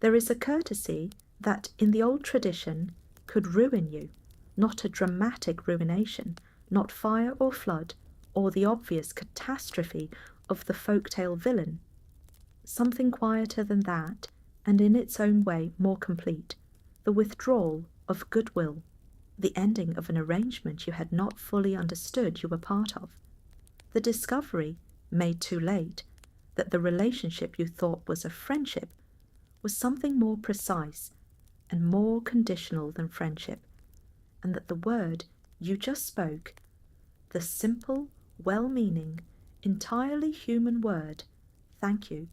There is a courtesy that, in the old tradition, could ruin you, not a dramatic ruination, not fire or flood, or the obvious catastrophe of the folktale villain. Something quieter than that, and in its own way more complete, the withdrawal of goodwill, the ending of an arrangement you had not fully understood you were part of, the discovery, made too late, that the relationship you thought was a friendship was something more precise and more conditional than friendship, and that the word you just spoke, the simple, well-meaning, entirely human word, thank you,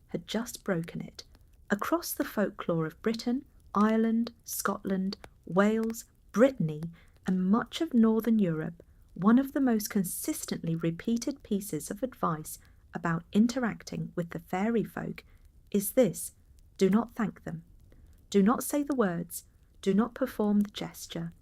had just broken it. Across the folklore of Britain, Ireland, Scotland, Wales, Brittany, and much of Northern Europe, one of the most consistently repeated pieces of advice about interacting with the fairy folk is this: do not thank them. Do not say the words. Do not perform the gesture.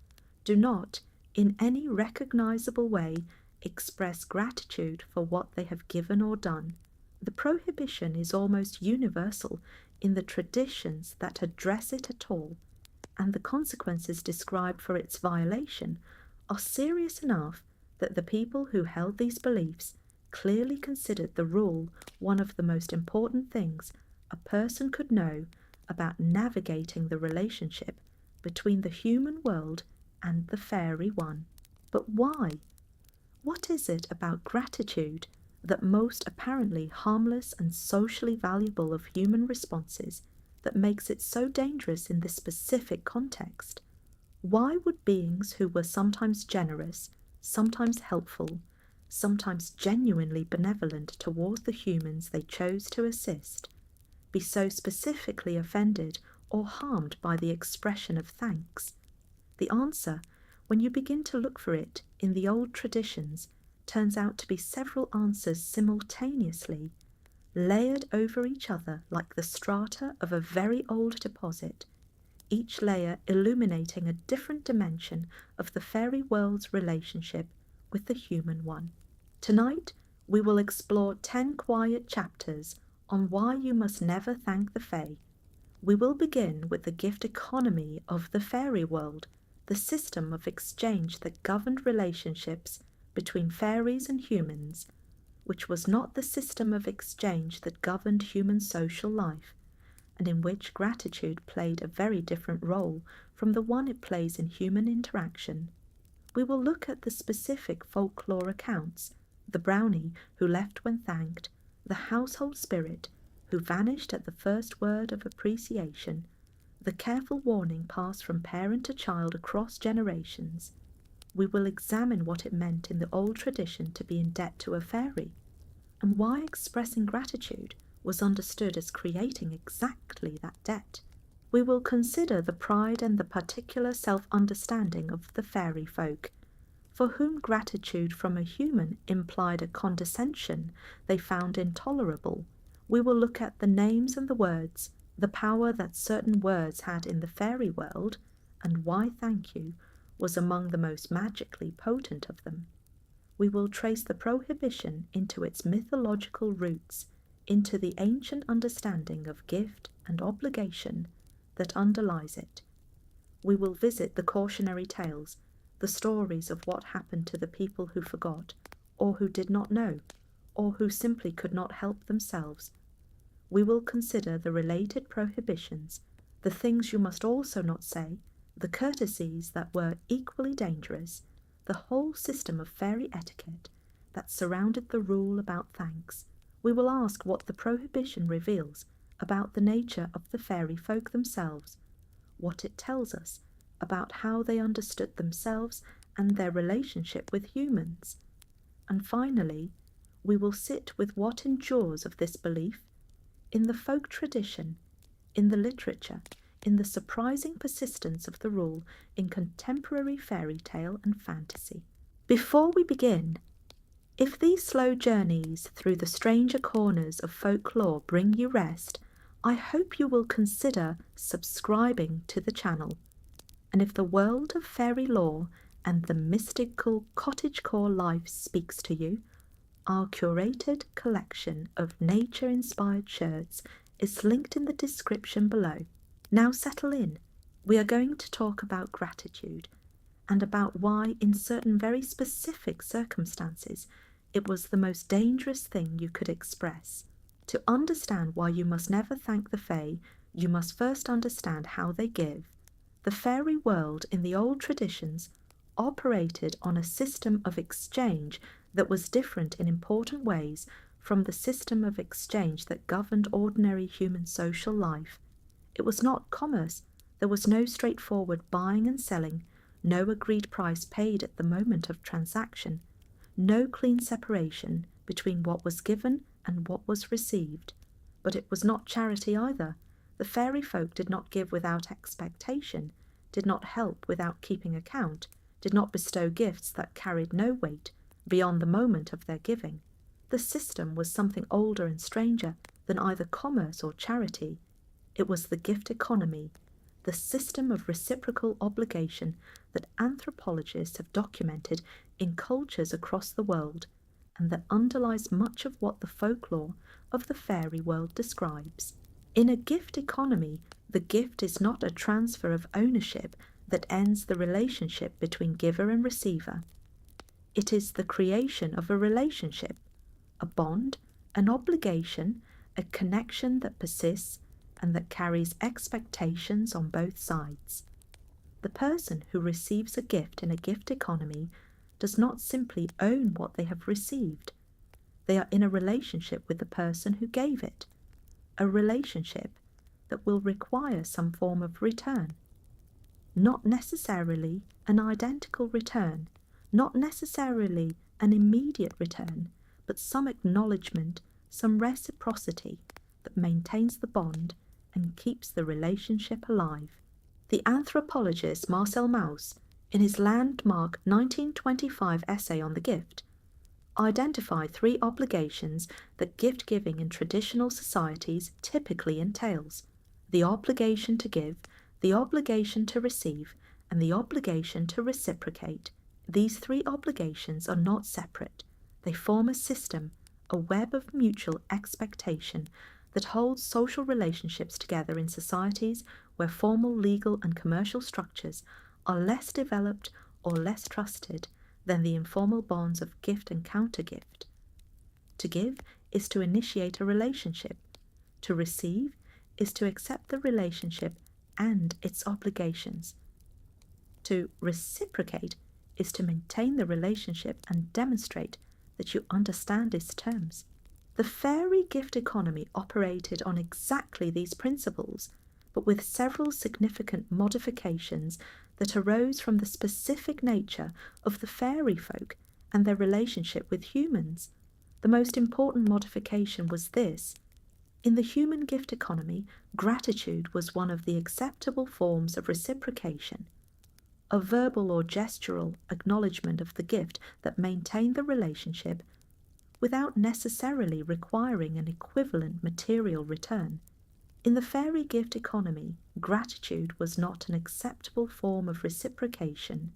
Do not, in any recognizable way, express gratitude for what they have given or done. The prohibition is almost universal in the traditions that address it at all, and the consequences described for its violation are serious enough that the people who held these beliefs clearly considered the rule one of the most important things a person could know about navigating the relationship between the human world and the fairy one. But why? What is it about gratitude, that most apparently harmless and socially valuable of human responses, that makes it so dangerous in this specific context? Why would beings who were sometimes generous, sometimes helpful, sometimes genuinely benevolent towards the humans they chose to assist, be so specifically offended or harmed by the expression of thanks? The answer, when you begin to look for it in the old traditions, turns out to be several answers simultaneously, layered over each other like the strata of a very old deposit, each layer illuminating a different dimension of the fairy world's relationship with the human one. Tonight, we will explore 10 quiet chapters on why you must never thank the Fae. We will begin with the gift economy of the fairy world, the system of exchange that governed relationships between fairies and humans, which was not the system of exchange that governed human social life, and in which gratitude played a very different role from the one it plays in human interaction. We will look at the specific folklore accounts, the brownie who left when thanked, the household spirit who vanished at the first word of appreciation, the careful warning passed from parent to child across generations. We will examine what it meant in the old tradition to be in debt to a fairy, and why expressing gratitude was understood as creating exactly that debt. We will consider the pride and the particular self-understanding of the fairy folk, for whom gratitude from a human implied a condescension they found intolerable. We will look at the names and the words, the power that certain words had in the fairy world, and why thank you was among the most magically potent of them. We will trace the prohibition into its mythological roots, into the ancient understanding of gift and obligation that underlies it. We will visit the cautionary tales, the stories of what happened to the people who forgot, or who did not know, or who simply could not help themselves. We will consider the related prohibitions, the things you must also not say, the courtesies that were equally dangerous, the whole system of fairy etiquette that surrounded the rule about thanks. We will ask what the prohibition reveals about the nature of the fairy folk themselves, what it tells us about how they understood themselves and their relationship with humans. And finally, we will sit with what endures of this belief in the folk tradition, in the literature, in the surprising persistence of the rule in contemporary fairy tale and fantasy. Before we begin, if these slow journeys through the stranger corners of folklore bring you rest, I hope you will consider subscribing to the channel. And if the world of fairy lore and the mystical cottagecore life speaks to you, our curated collection of nature-inspired shirts is linked in the description below. Now settle in. We are going to talk about gratitude and about why, in certain very specific circumstances, it was the most dangerous thing you could express. To understand why you must never thank the fae, you must first understand how they give. The fairy world in the old traditions operated on a system of exchange that was different in important ways from the system of exchange that governed ordinary human social life. It was not commerce. There was no straightforward buying and selling, no agreed price paid at the moment of transaction, no clean separation between what was given and what was received. But it was not charity either. The fairy folk did not give without expectation, did not help without keeping account, did not bestow gifts that carried no weight beyond the moment of their giving. The system was something older and stranger than either commerce or charity. It was the gift economy, the system of reciprocal obligation that anthropologists have documented in cultures across the world, and that underlies much of what the folklore of the fairy world describes. In a gift economy, the gift is not a transfer of ownership that ends the relationship between giver and receiver. It is the creation of a relationship, a bond, an obligation, a connection that persists and that carries expectations on both sides. The person who receives a gift in a gift economy does not simply own what they have received. They are in a relationship with the person who gave it, a relationship that will require some form of return. Not necessarily an identical return, not necessarily an immediate return, but some acknowledgement, some reciprocity that maintains the bond and keeps the relationship alive. The anthropologist Marcel Mauss, in his landmark 1925 essay on the gift, identified 3 obligations that gift-giving in traditional societies typically entails: the obligation to give, the obligation to receive, and the obligation to reciprocate. These 3 obligations are not separate. They form a system, a web of mutual expectation that holds social relationships together in societies where formal legal and commercial structures are less developed or less trusted than the informal bonds of gift and countergift. To give is to initiate a relationship. To receive is to accept the relationship and its obligations. To reciprocate is to maintain the relationship and demonstrate that you understand its terms. The fairy gift economy operated on exactly these principles, but with several significant modifications that arose from the specific nature of the fairy folk and their relationship with humans. The most important modification was this: in the human gift economy, gratitude was one of the acceptable forms of reciprocation, a verbal or gestural acknowledgement of the gift that maintained the relationship without necessarily requiring an equivalent material return. In the fairy gift economy, gratitude was not an acceptable form of reciprocation.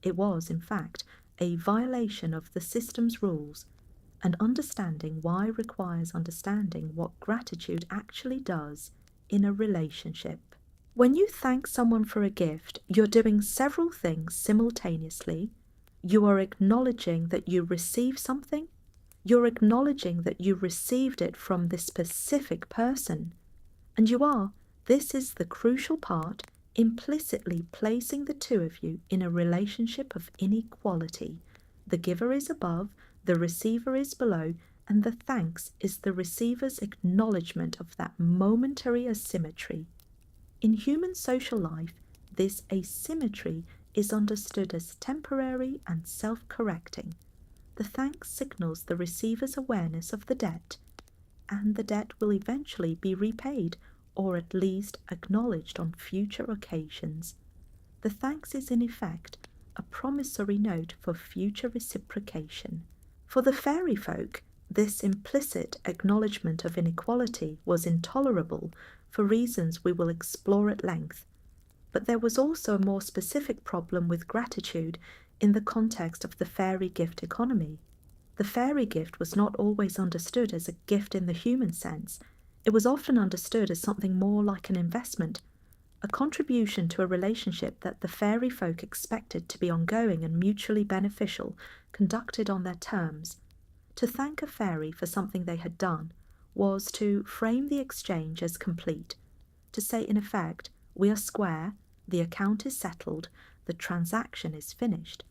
It was, in fact, a violation of the system's rules, and understanding why requires understanding what gratitude actually does in a relationship. When you thank someone for a gift, you're doing several things simultaneously. You are acknowledging that you receive something. You're acknowledging that you received it from this specific person. And this is the crucial part, implicitly placing the two of you in a relationship of inequality. The giver is above, the receiver is below, and the thanks is the receiver's acknowledgement of that momentary asymmetry. In human social life, this asymmetry is understood as temporary and self-correcting. The thanks signals the receiver's awareness of the debt, and the debt will eventually be repaid, or at least acknowledged on future occasions. The thanks is in effect a promissory note for future reciprocation. For the fairy folk, this implicit acknowledgement of inequality was intolerable for reasons we will explore at length. But there was also a more specific problem with gratitude in the context of the fairy gift economy. The fairy gift was not always understood as a gift in the human sense. It was often understood as something more like an investment, a contribution to a relationship that the fairy folk expected to be ongoing and mutually beneficial, conducted on their terms. To thank a fairy for something they had done was to frame the exchange as complete, to say in effect, we are square, the account is settled, the transaction is finished.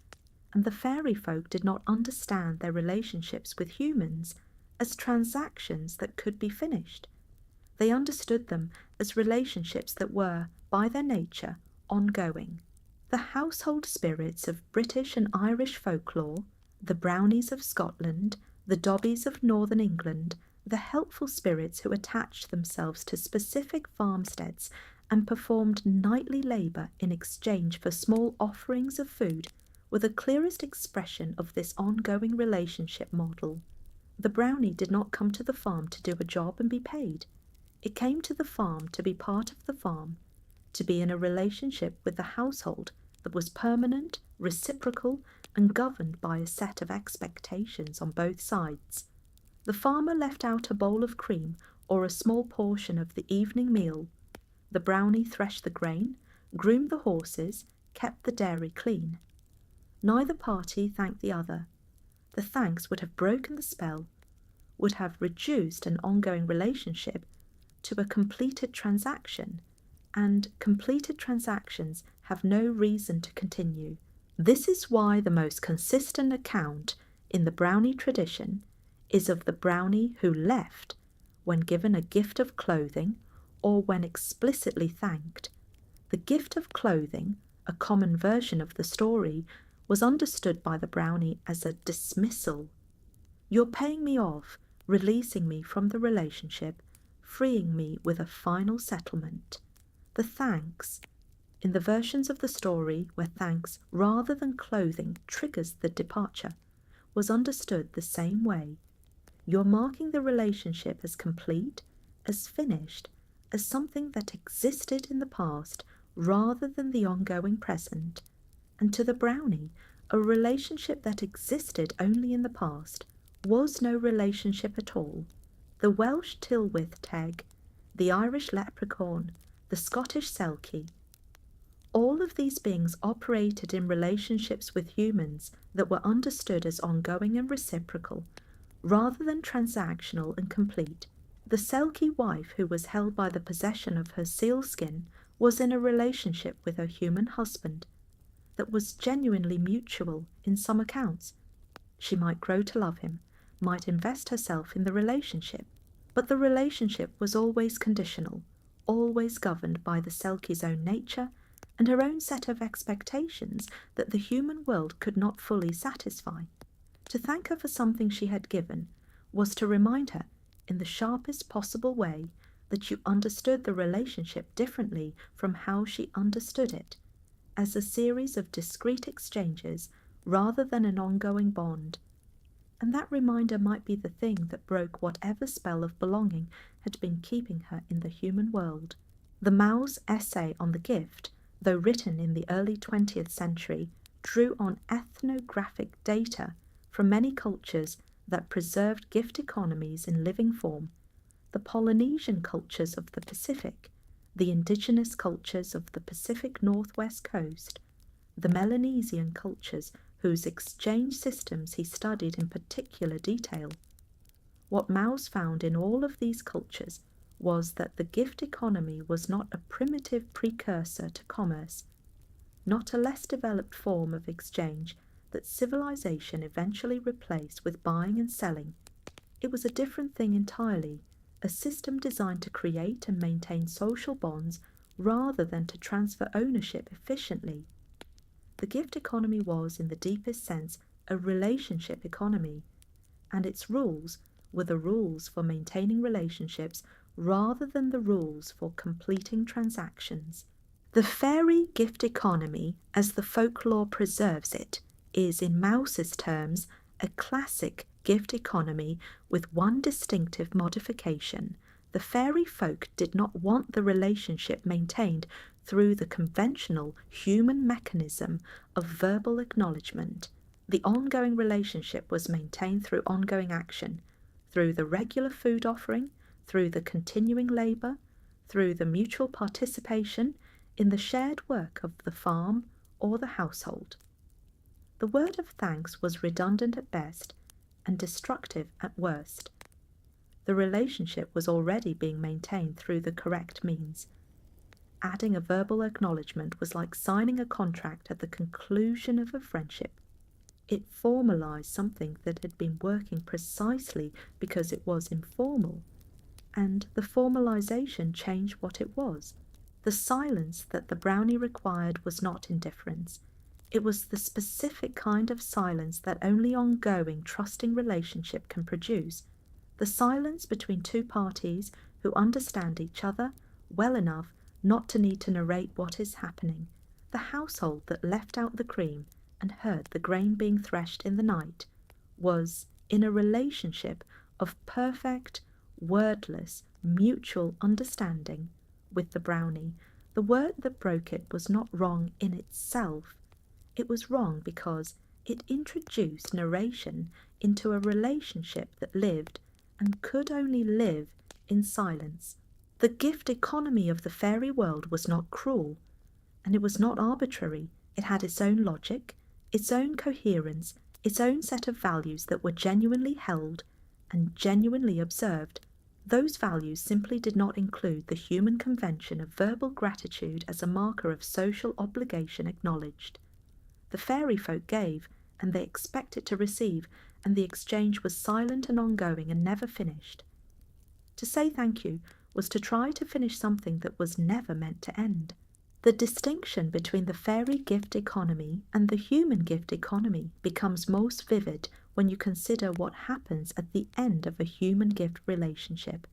And the fairy folk did not understand their relationships with humans as transactions that could be finished. They understood them as relationships that were, by their nature, ongoing. The household spirits of British and Irish folklore, the brownies of Scotland, the dobbies of northern England, the helpful spirits who attached themselves to specific farmsteads and performed nightly labour in exchange for small offerings of food, were the clearest expression of this ongoing relationship model. The brownie did not come to the farm to do a job and be paid. It came to the farm to be part of the farm, to be in a relationship with the household that was permanent, reciprocal, and governed by a set of expectations on both sides. The farmer left out a bowl of cream or a small portion of the evening meal. The brownie threshed the grain, groomed the horses, kept the dairy clean. Neither party thanked the other. The thanks would have broken the spell, would have reduced an ongoing relationship to a completed transaction, and completed transactions have no reason to continue. This is why the most consistent account in the brownie tradition is of the brownie who left when given a gift of clothing or when explicitly thanked. The gift of clothing, a common version of the story, was understood by the brownie as a dismissal. You're paying me off, releasing me from the relationship, freeing me with a final settlement. The thanks, in the versions of the story where thanks rather than clothing triggers the departure, was understood the same way. You're marking the relationship as complete, as finished, as something that existed in the past rather than the ongoing present. And to the brownie, a relationship that existed only in the past was no relationship at all. The Welsh Tylwyth Teg, the Irish leprechaun, the Scottish Selkie, all of these beings operated in relationships with humans that were understood as ongoing and reciprocal, rather than transactional and complete. The Selkie wife who was held by the possession of her sealskin was in a relationship with her human husband that was genuinely mutual in some accounts. She might grow to love him, might invest herself in the relationship, but the relationship was always conditional, always governed by the Selkie's own nature and her own set of expectations that the human world could not fully satisfy. To thank her for something she had given was to remind her, in the sharpest possible way, that you understood the relationship differently from how she understood it, as a series of discrete exchanges rather than an ongoing bond. And that reminder might be the thing that broke whatever spell of belonging had been keeping her in the human world. The Mau's essay on the gift, though written in the early 20th century, drew on ethnographic data from many cultures that preserved gift economies in living form: the Polynesian cultures of the Pacific, the indigenous cultures of the Pacific Northwest coast, the Melanesian cultures whose exchange systems he studied in particular detail. What Maus found in all of these cultures was that the gift economy was not a primitive precursor to commerce, not a less developed form of exchange that civilization eventually replaced with buying and selling. It was a different thing entirely, a system designed to create and maintain social bonds rather than to transfer ownership efficiently. The gift economy was, in the deepest sense, a relationship economy, and its rules were the rules for maintaining relationships rather than the rules for completing transactions. The faerie gift economy, as the folklore preserves it, is, in Maus's terms, a classic gift economy with one distinctive modification. The fairy folk did not want the relationship maintained through the conventional human mechanism of verbal acknowledgement. The ongoing relationship was maintained through ongoing action, through the regular food offering, through the continuing labour, through the mutual participation in the shared work of the farm or the household. The word of thanks was redundant at best and destructive at worst. The relationship was already being maintained through the correct means. Adding a verbal acknowledgement was like signing a contract at the conclusion of a friendship. It formalized something that had been working precisely because it was informal, and the formalization changed what it was. The silence that the brownie required was not indifference. It was the specific kind of silence that only ongoing, trusting relationship can produce. The silence between two parties who understand each other well enough not to need to narrate what is happening. The household that left out the cream and heard the grain being threshed in the night was in a relationship of perfect, wordless, mutual understanding with the brownie. The word that broke it was not wrong in itself. It was wrong because it introduced narration into a relationship that lived and could only live in silence. The gift economy of the fairy world was not cruel, and it was not arbitrary. It had its own logic, its own coherence, its own set of values that were genuinely held and genuinely observed. Those values simply did not include the human convention of verbal gratitude as a marker of social obligation acknowledged. The fairy folk gave, and they expected to receive, and the exchange was silent and ongoing and never finished. To say thank you was to try to finish something that was never meant to end. The distinction between the fairy gift economy and the human gift economy becomes most vivid when you consider what happens at the end of a human gift relationship.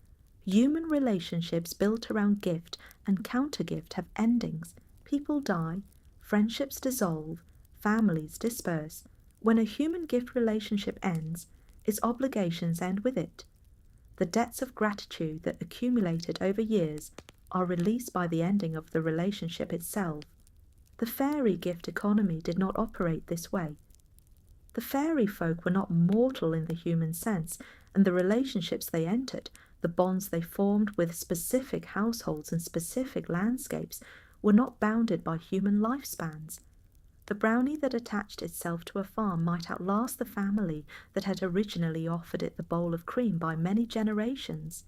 Human relationships built around gift and countergift have endings. People die, friendships dissolve, families disperse. When a human gift relationship ends, its obligations end with it. The debts of gratitude that accumulated over years are released by the ending of the relationship itself. The fairy gift economy did not operate this way. The fairy folk were not mortal in the human sense, and the relationships they entered, the bonds they formed with specific households and specific landscapes, were not bounded by human lifespans. The brownie that attached itself to a farm might outlast the family that had originally offered it the bowl of cream by many generations.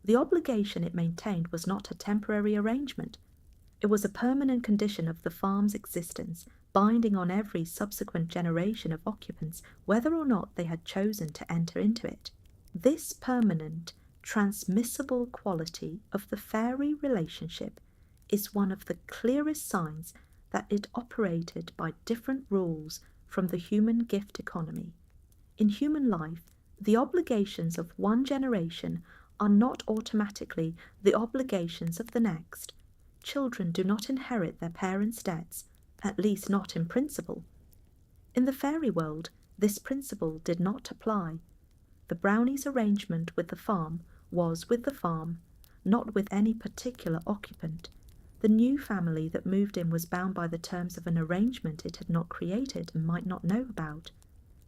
The obligation it maintained was not a temporary arrangement. It was a permanent condition of the farm's existence, binding on every subsequent generation of occupants, whether or not they had chosen to enter into it. This permanent, transmissible quality of the fairy relationship is one of the clearest signs that it operated by different rules from the human gift economy. In human life, the obligations of one generation are not automatically the obligations of the next. Children do not inherit their parents' debts, at least not in principle. In the fairy world, this principle did not apply. The brownie's arrangement with the farm was with the farm, not with any particular occupant. The new family that moved in was bound by the terms of an arrangement it had not created and might not know about,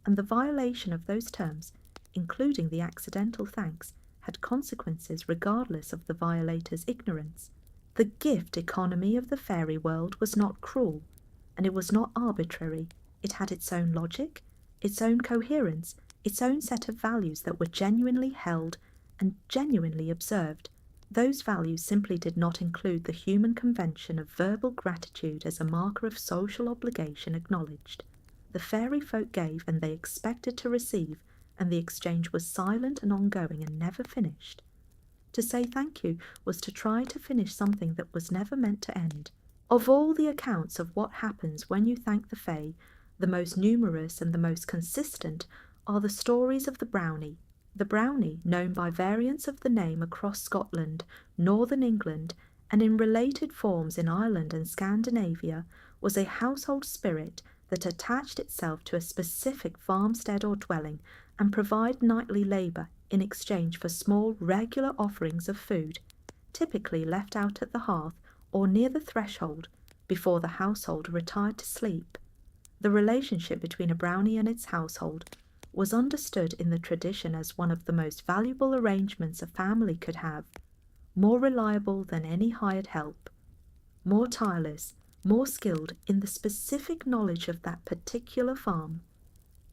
and the violation of those terms, including the accidental thanks, had consequences regardless of the violator's ignorance. The gift economy of the fairy world was not cruel, and it was not arbitrary. It had its own logic, its own coherence, its own set of values that were genuinely held and genuinely observed. Those values simply did not include the human convention of verbal gratitude as a marker of social obligation acknowledged. The fairy folk gave, and they expected to receive, and the exchange was silent and ongoing and never finished. To say thank you was to try to finish something that was never meant to end. Of all the accounts of what happens when you thank the fae, the most numerous and the most consistent are the stories of the brownie. The brownie, known by variants of the name across Scotland, northern England, and in related forms in Ireland and Scandinavia, was a household spirit that attached itself to a specific farmstead or dwelling and provided nightly labour in exchange for small regular offerings of food, typically left out at the hearth or near the threshold before the household retired to sleep. The relationship between a brownie and its household was understood in the tradition as one of the most valuable arrangements a family could have, more reliable than any hired help, more tireless, more skilled in the specific knowledge of that particular farm,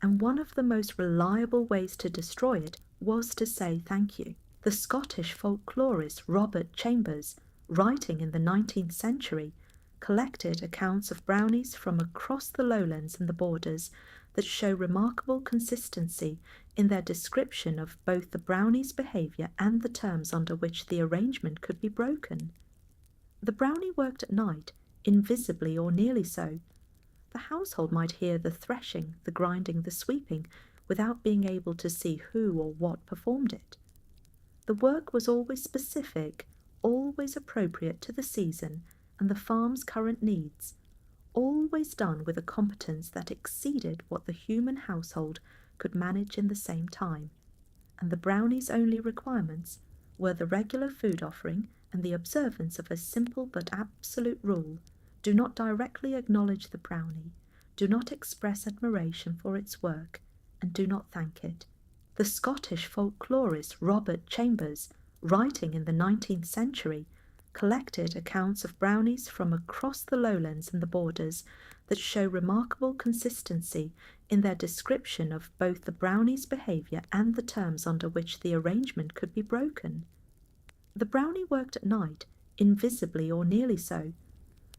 and one of the most reliable ways to destroy it was to say thank you. The Scottish folklorist Robert Chambers, writing in the 19th century, collected accounts of brownies from across the lowlands and the borders that show remarkable consistency in their description of both the brownie's behaviour and the terms under which the arrangement could be broken. The brownie worked at night, invisibly or nearly so. The household might hear the threshing, the grinding, the sweeping, without being able to see who or what performed it. The work was always specific, always appropriate to the season and the farm's current needs, always done with a competence that exceeded what the human household could manage in the same time, and the brownie's only requirements were the regular food offering and the observance of a simple but absolute rule: do not directly acknowledge the brownie, do not express admiration for its work, and do not thank it. The Scottish folklorist Robert Chambers, writing in the 19th century, collected accounts of brownies from across the lowlands and the borders that show remarkable consistency in their description of both the brownie's behaviour and the terms under which the arrangement could be broken. The brownie worked at night, invisibly or nearly so.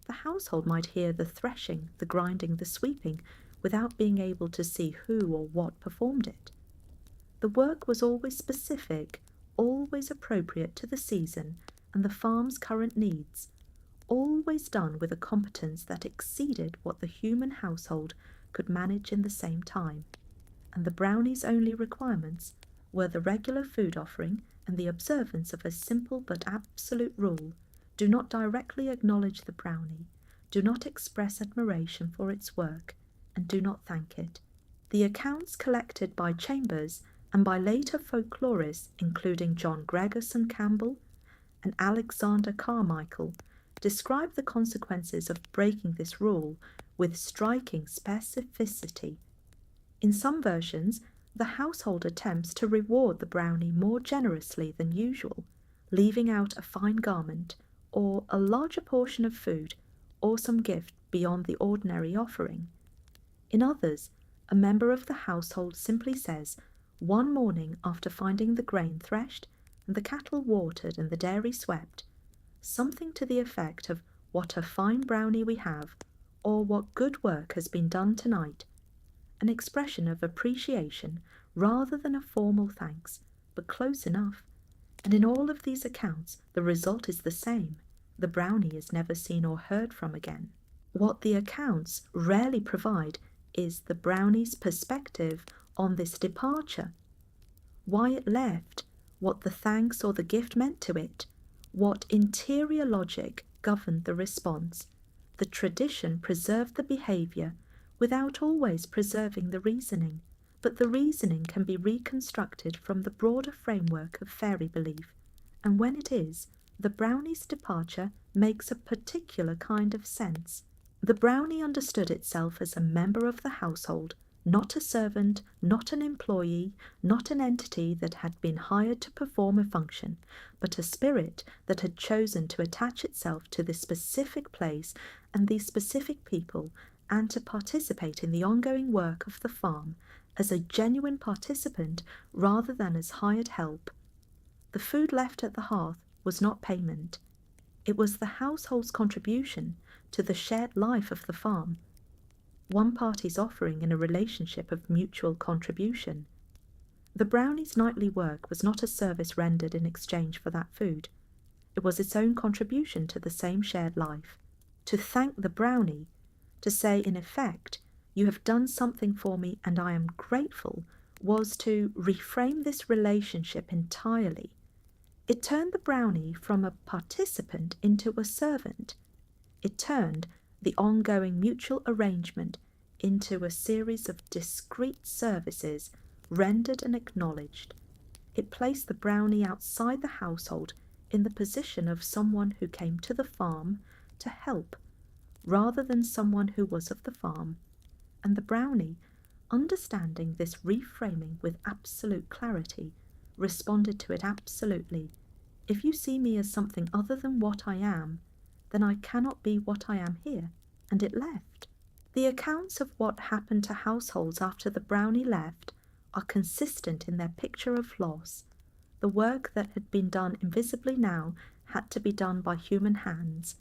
The household might hear the threshing, the grinding, the sweeping, without being able to see who or what performed it. The work was always specific, always appropriate to the season and the farm's current needs, always done with a competence that exceeded what the human household could manage in the same time, and the brownie's only requirements were the regular food offering and the observance of a simple but absolute rule: do not directly acknowledge the brownie, do not express admiration for its work, and do not thank it. The accounts collected by Chambers and by later folklorists, including John Gregerson Campbell and Alexander Carmichael, describe the consequences of breaking this rule with striking specificity. In some versions, the household attempts to reward the brownie more generously than usual, leaving out a fine garment, or a larger portion of food, or some gift beyond the ordinary offering. In others, a member of the household simply says, one morning after finding the grain threshed and the cattle watered and the dairy swept, something to the effect of "what a fine brownie we have," or "what good work has been done tonight," an expression of appreciation rather than a formal thanks, but close enough. And in all of these accounts the result is the same: the brownie is never seen or heard from again. What the accounts rarely provide is the brownie's perspective on this departure, why it left, what the thanks or the gift meant to it, what interior logic governed the response. The tradition preserved the behaviour without always preserving the reasoning, but the reasoning can be reconstructed from the broader framework of fairy belief, and when it is, the brownie's departure makes a particular kind of sense. The brownie understood itself as a member of the household, not a servant, not an employee, not an entity that had been hired to perform a function, but a spirit that had chosen to attach itself to this specific place and these specific people, and to participate in the ongoing work of the farm as a genuine participant rather than as hired help. The food left at the hearth was not payment. It was the household's contribution to the shared life of the farm, one party's offering in a relationship of mutual contribution. The brownie's nightly work was not a service rendered in exchange for that food. It was its own contribution to the same shared life. To thank the brownie, to say in effect, "You have done something for me and I am grateful," was to reframe this relationship entirely. It turned the brownie from a participant into a servant. It turned the ongoing mutual arrangement into a series of discrete services rendered and acknowledged. It placed the brownie outside the household in the position of someone who came to the farm to help, rather than someone who was of the farm, and the brownie Understanding this reframing with absolute clarity, responded to it absolutely. If you see me as something other than what I am, then I cannot be what I am here, and it left. The accounts of what happened to households after the brownie left are consistent in their picture of loss. The work that had been done invisibly now had to be done by human hands.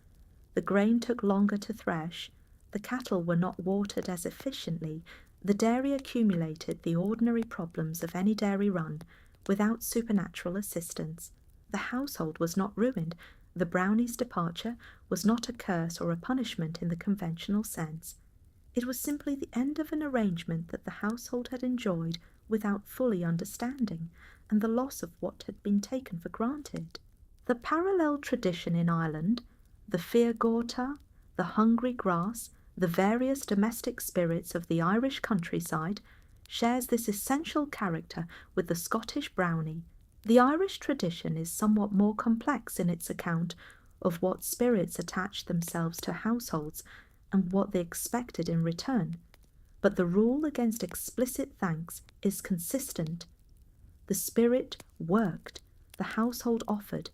The grain took longer to thresh, the cattle were not watered as efficiently, the dairy accumulated the ordinary problems of any dairy run without supernatural assistance. The household was not ruined, the brownie's departure was not a curse or a punishment in the conventional sense. It was simply the end of an arrangement that the household had enjoyed without fully understanding, and the loss of what had been taken for granted. The parallel tradition in Ireland, the fear gorta, the hungry grass, the various domestic spirits of the Irish countryside, shares this essential character with the Scottish brownie. The Irish tradition is somewhat more complex in its account of what spirits attach themselves to households and what they expected in return, but the rule against explicit thanks is consistent. The spirit worked, the household offered.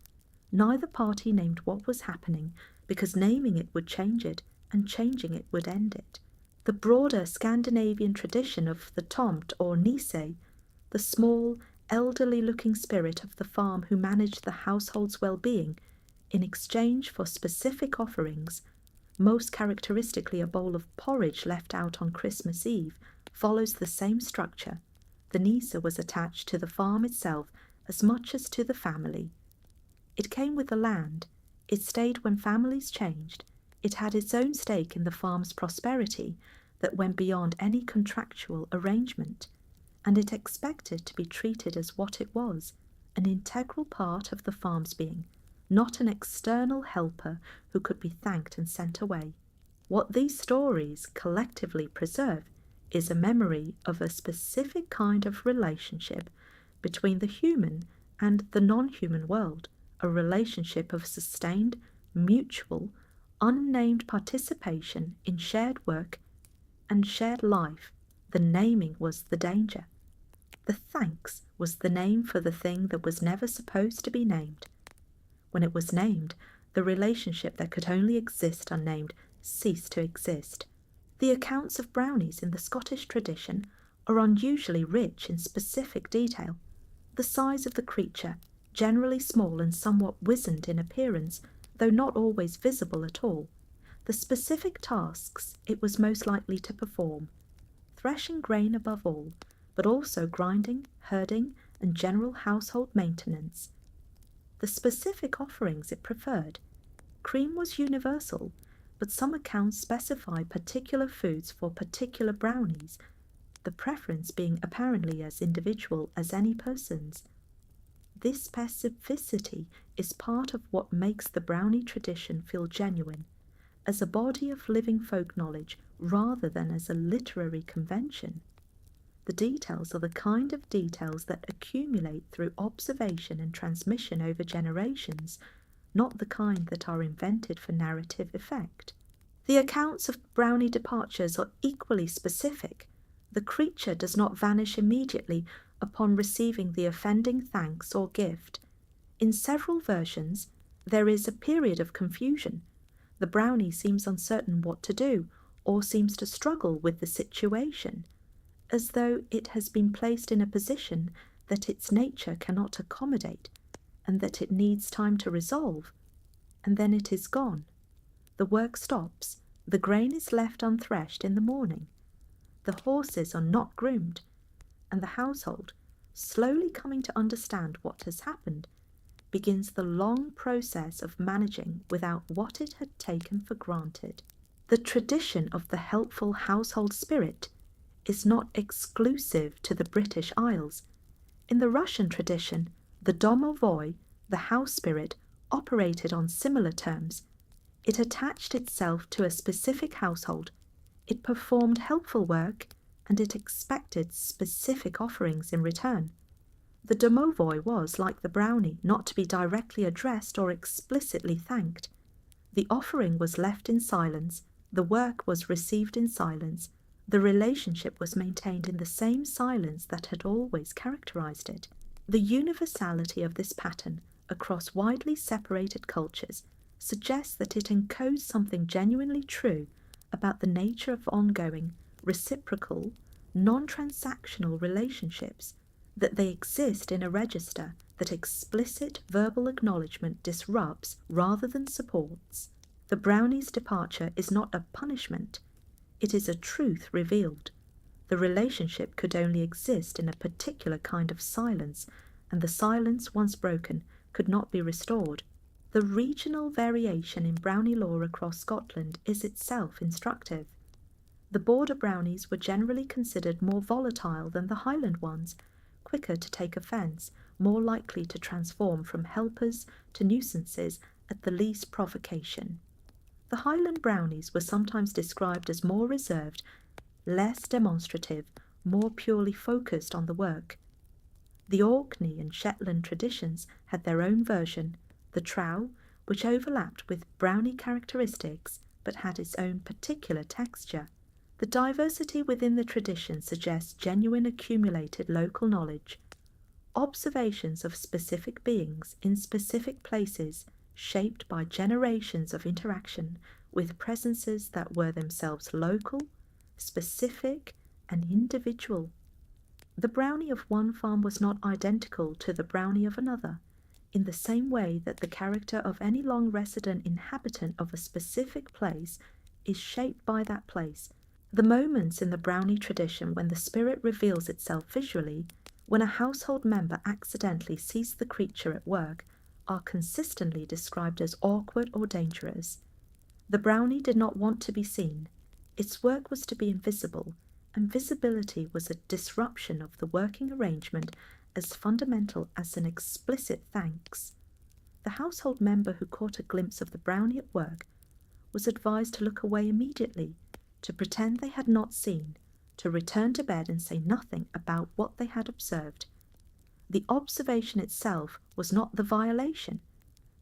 Neither party named what was happening, because naming it would change it, and changing it would end it. The broader Scandinavian tradition of the tomt or nisse, the small, elderly-looking spirit of the farm who managed the household's well-being, in exchange for specific offerings, most characteristically a bowl of porridge left out on Christmas Eve, follows the same structure. The nisse was attached to the farm itself as much as to the family. It came with the land, it stayed when families changed, it had its own stake in the farm's prosperity that went beyond any contractual arrangement, and it expected to be treated as what it was, an integral part of the farm's being, not an external helper who could be thanked and sent away. What these stories collectively preserve is a memory of a specific kind of relationship between the human and the non-human world, a relationship of sustained, mutual, unnamed participation in shared work and shared life. The naming was the danger. The thanks was the name for the thing that was never supposed to be named. When it was named, the relationship that could only exist unnamed ceased to exist. The accounts of brownies in the Scottish tradition are unusually rich in specific detail. The size of the creature, generally small and somewhat wizened in appearance, though not always visible at all. The specific tasks it was most likely to perform, threshing grain above all, but also grinding, herding, and general household maintenance. The specific offerings it preferred. Cream was universal, but some accounts specify particular foods for particular brownies, the preference being apparently as individual as any person's. This specificity is part of what makes the brownie tradition feel genuine, as a body of living folk knowledge rather than as a literary convention. The details are the kind of details that accumulate through observation and transmission over generations, not the kind that are invented for narrative effect. The accounts of brownie departures are equally specific. The creature does not vanish immediately upon receiving the offending thanks or gift. In several versions, there is a period of confusion. The brownie seems uncertain what to do, or seems to struggle with the situation, as though it has been placed in a position that its nature cannot accommodate, and that it needs time to resolve, and then it is gone. The work stops, the grain is left unthreshed in the morning, the horses are not groomed, and the household, slowly coming to understand what has happened, begins the long process of managing without what it had taken for granted. The tradition of the helpful household spirit is not exclusive to the British Isles. In the Russian tradition, the domovoi, the house spirit, operated on similar terms. It attached itself to a specific household, it performed helpful work, and it expected specific offerings in return. The domovoi was, like the brownie, not to be directly addressed or explicitly thanked. The offering was left in silence, the work was received in silence, The relationship was maintained in the same silence that had always characterized it. The universality of this pattern across widely separated cultures suggests that it encodes something genuinely true about the nature of ongoing, reciprocal, non-transactional relationships, that they exist in a register that explicit verbal acknowledgement disrupts rather than supports. The brownie's departure is not a punishment, it is a truth revealed. The relationship could only exist in a particular kind of silence, and the silence, once broken, could not be restored. The regional variation in brownie law across Scotland is itself instructive. The border brownies were generally considered more volatile than the Highland ones, quicker to take offence, more likely to transform from helpers to nuisances at the least provocation. The Highland brownies were sometimes described as more reserved, less demonstrative, more purely focused on the work. The Orkney and Shetland traditions had their own version, the trow, which overlapped with brownie characteristics but had its own particular texture. The diversity within the tradition suggests genuine accumulated local knowledge, observations of specific beings in specific places shaped by generations of interaction with presences that were themselves local, specific, and individual. The brownie of one farm was not identical to the brownie of another, in the same way that the character of any long-resident inhabitant of a specific place is shaped by that place. The moments in the brownie tradition when the spirit reveals itself visually, when a household member accidentally sees the creature at work, are consistently described as awkward or dangerous. The brownie did not want to be seen. Its work was to be invisible, and visibility was a disruption of the working arrangement as fundamental as an explicit thanks. The household member who caught a glimpse of the brownie at work was advised to look away immediately, to pretend they had not seen, to return to bed and say nothing about what they had observed. The observation itself was not the violation.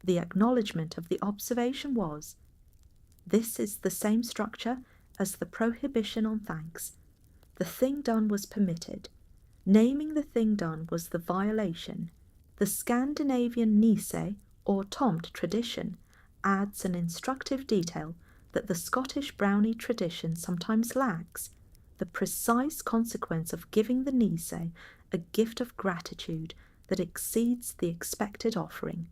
The acknowledgement of the observation was. This is the same structure as the prohibition on thanks. The thing done was permitted. Naming the thing done was the violation. The Scandinavian Nisse or Tomt tradition adds an instructive detail that the Scottish brownie tradition sometimes lacks, the precise consequence of giving the Nisse a gift of gratitude that exceeds the expected offering.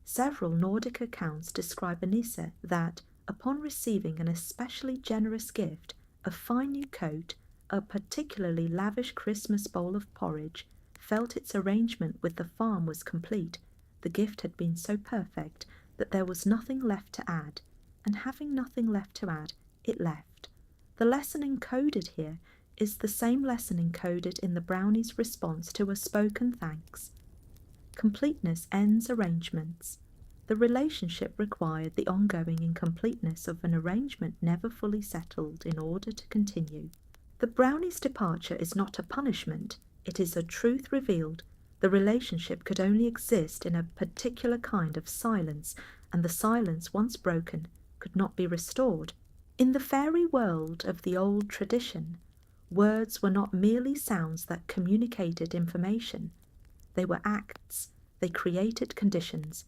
Several Nordic accounts describe a Nisse that, upon receiving an especially generous gift, a fine new coat, a particularly lavish Christmas bowl of porridge, felt its arrangement with the farm was complete. The gift had been so perfect that there was nothing left to add, and having nothing left to add, it left. The lesson encoded here is the same lesson encoded in the brownie's response to a spoken thanks. Completeness ends arrangements. The relationship required the ongoing incompleteness of an arrangement never fully settled in order to continue. The brownie's departure is not a punishment, it is a truth revealed. The relationship could only exist in a particular kind of silence, and the silence, once broken, could not be restored. In the faerie world of the old tradition, words were not merely sounds that communicated information. They were acts, they created conditions.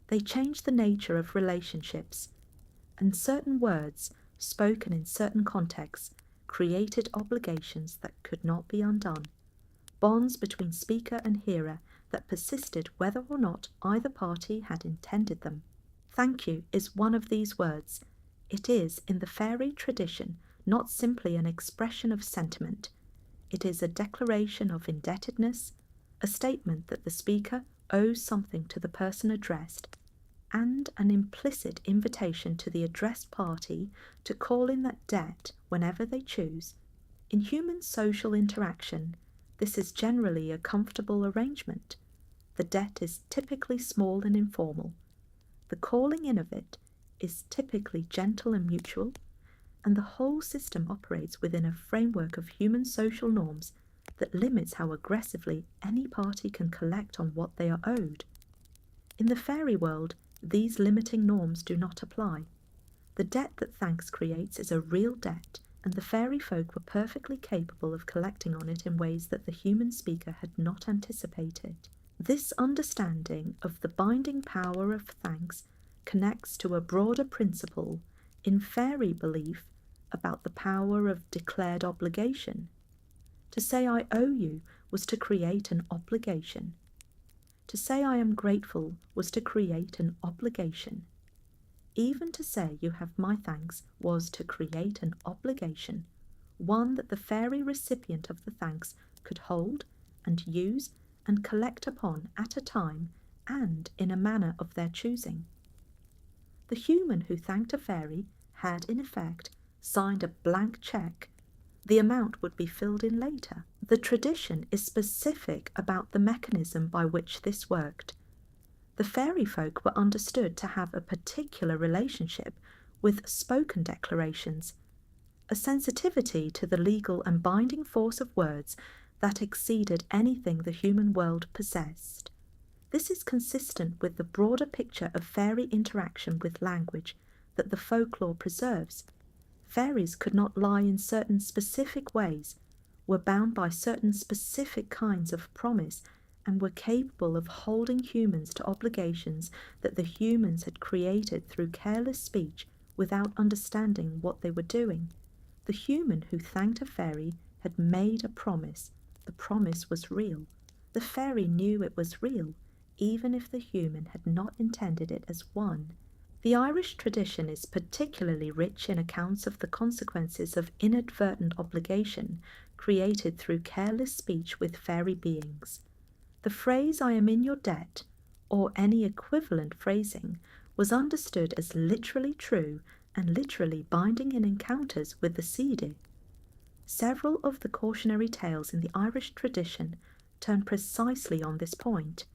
They changed the nature of relationships, and certain words, spoken in certain contexts, created obligations that could not be undone, bonds between speaker and hearer that persisted whether or not either party had intended them. Thank you is one of these words. It is, in the faerie tradition, not simply an expression of sentiment. It is a declaration of indebtedness, a statement that the speaker owes something to the person addressed, and an implicit invitation to the addressed party to call in that debt whenever they choose. In human social interaction, this is generally a comfortable arrangement. The debt is typically small and informal. The calling in of it is typically gentle and mutual, and the whole system operates within a framework of human social norms that limits how aggressively any party can collect on what they are owed. In the faerie world, these limiting norms do not apply. The debt that thanks creates is a real debt, and the fairy folk were perfectly capable of collecting on it in ways that the human speaker had not anticipated. This understanding of the binding power of thanks connects to a broader principle in fairy belief about the power of declared obligation. To say I owe you was to create an obligation. To say I am grateful was to create an obligation. Even to say you have my thanks was to create an obligation, one that the fairy recipient of the thanks could hold and use and collect upon at a time and in a manner of their choosing. The human who thanked a fairy had, in effect, signed a blank cheque. The amount would be filled in later. The tradition is specific about the mechanism by which this worked. The fairy folk were understood to have a particular relationship with spoken declarations, a sensitivity to the legal and binding force of words that exceeded anything the human world possessed. This is consistent with the broader picture of fairy interaction with language that the folklore preserves. Fairies could not lie in certain specific ways, were bound by certain specific kinds of promise, and were capable of holding humans to obligations that the humans had created through careless speech without understanding what they were doing. The human who thanked a fairy had made a promise. The promise was real. The fairy knew it was real, even if the human had not intended it as one. The Irish tradition is particularly rich in accounts of the consequences of inadvertent obligation created through careless speech with fairy beings. The phrase "I am in your debt," or any equivalent phrasing, was understood as literally true and literally binding in encounters with the Faerie. Several of the cautionary tales in the Irish tradition turn precisely on this point.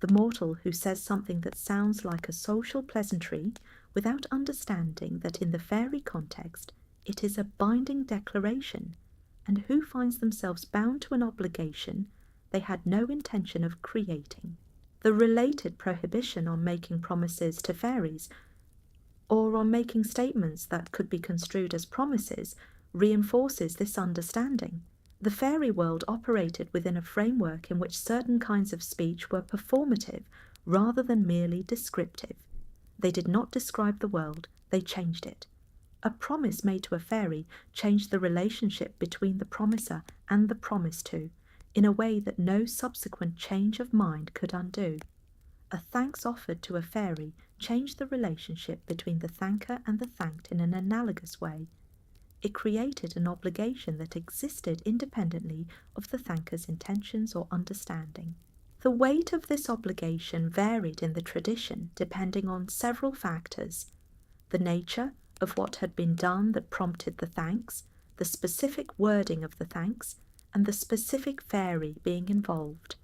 The mortal who says something that sounds like a social pleasantry without understanding that in the fairy context it is a binding declaration, and who finds themselves bound to an obligation they had no intention of creating. The related prohibition on making promises to fairies, or on making statements that could be construed as promises, reinforces this understanding. The fairy world operated within a framework in which certain kinds of speech were performative rather than merely descriptive. They did not describe the world, they changed it. A promise made to a fairy changed the relationship between the promiser and the promised to, in a way that no subsequent change of mind could undo. A thanks offered to a fairy changed the relationship between the thanker and the thanked in an analogous way. It created an obligation that existed independently of the thanker's intentions or understanding. The weight of this obligation varied in the tradition depending on several factors: the nature of what had been done that prompted the thanks, the specific wording of the thanks, and the specific fairy being involved.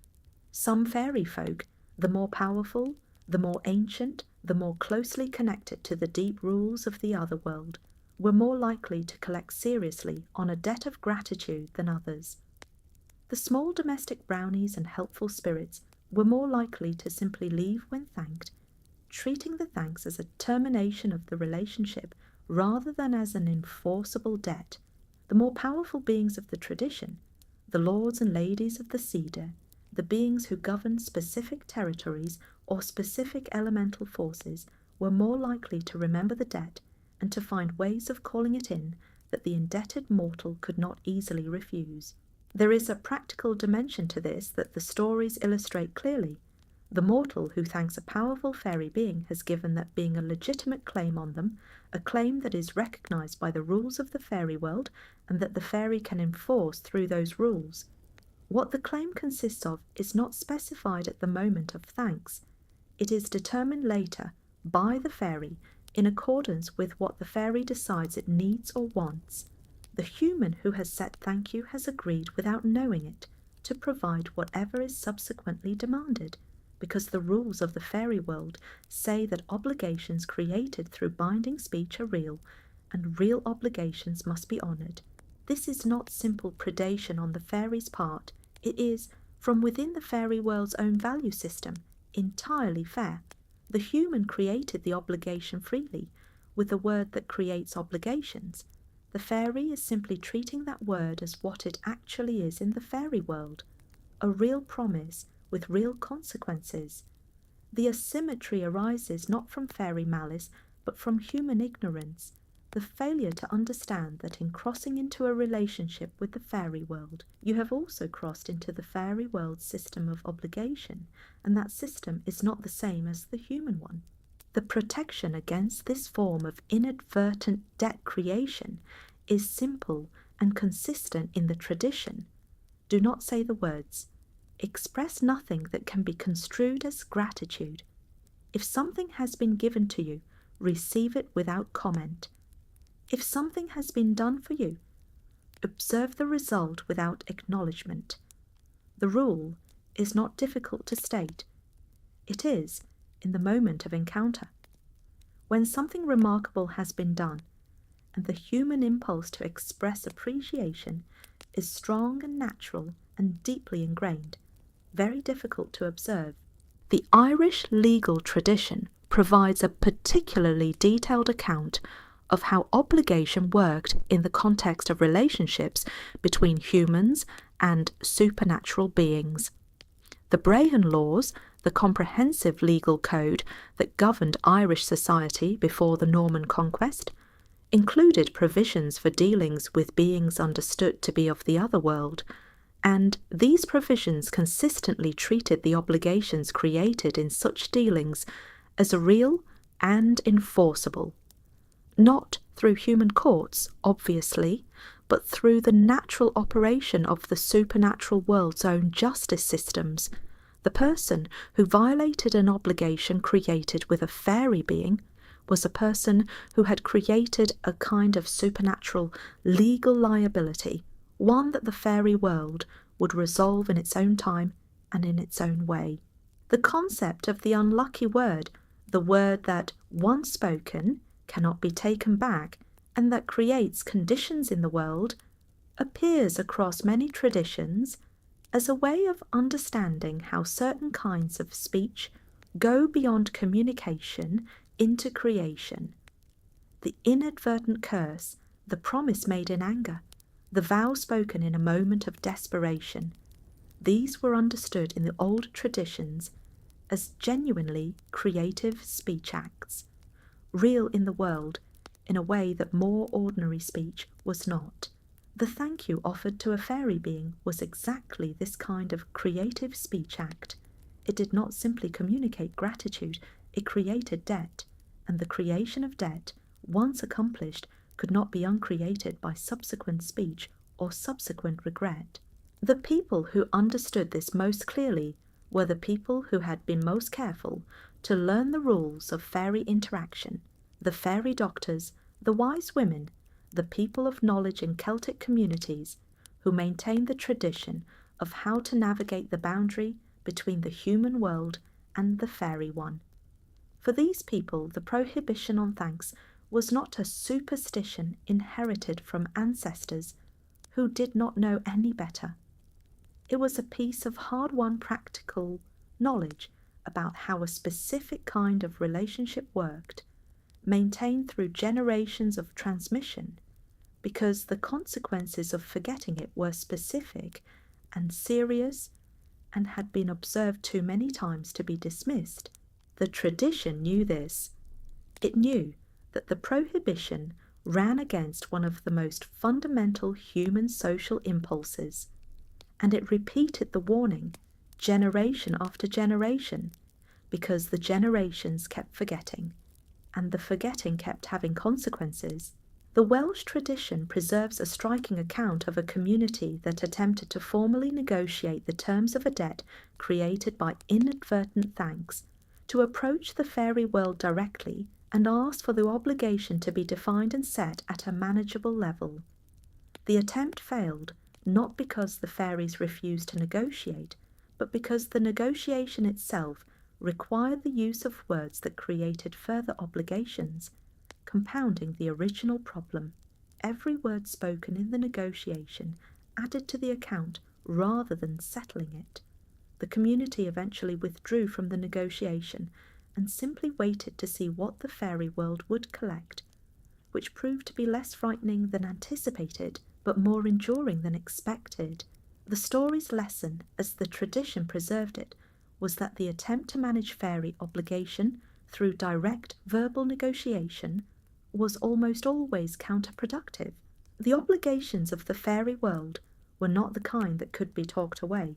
Some fairy folk, the more powerful, the more ancient, the more closely connected to the deep rules of the other world, were more likely to collect seriously on a debt of gratitude than others. The small domestic brownies and helpful spirits were more likely to simply leave when thanked, treating the thanks as a termination of the relationship rather than as an enforceable debt. The more powerful beings of the tradition, the lords and ladies of the cedar, the beings who governed specific territories or specific elemental forces, were more likely to remember the debt and to find ways of calling it in that the indebted mortal could not easily refuse. There is a practical dimension to this that the stories illustrate clearly. The mortal who thanks a powerful fairy being has given that being a legitimate claim on them, a claim that is recognized by the rules of the fairy world and that the fairy can enforce through those rules. What the claim consists of is not specified at the moment of thanks. It is determined later by the fairy in accordance with what the fairy decides it needs or wants. The human who has said thank you has agreed without knowing it to provide whatever is subsequently demanded, because the rules of the fairy world say that obligations created through binding speech are real, and real obligations must be honoured. This is not simple predation on the fairy's part. It is, from within the fairy world's own value system, entirely fair. The human created the obligation freely, with the word that creates obligations. The faerie is simply treating that word as what it actually is in the fairy world, a real promise with real consequences. The asymmetry arises not from fairy malice, but from human ignorance, the failure to understand that in crossing into a relationship with the fairy world, you have also crossed into the fairy world's system of obligation, and that system is not the same as the human one. The protection against this form of inadvertent debt creation is simple and consistent in the tradition. Do not say the words. Express nothing that can be construed as gratitude. If something has been given to you, receive it without comment. If something has been done for you, observe the result without acknowledgement. The rule is not difficult to state. It is in the moment of encounter. When something remarkable has been done, and the human impulse to express appreciation is strong and natural and deeply ingrained, very difficult to observe. The Irish legal tradition provides a particularly detailed account of how obligation worked in the context of relationships between humans and supernatural beings. The Brehon Laws, the comprehensive legal code that governed Irish society before the Norman conquest, included provisions for dealings with beings understood to be of the other world, and these provisions consistently treated the obligations created in such dealings as real and enforceable, not through human courts, obviously, but through the natural operation of the supernatural world's own justice systems. The person who violated an obligation created with a fairy being was a person who had created a kind of supernatural legal liability, one that the fairy world would resolve in its own time and in its own way. The concept of the unlucky word, the word that, once spoken, cannot be taken back, and that creates conditions in the world, appears across many traditions as a way of understanding how certain kinds of speech go beyond communication into creation. The inadvertent curse, the promise made in anger, the vow spoken in a moment of desperation, these were understood in the old traditions as genuinely creative speech acts, real in the world in a way that more ordinary speech was not. The thank you offered to a fairy being was exactly this kind of creative speech act. It did not simply communicate gratitude, it created debt, and the creation of debt, once accomplished, could not be uncreated by subsequent speech or subsequent regret. The people who understood this most clearly were the people who had been most careful to learn the rules of fairy interaction, the fairy doctors, the wise women, the people of knowledge in Celtic communities who maintained the tradition of how to navigate the boundary between the human world and the fairy one. For these people, the prohibition on thanks was not a superstition inherited from ancestors who did not know any better. It was a piece of hard-won practical knowledge about how a specific kind of relationship worked, maintained through generations of transmission, because the consequences of forgetting it were specific and serious and had been observed too many times to be dismissed. The tradition knew this. It knew that the prohibition ran against one of the most fundamental human social impulses, and it repeated the warning generation after generation, because the generations kept forgetting, and the forgetting kept having consequences. The Welsh tradition preserves a striking account of a community that attempted to formally negotiate the terms of a debt created by inadvertent thanks, to approach the fairy world directly and ask for the obligation to be defined and set at a manageable level. The attempt failed, not because the fairies refused to negotiate, but because the negotiation itself required the use of words that created further obligations, compounding the original problem. Every word spoken in the negotiation added to the account rather than settling it. The community eventually withdrew from the negotiation and simply waited to see what the fairy world would collect. which proved to be less frightening than anticipated, but more enduring than expected. The story's lesson, as the tradition preserved it, was that the attempt to manage faerie obligation through direct verbal negotiation was almost always counterproductive. The obligations of the faerie world were not the kind that could be talked away.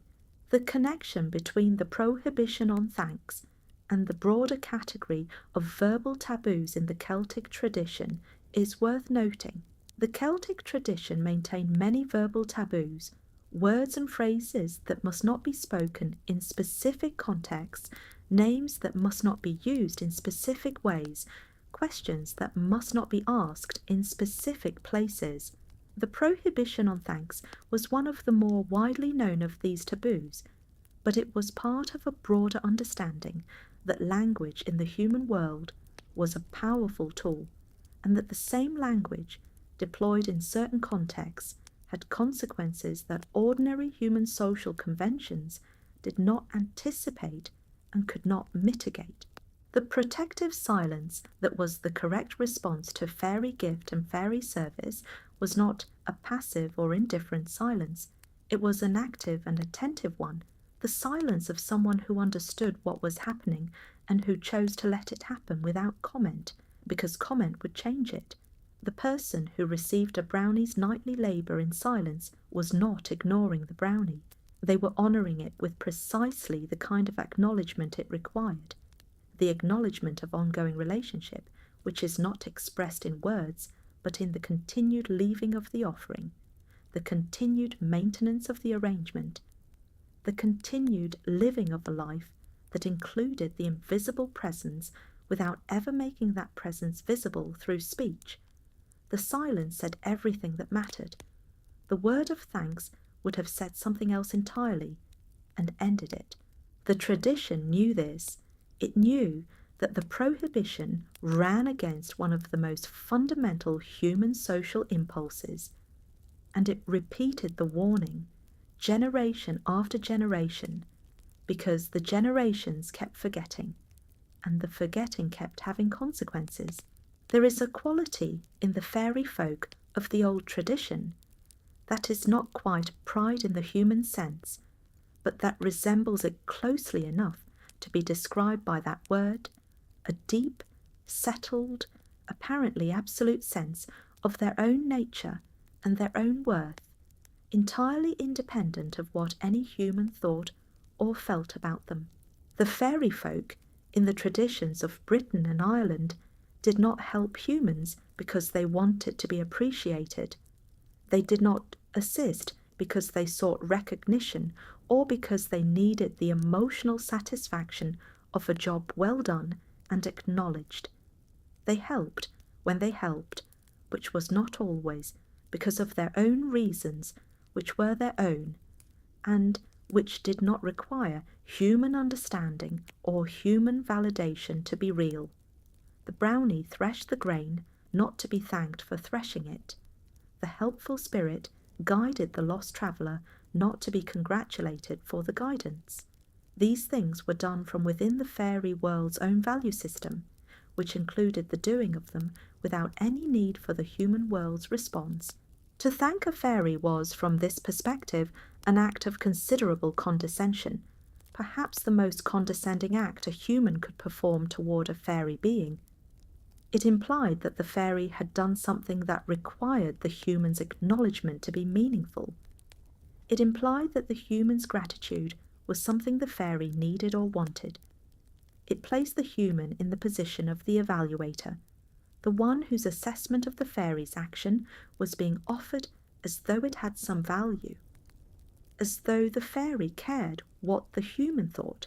The connection between the prohibition on thanks and the broader category of verbal taboos in the Celtic tradition is worth noting. The Celtic tradition maintained many verbal taboos, words and phrases that must not be spoken in specific contexts, names that must not be used in specific ways, questions that must not be asked in specific places. The prohibition on thanks was one of the more widely known of these taboos, but it was part of a broader understanding that language in the human world was a powerful tool, and that the same language, deployed in certain contexts, had consequences that ordinary human social conventions did not anticipate and could not mitigate. The protective silence that was the correct response to faerie gift and faerie service was not a passive or indifferent silence. It was an active and attentive one, the silence of someone who understood what was happening and who chose to let it happen without comment, because comment would change it. The person who received a brownie's nightly labour in silence was not ignoring the brownie. They were honouring it with precisely the kind of acknowledgement it required. The acknowledgement of ongoing relationship, which is not expressed in words, but in the continued leaving of the offering, the continued maintenance of the arrangement, the continued living of a life that included the invisible presence without ever making that presence visible through speech. The silence said everything that mattered. The word of thanks would have said something else entirely and ended it. The tradition knew this. It knew that the prohibition ran against one of the most fundamental human social impulses, and it repeated the warning generation after generation, because the generations kept forgetting, and the forgetting kept having consequences. There is a quality in the faerie folk of the old tradition that is not quite pride in the human sense, but that resembles it closely enough to be described by that word, a deep, settled, apparently absolute sense of their own nature and their own worth, entirely independent of what any human thought or felt about them. The faerie folk, in the traditions of Britain and Ireland, did not help humans because they wanted to be appreciated. They did not assist because they sought recognition or because they needed the emotional satisfaction of a job well done and acknowledged. They helped when they helped, which was not always because of their own reasons, which were their own, and which did not require human understanding or human validation to be real. The brownie threshed the grain not to be thanked for threshing it. The helpful spirit guided the lost traveller not to be congratulated for the guidance. These things were done from within the faerie world's own value system, which included the doing of them without any need for the human world's response. To thank a faerie was, from this perspective, an act of considerable condescension, perhaps the most condescending act a human could perform toward a faerie being. It implied that the faerie had done something that required the human's acknowledgement to be meaningful. It implied that the human's gratitude was something the faerie needed or wanted. It placed the human in the position of the evaluator, the one whose assessment of the faerie's action was being offered as though it had some value, as though the faerie cared what the human thought,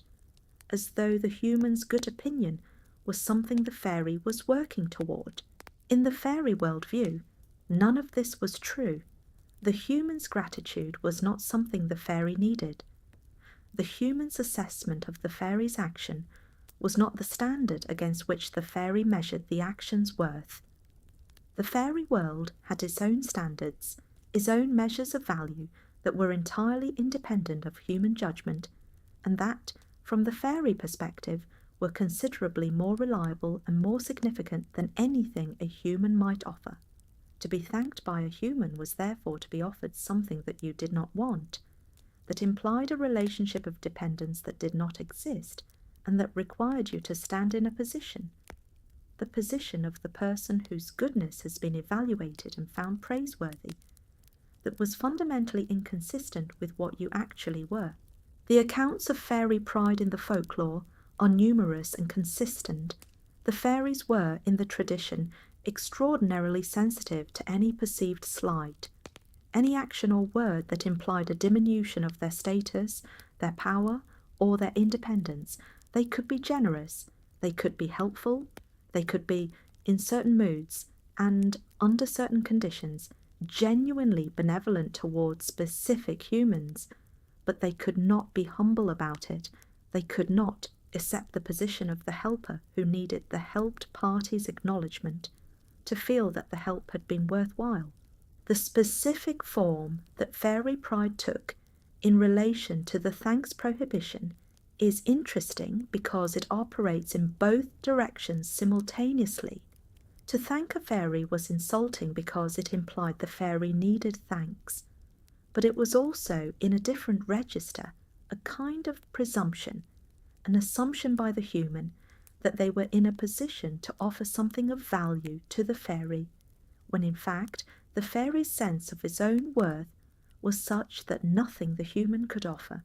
as though the human's good opinion was something the faerie was working toward. In the faerie world view, none of this was true. The human's gratitude was not something the faerie needed. The human's assessment of the faerie's action was not the standard against which the faerie measured the action's worth. The faerie world had its own standards, its own measures of value that were entirely independent of human judgment, and that, from the faerie perspective, were considerably more reliable and more significant than anything a human might offer. To be thanked by a human was therefore to be offered something that you did not want, that implied a relationship of dependence that did not exist, and that required you to stand in a position, the position of the person whose goodness has been evaluated and found praiseworthy, that was fundamentally inconsistent with what you actually were. The accounts of fairy pride in the folklore are numerous and consistent. The fairies were, in the tradition, extraordinarily sensitive to any perceived slight, any action or word that implied a diminution of their status, their power, or their independence. They could be generous, they could be helpful, they could be, in certain moods and under certain conditions, genuinely benevolent towards specific humans, but they could not be humble about it. They could not accept the position of the helper who needed the helped party's acknowledgement to feel that the help had been worthwhile. The specific form that fairy pride took in relation to the thanks prohibition is interesting because it operates in both directions simultaneously. To thank a fairy was insulting because it implied the fairy needed thanks, but it was also, in a different register, a kind of presumption, an assumption by the human that they were in a position to offer something of value to the fairy, when in fact the fairy's sense of his own worth was such that nothing the human could offer,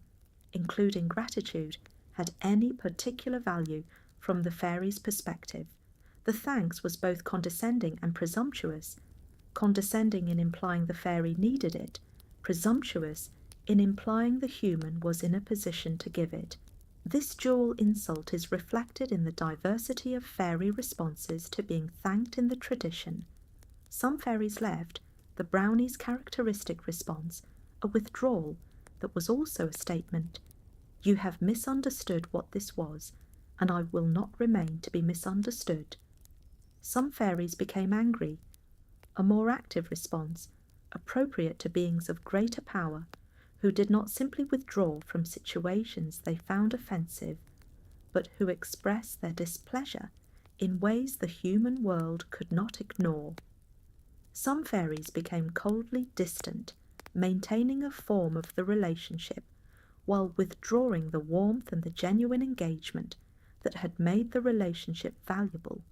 including gratitude, had any particular value from the fairy's perspective. The thanks was both condescending and presumptuous, condescending in implying the fairy needed it, presumptuous in implying the human was in a position to give it. This dual insult is reflected in the diversity of fairy responses to being thanked in the tradition. Some fairies left, the brownie's characteristic response, a withdrawal that was also a statement. You have misunderstood what this was, and I will not remain to be misunderstood. Some fairies became angry, a more active response, appropriate to beings of greater power, who did not simply withdraw from situations they found offensive, but who expressed their displeasure in ways the human world could not ignore. Some fairies became coldly distant, maintaining a form of the relationship, while withdrawing the warmth and the genuine engagement that had made the relationship valuable,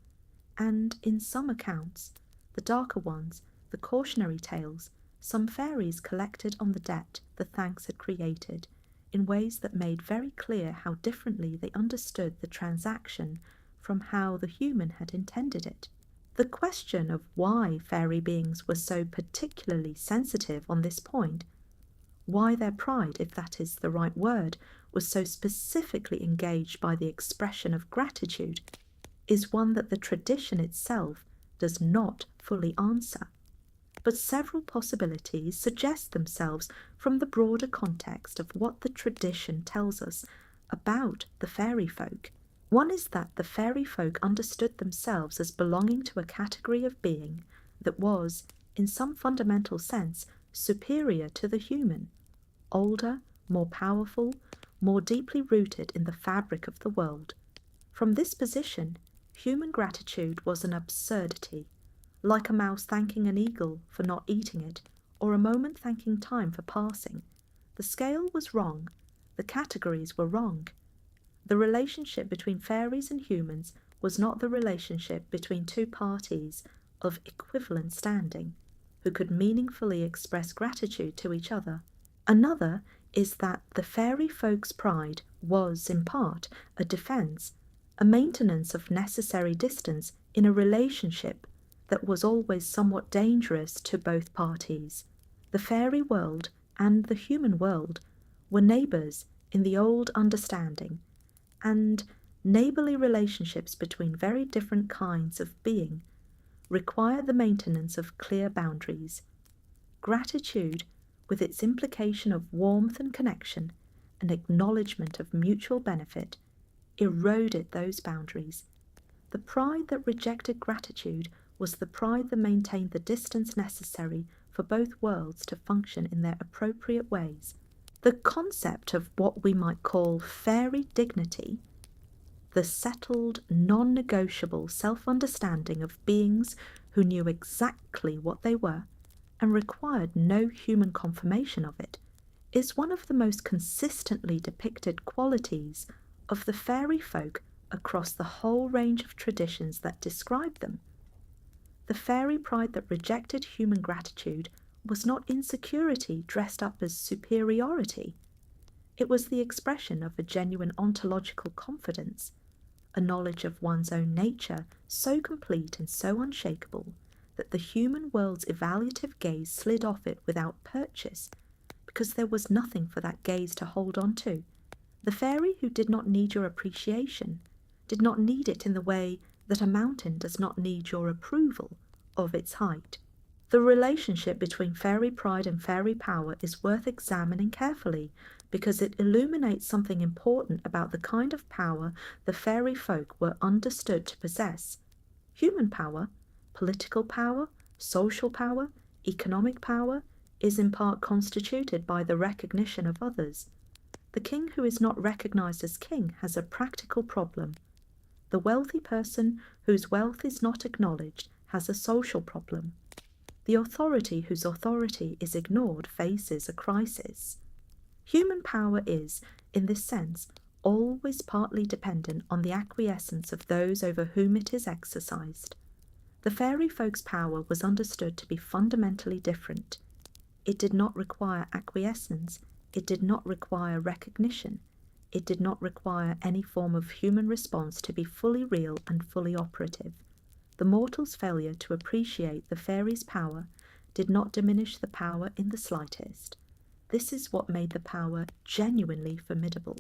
and, in some accounts, the darker ones, the cautionary tales, some fairies collected on the debt the thanks had created, in ways that made very clear how differently they understood the transaction from how the human had intended it. The question of why fairy beings were so particularly sensitive on this point, why their pride, if that is the right word, was so specifically engaged by the expression of gratitude, is one that the tradition itself does not fully answer. But several possibilities suggest themselves from the broader context of what the tradition tells us about the fairy folk. One is that the fairy folk understood themselves as belonging to a category of being that was, in some fundamental sense, superior to the human, older, more powerful, more deeply rooted in the fabric of the world. From this position, human gratitude was an absurdity, like a mouse thanking an eagle for not eating it, or a moment thanking time for passing. The scale was wrong, the categories were wrong. The relationship between fairies and humans was not the relationship between two parties of equivalent standing, who could meaningfully express gratitude to each other. Another is that the fairy folk's pride was, in part, a defence, a maintenance of necessary distance in a relationship that was always somewhat dangerous to both parties. The fairy world and the human world were neighbours in the old understanding, and neighbourly relationships between very different kinds of being require the maintenance of clear boundaries. Gratitude, with its implication of warmth and connection and acknowledgement of mutual benefit, eroded those boundaries. The pride that rejected gratitude was the pride that maintained the distance necessary for both worlds to function in their appropriate ways. The concept of what we might call fairy dignity the settled, non-negotiable self-understanding of beings who knew exactly what they were and required no human confirmation of it, is one of the most consistently depicted qualities of the fairy folk across the whole range of traditions that describe them. The fairy pride that rejected human gratitude was not insecurity dressed up as superiority. It was the expression of a genuine ontological confidence, a knowledge of one's own nature so complete and so unshakable that the human world's evaluative gaze slid off it without purchase, because there was nothing for that gaze to hold on to. The fairy who did not need your appreciation did not need it in the way that a mountain does not need your approval of its height. The relationship between fairy pride and fairy power is worth examining carefully, because it illuminates something important about the kind of power the fairy folk were understood to possess. Human power, political power, social power, economic power, is in part constituted by the recognition of others. The king who is not recognized as king has a practical problem. The wealthy person whose wealth is not acknowledged has a social problem. The authority whose authority is ignored faces a crisis. Human power is, in this sense, always partly dependent on the acquiescence of those over whom it is exercised. The fairy folk's power was understood to be fundamentally different. It did not require acquiescence, it did not require recognition, it did not require any form of human response to be fully real and fully operative. The mortal's failure to appreciate the fairy's power did not diminish the power in the slightest. This is what made the power genuinely formidable.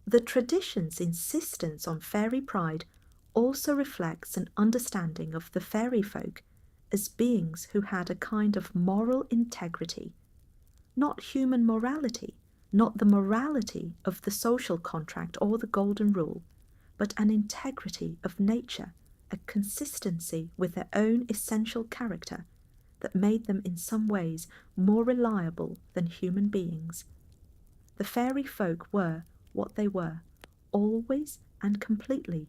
The tradition's insistence on fairy pride also reflects an understanding of the fairy folk as beings who had a kind of moral integrity, not human morality, not the morality of the social contract or the golden rule, but an integrity of nature, a consistency with their own essential character that made them in some ways more reliable than human beings. The fairy folk were what they were, always and completely.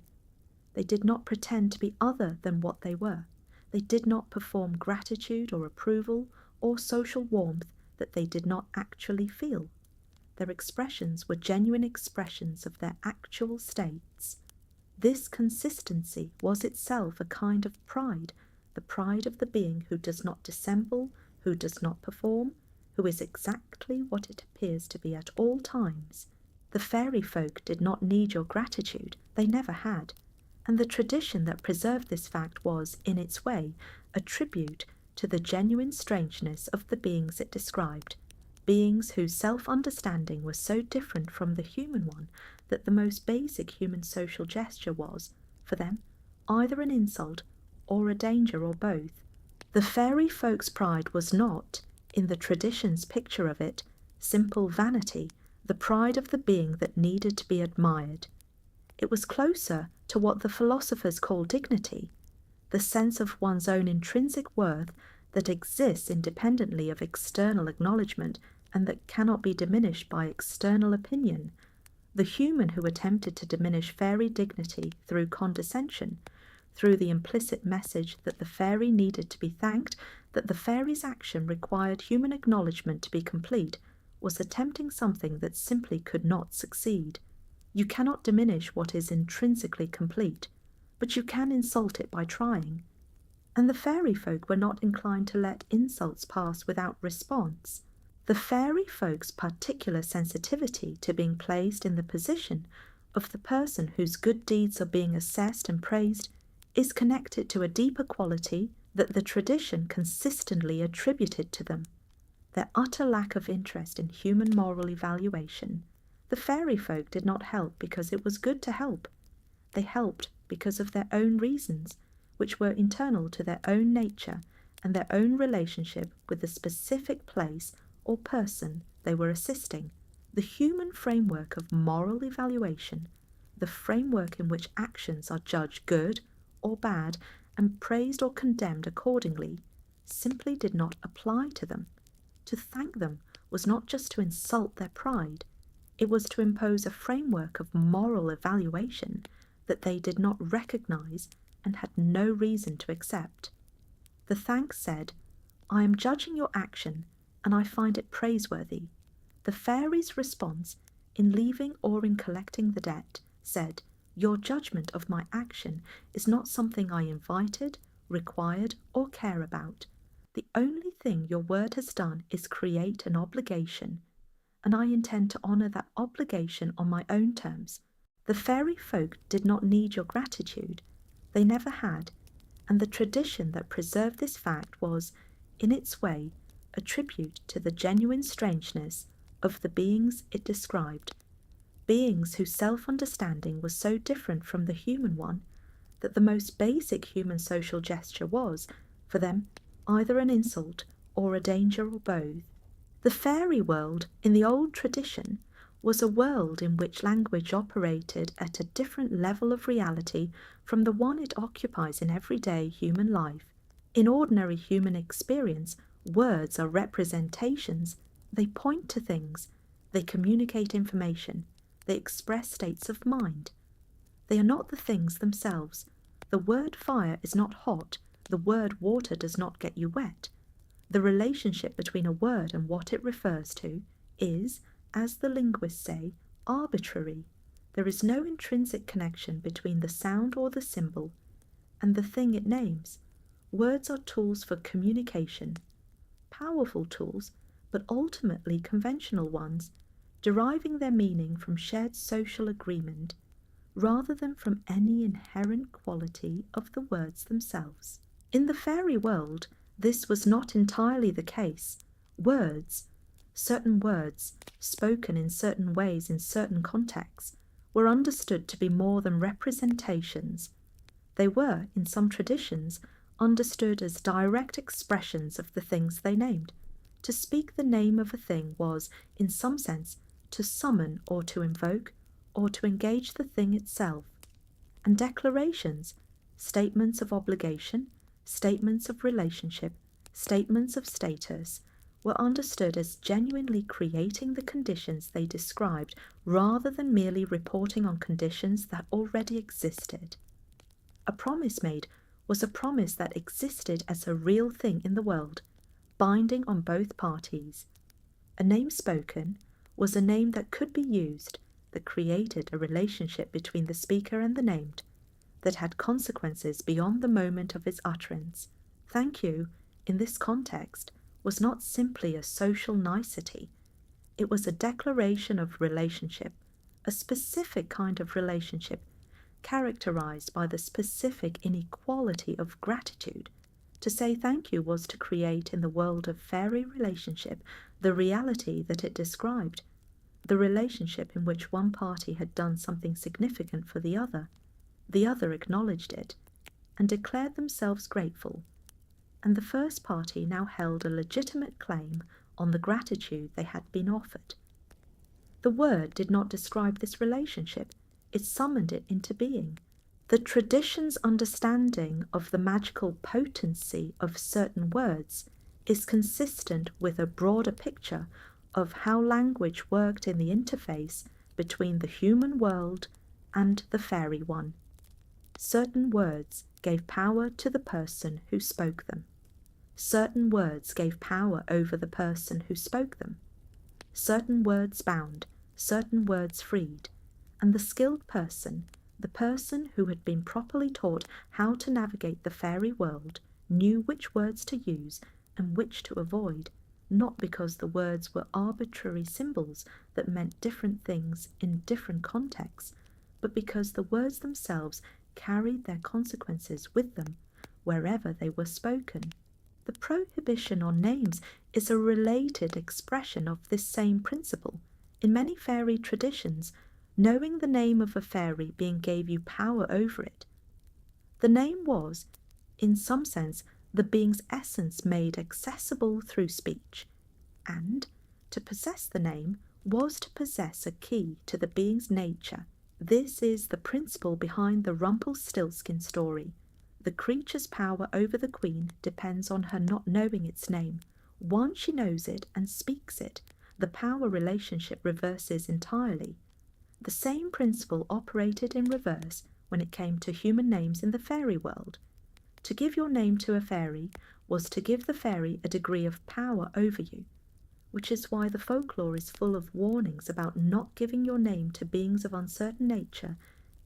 They did not pretend to be other than what they were. They did not perform gratitude or approval or social warmth that they did not actually feel. Their expressions were genuine expressions of their actual states. This consistency was itself a kind of pride, the pride of the being who does not dissemble, who does not perform, who is exactly what it appears to be at all times. The fairy folk did not need your gratitude, they never had, and the tradition that preserved this fact was, in its way, a tribute to the genuine strangeness of the beings it described, beings whose self-understanding was so different from the human one that the most basic human social gesture was, for them, either an insult or a danger or both. The fairy folk's pride was not, in the tradition's picture of it, simple vanity, the pride of the being that needed to be admired. It was closer to what the philosophers call dignity, the sense of one's own intrinsic worth that exists independently of external acknowledgement and that cannot be diminished by external opinion. The human who attempted to diminish fairy dignity through condescension, through the implicit message that the fairy needed to be thanked, that the fairy's action required human acknowledgement to be complete, was attempting something that simply could not succeed. You cannot diminish what is intrinsically complete, but you can insult it by trying. And the fairy folk were not inclined to let insults pass without response. The fairy folk's particular sensitivity to being placed in the position of the person whose good deeds are being assessed and praised is connected to a deeper quality that the tradition consistently attributed to them, their utter lack of interest in human moral evaluation. The fairy folk did not help because it was good to help. They helped because of their own reasons, which were internal to their own nature and their own relationship with the specific place or person they were assisting. The human framework of moral evaluation, the framework in which actions are judged good or bad and praised or condemned accordingly, simply did not apply to them. To thank them was not just to insult their pride, it was to impose a framework of moral evaluation that they did not recognize and had no reason to accept. The thanks said, "I am judging your action, and I find it praiseworthy." The faeries' response, in leaving or in collecting the debt, said, "Your judgment of my action is not something I invited, required, or care about. The only thing your word has done is create an obligation, and I intend to honour that obligation on my own terms. The fairy folk did not need your gratitude. They never had, and the tradition that preserved this fact was, in its way, a tribute to the genuine strangeness of the beings it described, beings whose self-understanding was so different from the human one that the most basic human social gesture was, for them, either an insult or a danger or both. The fairy world, in the old tradition, was a world in which language operated at a different level of reality from the one it occupies in everyday human life. In ordinary human experience, words are representations. They point to things, they communicate information, they express states of mind. They are not the things themselves. The word fire is not hot, the word water does not get you wet. The relationship between a word and what it refers to is, as the linguists say, arbitrary. There is no intrinsic connection between the sound or the symbol and the thing it names. Words are tools for communication, powerful tools, but ultimately conventional ones, deriving their meaning from shared social agreement, rather than from any inherent quality of the words themselves. In the fairy world, this was not entirely the case. Words, certain words, spoken in certain ways in certain contexts, were understood to be more than representations. They were, in some traditions, understood as direct expressions of the things they named. To speak the name of a thing was, in some sense, to summon or to invoke or to engage the thing itself. And declarations, statements of obligation, statements of relationship, statements of status, were understood as genuinely creating the conditions they described rather than merely reporting on conditions that already existed. A promise made was a promise that existed as a real thing in the world, binding on both parties. A name spoken was a name that could be used, that created a relationship between the speaker and the named, that had consequences beyond the moment of its utterance. Thank you, in this context, was not simply a social nicety. It was a declaration of relationship, a specific kind of relationship, characterized by the specific inequality of gratitude. To say thank you was to create in the world of fairy relationship the reality that it described, the relationship in which one party had done something significant for the other acknowledged it, and declared themselves grateful, and the first party now held a legitimate claim on the gratitude they had been offered. The word did not describe this relationship, it summoned it into being. The tradition's understanding of the magical potency of certain words is consistent with a broader picture of how language worked in the interface between the human world and the fairy one. Certain words gave power to the person who spoke them. Certain words gave power over the person who spoke them. Certain words bound, certain words freed, and the skilled person, the person who had been properly taught how to navigate the fairy world, knew which words to use and which to avoid, not because the words were arbitrary symbols that meant different things in different contexts, but because the words themselves carried their consequences with them wherever they were spoken. The prohibition on names is a related expression of this same principle. In many fairy traditions, knowing the name of a fairy being gave you power over it. The name was, in some sense, the being's essence made accessible through speech, and to possess the name was to possess a key to the being's nature. This is the principle behind the Rumpelstiltskin story. The creature's power over the queen depends on her not knowing its name. Once she knows it and speaks it, the power relationship reverses entirely. The same principle operated in reverse when it came to human names in the fairy world. To give your name to a fairy was to give the fairy a degree of power over you, which is why the folklore is full of warnings about not giving your name to beings of uncertain nature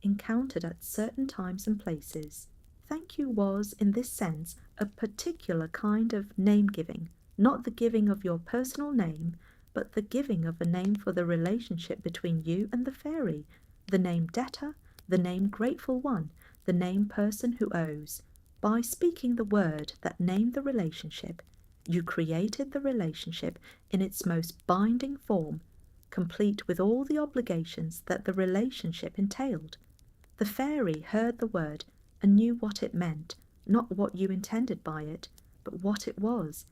encountered at certain times and places. Thank you was, in this sense, a particular kind of name-giving, not the giving of your personal name, but the giving of a name for the relationship between you and the fairy, the name debtor, the name grateful one, the name person who owes. By speaking the word that named the relationship, you created the relationship in its most binding form, complete with all the obligations that the relationship entailed. The fairy heard the word and knew what it meant, not what you intended by it, but what it was.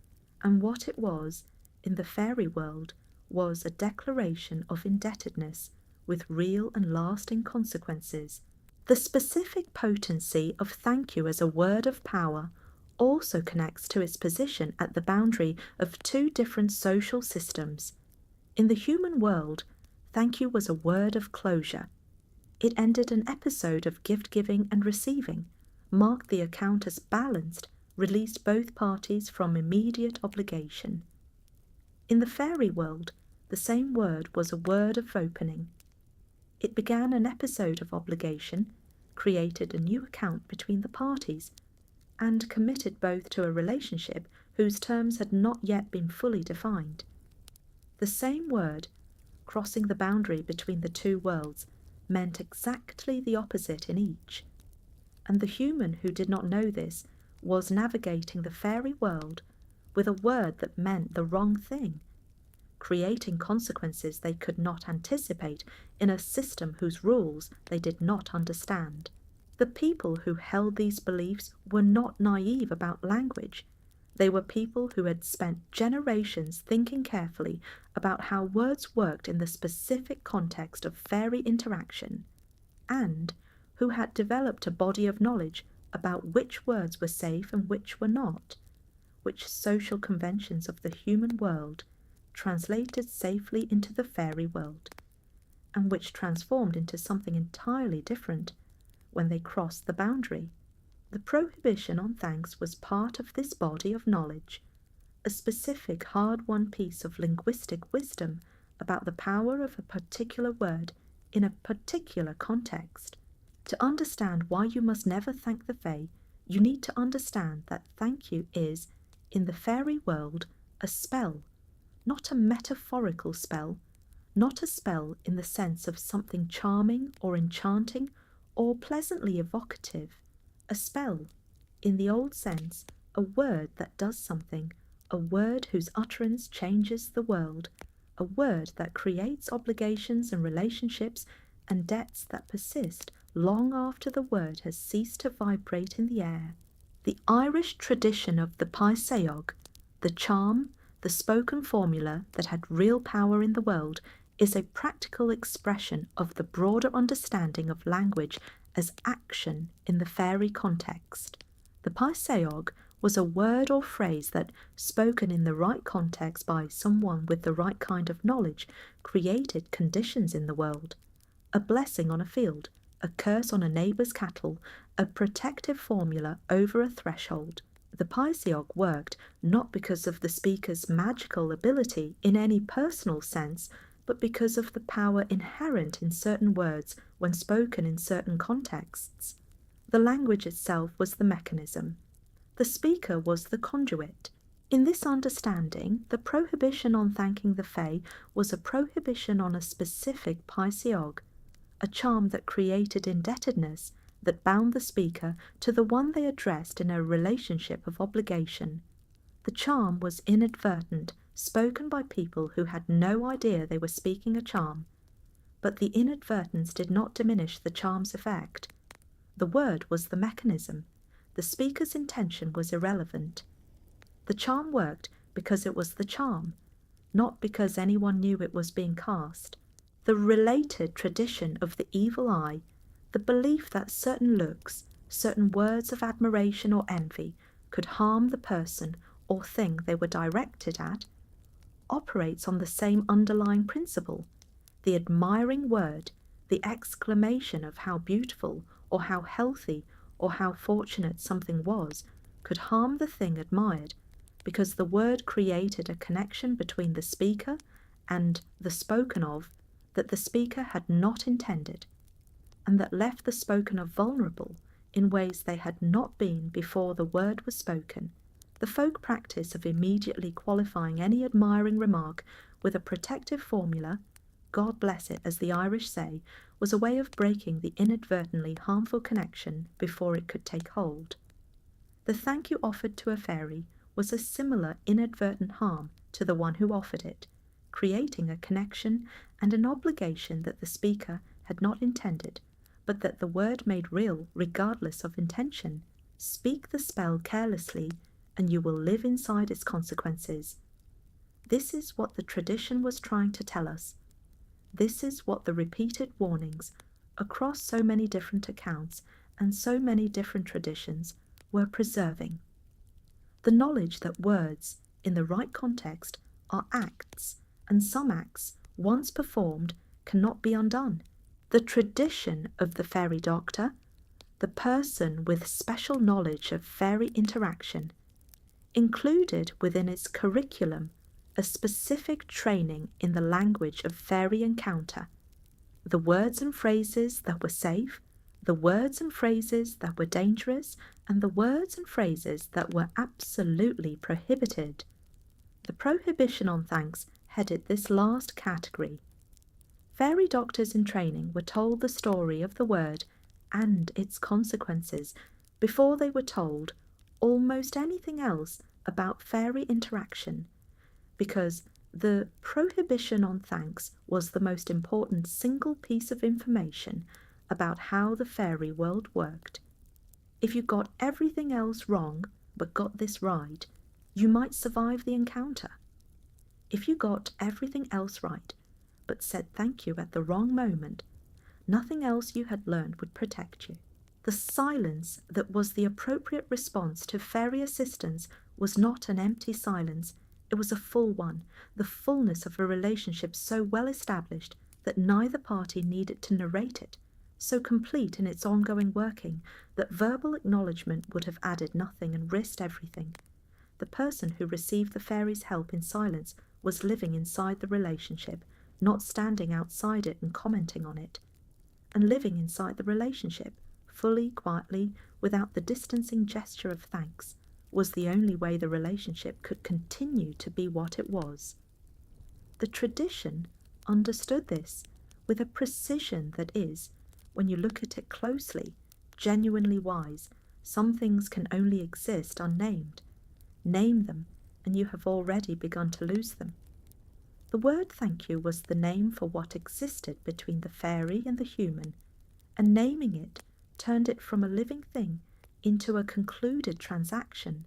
And what it was, in the fairy world, was a declaration of indebtedness with real and lasting consequences. The specific potency of thank you as a word of power also connects to its position at the boundary of two different social systems. In the human world, thank you was a word of closure. It ended an episode of gift-giving and receiving, marked the account as balanced, released both parties from immediate obligation. In the fairy world, the same word was a word of opening. It began an episode of obligation, created a new account between the parties, and committed both to a relationship whose terms had not yet been fully defined. The same word, crossing the boundary between the two worlds, meant exactly the opposite in each, and the human who did not know this was navigating the fairy world with a word that meant the wrong thing, creating consequences they could not anticipate in a system whose rules they did not understand. The people who held these beliefs were not naive about language. They were people who had spent generations thinking carefully about how words worked in the specific context of fairy interaction, and who had developed a body of knowledge about which words were safe and which were not, which social conventions of the human world translated safely into the fairy world, and which transformed into something entirely different when they crossed the boundary. The prohibition on thanks was part of this body of knowledge, a specific hard-won piece of linguistic wisdom about the power of a particular word in a particular context. To understand why you must never thank the Fae, you need to understand that thank you is, in the fairy world, a spell, not a metaphorical spell, not a spell in the sense of something charming or enchanting or pleasantly evocative, a spell, in the old sense, a word that does something, a word whose utterance changes the world, a word that creates obligations and relationships and debts that persist long after the word has ceased to vibrate in the air. The Irish tradition of the Paiseog, the charm, the spoken formula that had real power in the world, is a practical expression of the broader understanding of language as action in the fairy context. The Paiseog was a word or phrase that, spoken in the right context by someone with the right kind of knowledge, created conditions in the world. A blessing on a field, a curse on a neighbour's cattle, a protective formula over a threshold. The Paiseog worked not because of the speaker's magical ability in any personal sense, but because of the power inherent in certain words when spoken in certain contexts. The language itself was the mechanism. The speaker was the conduit. In this understanding, the prohibition on thanking the Fae was a prohibition on a specific Paiseog, a charm that created indebtedness that bound the speaker to the one they addressed in a relationship of obligation. The charm was inadvertent, spoken by people who had no idea they were speaking a charm, but the inadvertence did not diminish the charm's effect. The word was the mechanism. The speaker's intention was irrelevant. The charm worked because it was the charm, not because anyone knew it was being cast. The related tradition of the evil eye, the belief that certain looks, certain words of admiration or envy could harm the person or thing they were directed at, operates on the same underlying principle. The admiring word, the exclamation of how beautiful or how healthy or how fortunate something was could harm the thing admired, because the word created a connection between the speaker and the spoken of that the speaker had not intended, and that left the spoken of vulnerable in ways they had not been before the word was spoken. The folk practice of immediately qualifying any admiring remark with a protective formula, God bless it, as the Irish say, was a way of breaking the inadvertently harmful connection before it could take hold. The thank you offered to a faerie was a similar inadvertent harm to the one who offered it, creating a connection and an obligation that the speaker had not intended, but that the word made real regardless of intention. Speak the spell carelessly, and you will live inside its consequences. This is what the tradition was trying to tell us. This is what the repeated warnings, across so many different accounts and so many different traditions, were preserving. The knowledge that words, in the right context, are acts, and some acts, once performed, cannot be undone. The tradition of the fairy doctor, the person with special knowledge of fairy interaction, included within its curriculum a specific training in the language of fairy encounter, the words and phrases that were safe, the words and phrases that were dangerous, and the words and phrases that were absolutely prohibited. The prohibition on thanks headed this last category. Fairy doctors in training were told the story of the word and its consequences before they were told almost anything else about fairy interaction, because the prohibition on thanks was the most important single piece of information about how the fairy world worked. If you got everything else wrong but got this right, you might survive the encounter. If you got everything else right but said thank you at the wrong moment, nothing else you had learned would protect you. The silence that was the appropriate response to fairy assistance was not an empty silence, it was a full one, the fullness of a relationship so well established that neither party needed to narrate it, so complete in its ongoing working that verbal acknowledgement would have added nothing and risked everything. The person who received the fairy's help in silence was living inside the relationship, not standing outside it and commenting on it. And living inside the relationship, fully, quietly, without the distancing gesture of thanks, was the only way the relationship could continue to be what it was. The tradition understood this with a precision that is, when you look at it closely, genuinely wise. Some things can only exist unnamed. Name them, and you have already begun to lose them. The word thank you was the name for what existed between the fairy and the human, and naming it turned it from a living thing into a concluded transaction.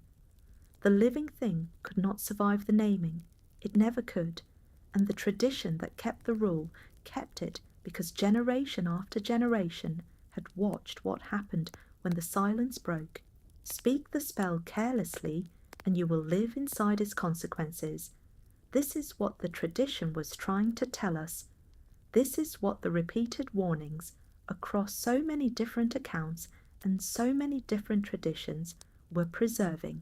The living thing could not survive the naming, it never could, and the tradition that kept the rule kept it because generation after generation had watched what happened when the silence broke. Speak the spell carelessly, and you will live inside its consequences. This is what the tradition was trying to tell us. This is what the repeated warnings across so many different accounts and so many different traditions were preserving.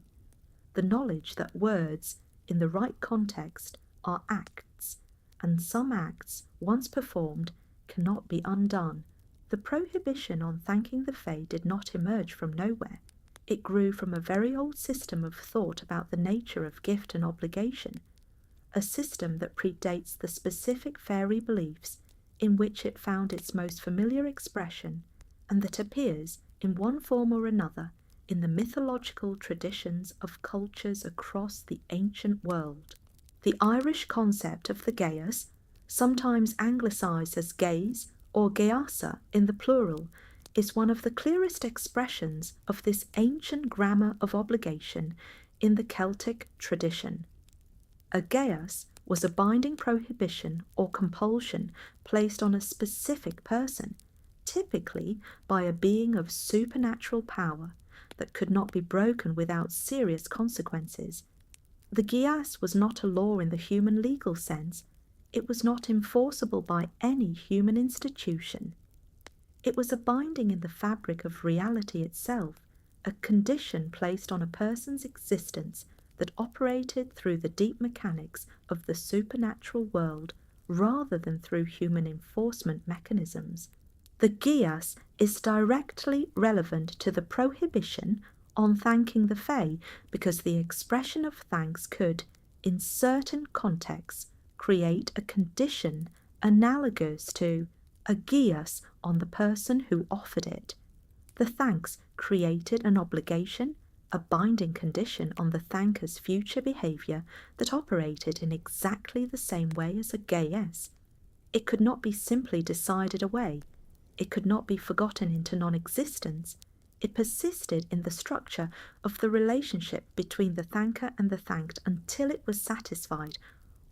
The knowledge that words, in the right context, are acts, and some acts, once performed, cannot be undone. The prohibition on thanking the fae did not emerge from nowhere. It grew from a very old system of thought about the nature of gift and obligation, a system that predates the specific fairy beliefs in which it found its most familiar expression, and that appears, in one form or another, in the mythological traditions of cultures across the ancient world. The Irish concept of the geas, sometimes anglicised as gaze or geasa in the plural, is one of the clearest expressions of this ancient grammar of obligation in the Celtic tradition. A geas was a binding prohibition or compulsion placed on a specific person, typically by a being of supernatural power, that could not be broken without serious consequences. The geas was not a law in the human legal sense. It was not enforceable by any human institution. It was a binding in the fabric of reality itself, a condition placed on a person's existence that operated through the deep mechanics of the supernatural world rather than through human enforcement mechanisms. The Gias is directly relevant to the prohibition on thanking the Fae because the expression of thanks could, in certain contexts, create a condition analogous to a Gias on the person who offered it. The thanks created an obligation, a binding condition on the thanker's future behaviour that operated in exactly the same way as a Geas. It could not be simply decided away. It could not be forgotten into non-existence. It persisted in the structure of the relationship between the thanker and the thanked until it was satisfied,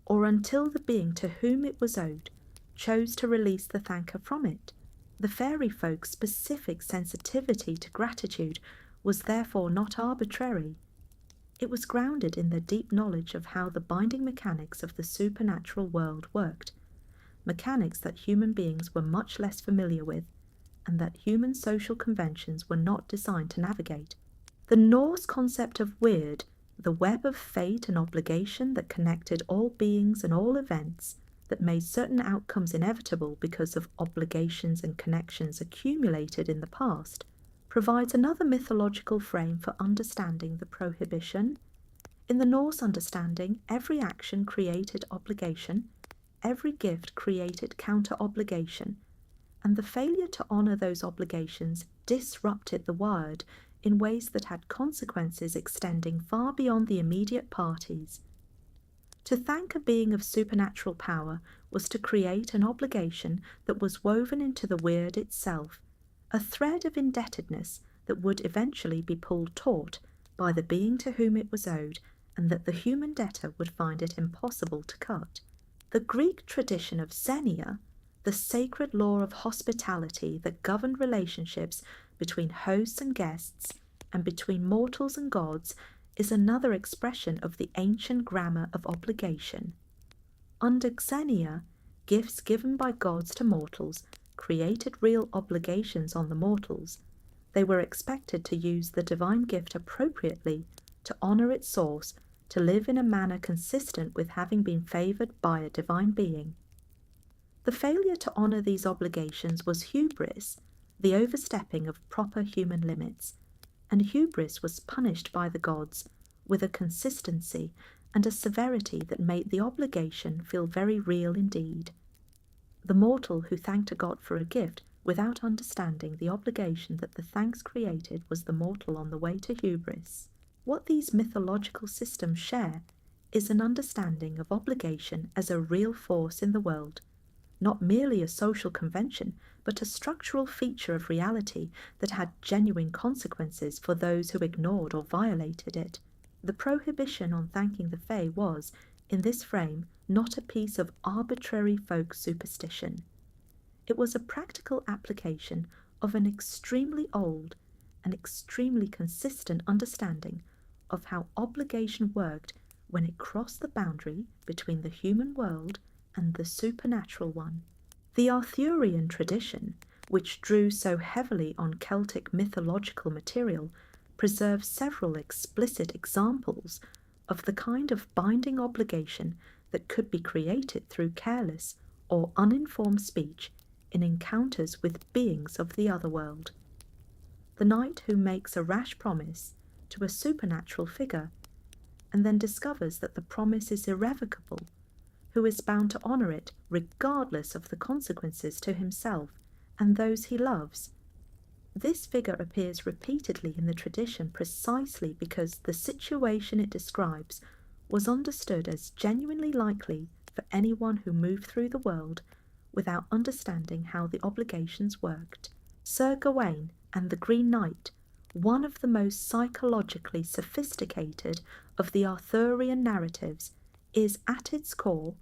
or until the being to whom it was owed chose to release the thanker from it. The fairy folk's specific sensitivity to gratitude was therefore not arbitrary. It was grounded in their deep knowledge of how the binding mechanics of the supernatural world worked, mechanics that human beings were much less familiar with, and that human social conventions were not designed to navigate. The Norse concept of weird, the web of fate and obligation that connected all beings and all events, that made certain outcomes inevitable because of obligations and connections accumulated in the past, provides another mythological frame for understanding the prohibition. In the Norse understanding, every action created obligation, every gift created counter-obligation, and the failure to honour those obligations disrupted the world in ways that had consequences extending far beyond the immediate parties. To thank a being of supernatural power was to create an obligation that was woven into the weird itself, a thread of indebtedness that would eventually be pulled taut by the being to whom it was owed, and that the human debtor would find it impossible to cut. The Greek tradition of xenia, the sacred law of hospitality that governed relationships between hosts and guests and between mortals and gods, is another expression of the ancient grammar of obligation. Under xenia, gifts given by gods to mortals created real obligations on the mortals. They were expected to use the divine gift appropriately, to honour its source, to live in a manner consistent with having been favoured by a divine being. The failure to honour these obligations was hubris, the overstepping of proper human limits, and hubris was punished by the gods with a consistency and a severity that made the obligation feel very real indeed. The mortal who thanked a god for a gift without understanding the obligation that the thanks created was the mortal on the way to hubris. What these mythological systems share is an understanding of obligation as a real force in the world, not merely a social convention, but a structural feature of reality that had genuine consequences for those who ignored or violated it. The prohibition on thanking the Fae was, in this frame, not a piece of arbitrary folk superstition. It was a practical application of an extremely old and extremely consistent understanding of how obligation worked when it crossed the boundary between the human world and the supernatural one. The Arthurian tradition, which drew so heavily on Celtic mythological material, preserves several explicit examples of the kind of binding obligation that could be created through careless or uninformed speech in encounters with beings of the other world. The knight who makes a rash promise to a supernatural figure and then discovers that the promise is irrevocable, who is bound to honour it regardless of the consequences to himself and those he loves. This figure appears repeatedly in the tradition precisely because the situation it describes was understood as genuinely likely for anyone who moved through the world without understanding how the obligations worked. Sir Gawain and the Green Knight, one of the most psychologically sophisticated of the Arthurian narratives, is at its core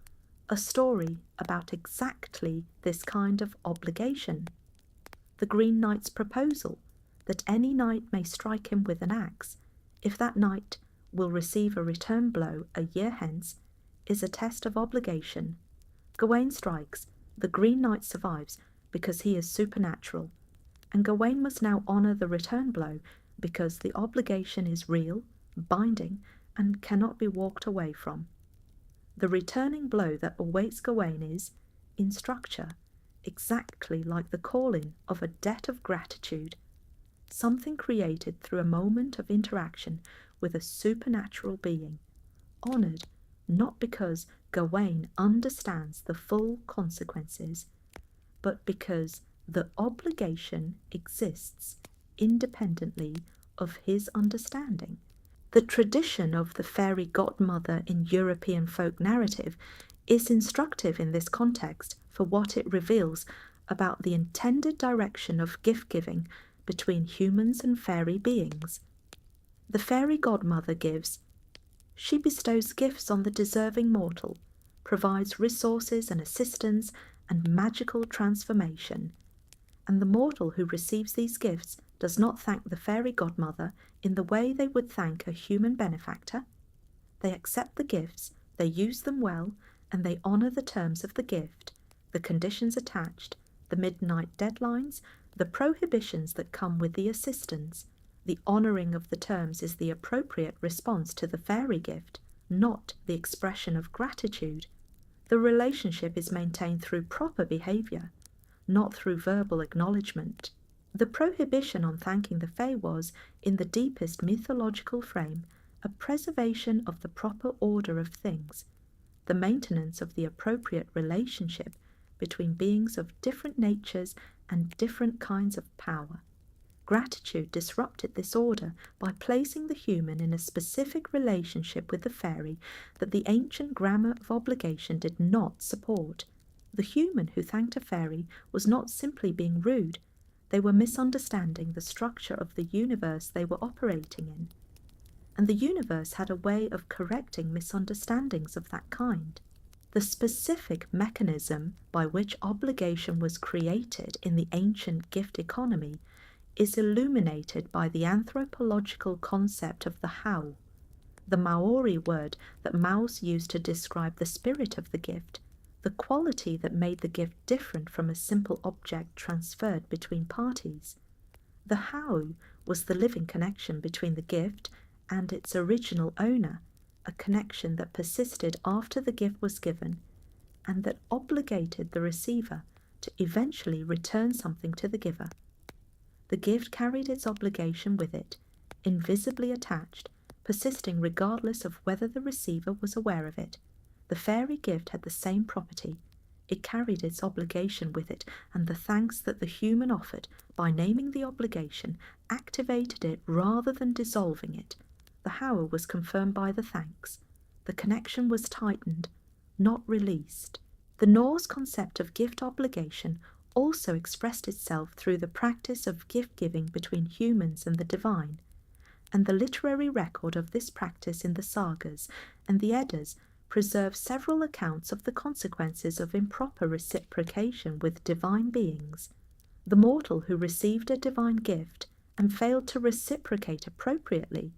a story about exactly this kind of obligation. The Green Knight's proposal that any knight may strike him with an axe, if that knight will receive a return blow a year hence, is a test of obligation. Gawain strikes, the Green Knight survives because he is supernatural, and Gawain must now honour the return blow because the obligation is real, binding, and cannot be walked away from. The returning blow that awaits Gawain is, in structure, exactly like the calling of a debt of gratitude, something created through a moment of interaction with a supernatural being, honoured not because Gawain understands the full consequences, but because the obligation exists independently of his understanding. The tradition of the fairy godmother in European folk narrative is instructive in this context for what it reveals about the intended direction of gift-giving between humans and fairy beings. The fairy godmother she bestows gifts on the deserving mortal, provides resources and assistance and magical transformation, and the mortal who receives these gifts does not thank the fairy godmother in the way they would thank a human benefactor. They accept the gifts, they use them well, and they honour the terms of the gift, the conditions attached, the midnight deadlines, the prohibitions that come with the assistance. The honouring of the terms is the appropriate response to the fairy gift, not the expression of gratitude. The relationship is maintained through proper behaviour, not through verbal acknowledgement. The prohibition on thanking the Fae was, in the deepest mythological frame, a preservation of the proper order of things, the maintenance of the appropriate relationship between beings of different natures and different kinds of power. Gratitude disrupted this order by placing the human in a specific relationship with the fairy that the ancient grammar of obligation did not support. The human who thanked a fairy was not simply being rude, they were misunderstanding the structure of the universe they were operating in. And the universe had a way of correcting misunderstandings of that kind. The specific mechanism by which obligation was created in the ancient gift economy is illuminated by the anthropological concept of the how, the Maori word that Maus used to describe the spirit of the gift, the quality that made the gift different from a simple object transferred between parties. The how was the living connection between the gift and its original owner, a connection that persisted after the gift was given and that obligated the receiver to eventually return something to the giver. The gift carried its obligation with it, invisibly attached, persisting regardless of whether the receiver was aware of it. The fairy gift had the same property. It carried its obligation with it, and the thanks that the human offered, by naming the obligation, activated it rather than dissolving it. The how was confirmed by the thanks. The connection was tightened, not released. The Norse concept of gift obligation also expressed itself through the practice of gift-giving between humans and the divine, and the literary record of this practice in the sagas and the Eddas preserves several accounts of the consequences of improper reciprocation with divine beings. The mortal who received a divine gift and failed to reciprocate appropriately,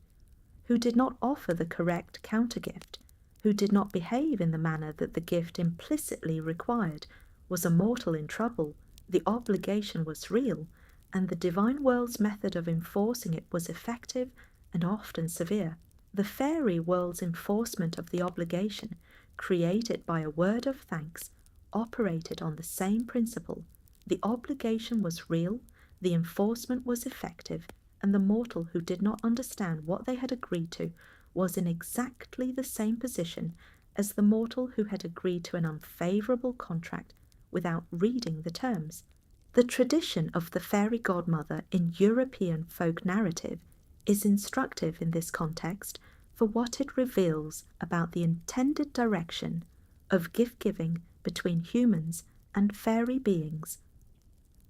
who did not offer the correct countergift, who did not behave in the manner that the gift implicitly required, was a mortal in trouble. The obligation was real, and the divine world's method of enforcing it was effective and often severe. The fairy world's enforcement of the obligation, created by a word of thanks, operated on the same principle. The obligation was real, the enforcement was effective, and the mortal who did not understand what they had agreed to was in exactly the same position as the mortal who had agreed to an unfavourable contract without reading the terms. The tradition of the fairy godmother in European folk narrative is instructive in this context for what it reveals about the intended direction of gift-giving between humans and fairy beings.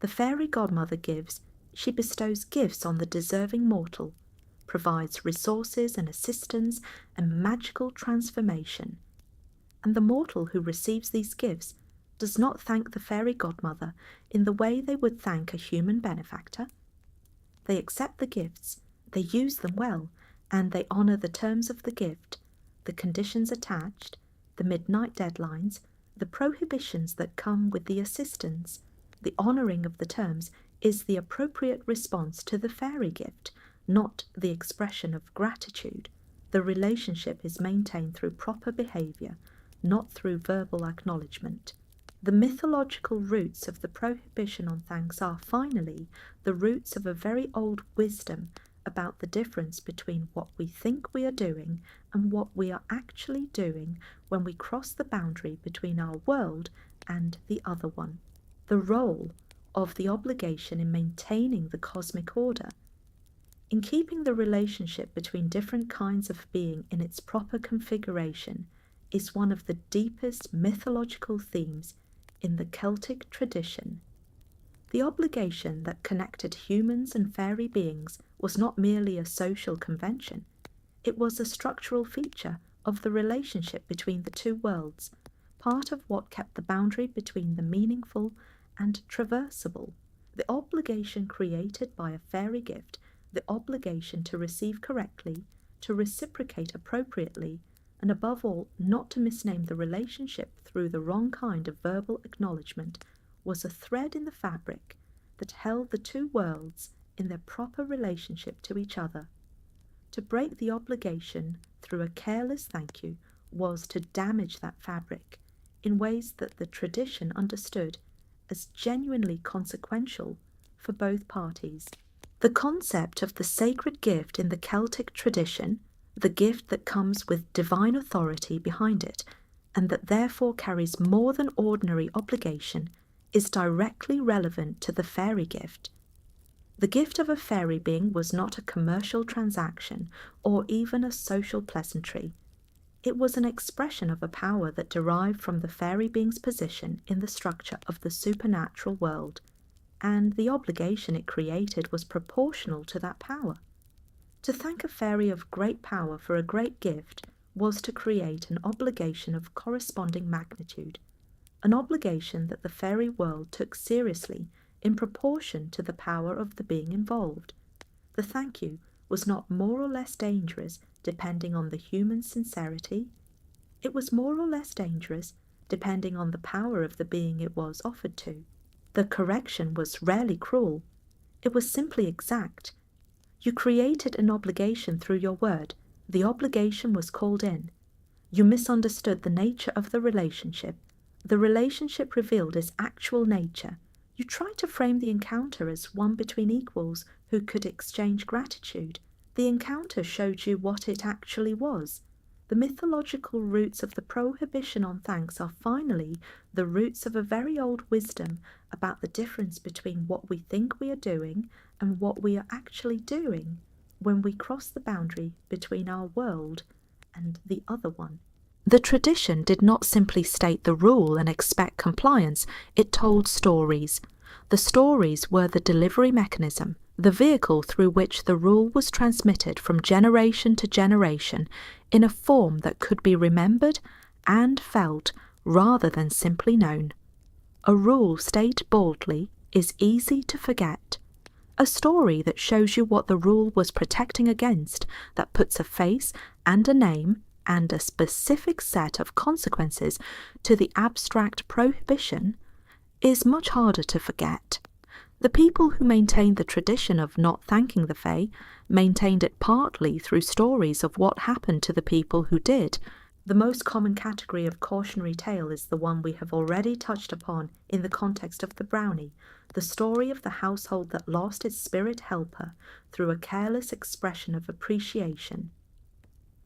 The fairy godmother she bestows gifts on the deserving mortal, provides resources and assistance and magical transformation, and the mortal who receives these gifts does not thank the fairy godmother in the way they would thank a human benefactor. They accept the gifts, they use them well, and they honour the terms of the gift, the conditions attached, the midnight deadlines, the prohibitions that come with the assistance. The honouring of the terms is the appropriate response to the fairy gift, not the expression of gratitude. The relationship is maintained through proper behaviour, not through verbal acknowledgement. The mythological roots of the prohibition on thanks are, finally, the roots of a very old wisdom about the difference between what we think we are doing and what we are actually doing when we cross the boundary between our world and the other one. The role of the obligation in maintaining the cosmic order, in keeping the relationship between different kinds of being in its proper configuration, is one of the deepest mythological themes in the Celtic tradition. The obligation that connected humans and fairy beings was not merely a social convention, it was a structural feature of the relationship between the two worlds, part of what kept the boundary between the meaningful and traversable. The obligation created by a fairy gift, the obligation to receive correctly, to reciprocate appropriately, and above all, not to misname the relationship through the wrong kind of verbal acknowledgement, was a thread in the fabric that held the two worlds in their proper relationship to each other. To break the obligation through a careless thank you was to damage that fabric in ways that the tradition understood as genuinely consequential for both parties. The concept of the sacred gift in the Celtic tradition, the gift that comes with divine authority behind it, and that therefore carries more than ordinary obligation, is directly relevant to the fairy gift. The gift of a fairy being was not a commercial transaction or even a social pleasantry. It was an expression of a power that derived from the fairy being's position in the structure of the supernatural world, and the obligation it created was proportional to that power. To thank a fairy of great power for a great gift was to create an obligation of corresponding magnitude, an obligation that the fairy world took seriously in proportion to the power of the being involved. The thank you was not more or less dangerous depending on the human sincerity. It was more or less dangerous depending on the power of the being it was offered to. The correction was rarely cruel. It was simply exact. You created an obligation through your word. The obligation was called in. You misunderstood the nature of the relationship. The relationship revealed its actual nature. You tried to frame the encounter as one between equals who could exchange gratitude. The encounter showed you what it actually was. The mythological roots of the prohibition on thanks are finally the roots of a very old wisdom about the difference between what we think we are doing and what we are actually doing when we cross the boundary between our world and the other one. The tradition did not simply state the rule and expect compliance, it told stories. The stories were the delivery mechanism, the vehicle through which the rule was transmitted from generation to generation in a form that could be remembered and felt rather than simply known. A rule stated boldly is easy to forget. A story that shows you what the rule was protecting against, that puts a face and a name and a specific set of consequences to the abstract prohibition, is much harder to forget. The people who maintained the tradition of not thanking the fae maintained it partly through stories of what happened to the people who did. The most common category of cautionary tale is the one we have already touched upon in the context of the brownie, the story of the household that lost its spirit helper through a careless expression of appreciation.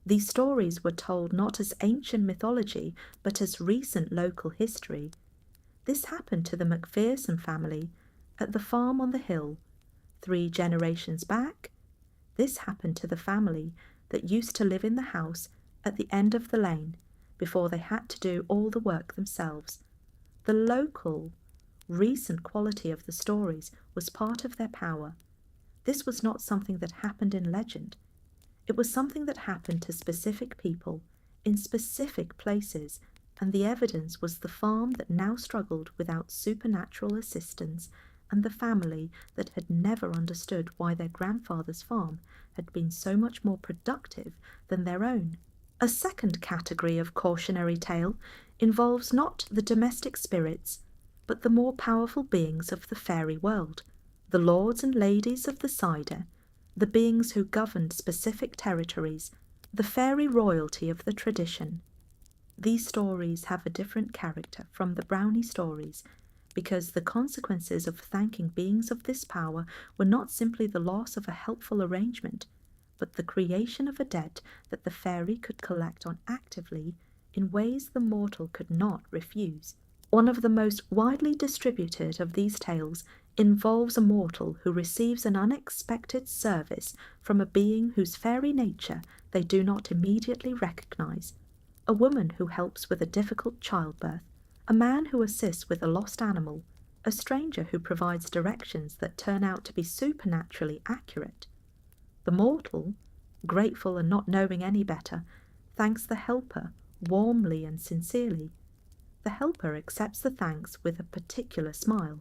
These stories were told not as ancient mythology, but as recent local history. This happened to the Macpherson family at the farm on the hill. 3 generations back, this happened to the family that used to live in the house at the end of the lane before they had to do all the work themselves. The local, recent quality of the stories was part of their power. This was not something that happened in legend. It was something that happened to specific people in specific places, and the evidence was the farm that now struggled without supernatural assistance, and the family that had never understood why their grandfather's farm had been so much more productive than their own. A second category of cautionary tale involves not the domestic spirits, but the more powerful beings of the fairy world. the lords and ladies of the cider, the beings who governed specific territories, the fairy royalty of the tradition. These stories have a different character from the brownie stories because the consequences of thanking beings of this power were not simply the loss of a helpful arrangement, but the creation of a debt that the fairy could collect on actively in ways the mortal could not refuse. One of the most widely distributed of these tales involves a mortal who receives an unexpected service from a being whose fairy nature they do not immediately recognize. A woman who helps with a difficult childbirth, a man who assists with a lost animal, a stranger who provides directions that turn out to be supernaturally accurate. The mortal, grateful and not knowing any better, thanks the helper warmly and sincerely. The helper accepts the thanks with a particular smile,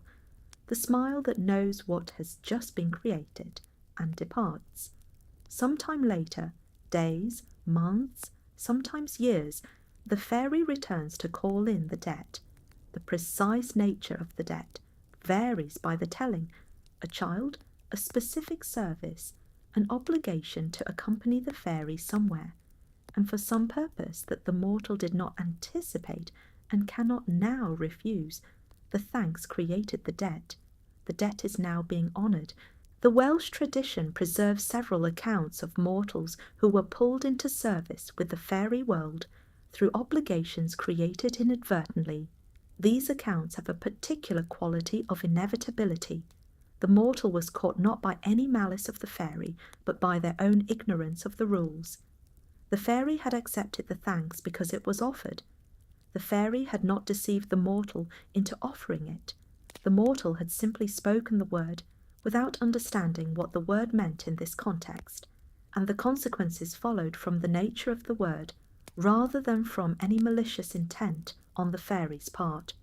the smile that knows what has just been created, and departs. Sometime later, days, months, sometimes years, the fairy returns to call in the debt. The precise nature of the debt varies by the telling: a child, a specific service, an obligation to accompany the fairy somewhere, and for some purpose that the mortal did not anticipate and cannot now refuse. The thanks created the debt. The debt is now being honoured. The Welsh tradition preserves several accounts of mortals who were pulled into service with the fairy world through obligations created inadvertently. These accounts have a particular quality of inevitability. The mortal was caught not by any malice of the fairy, but by their own ignorance of the rules. The fairy had accepted the thanks because it was offered. The fairy had not deceived the mortal into offering it. The mortal had simply spoken the word without understanding what the word meant in this context, and the consequences followed from the nature of the word rather than from any malicious intent on the fairy's part.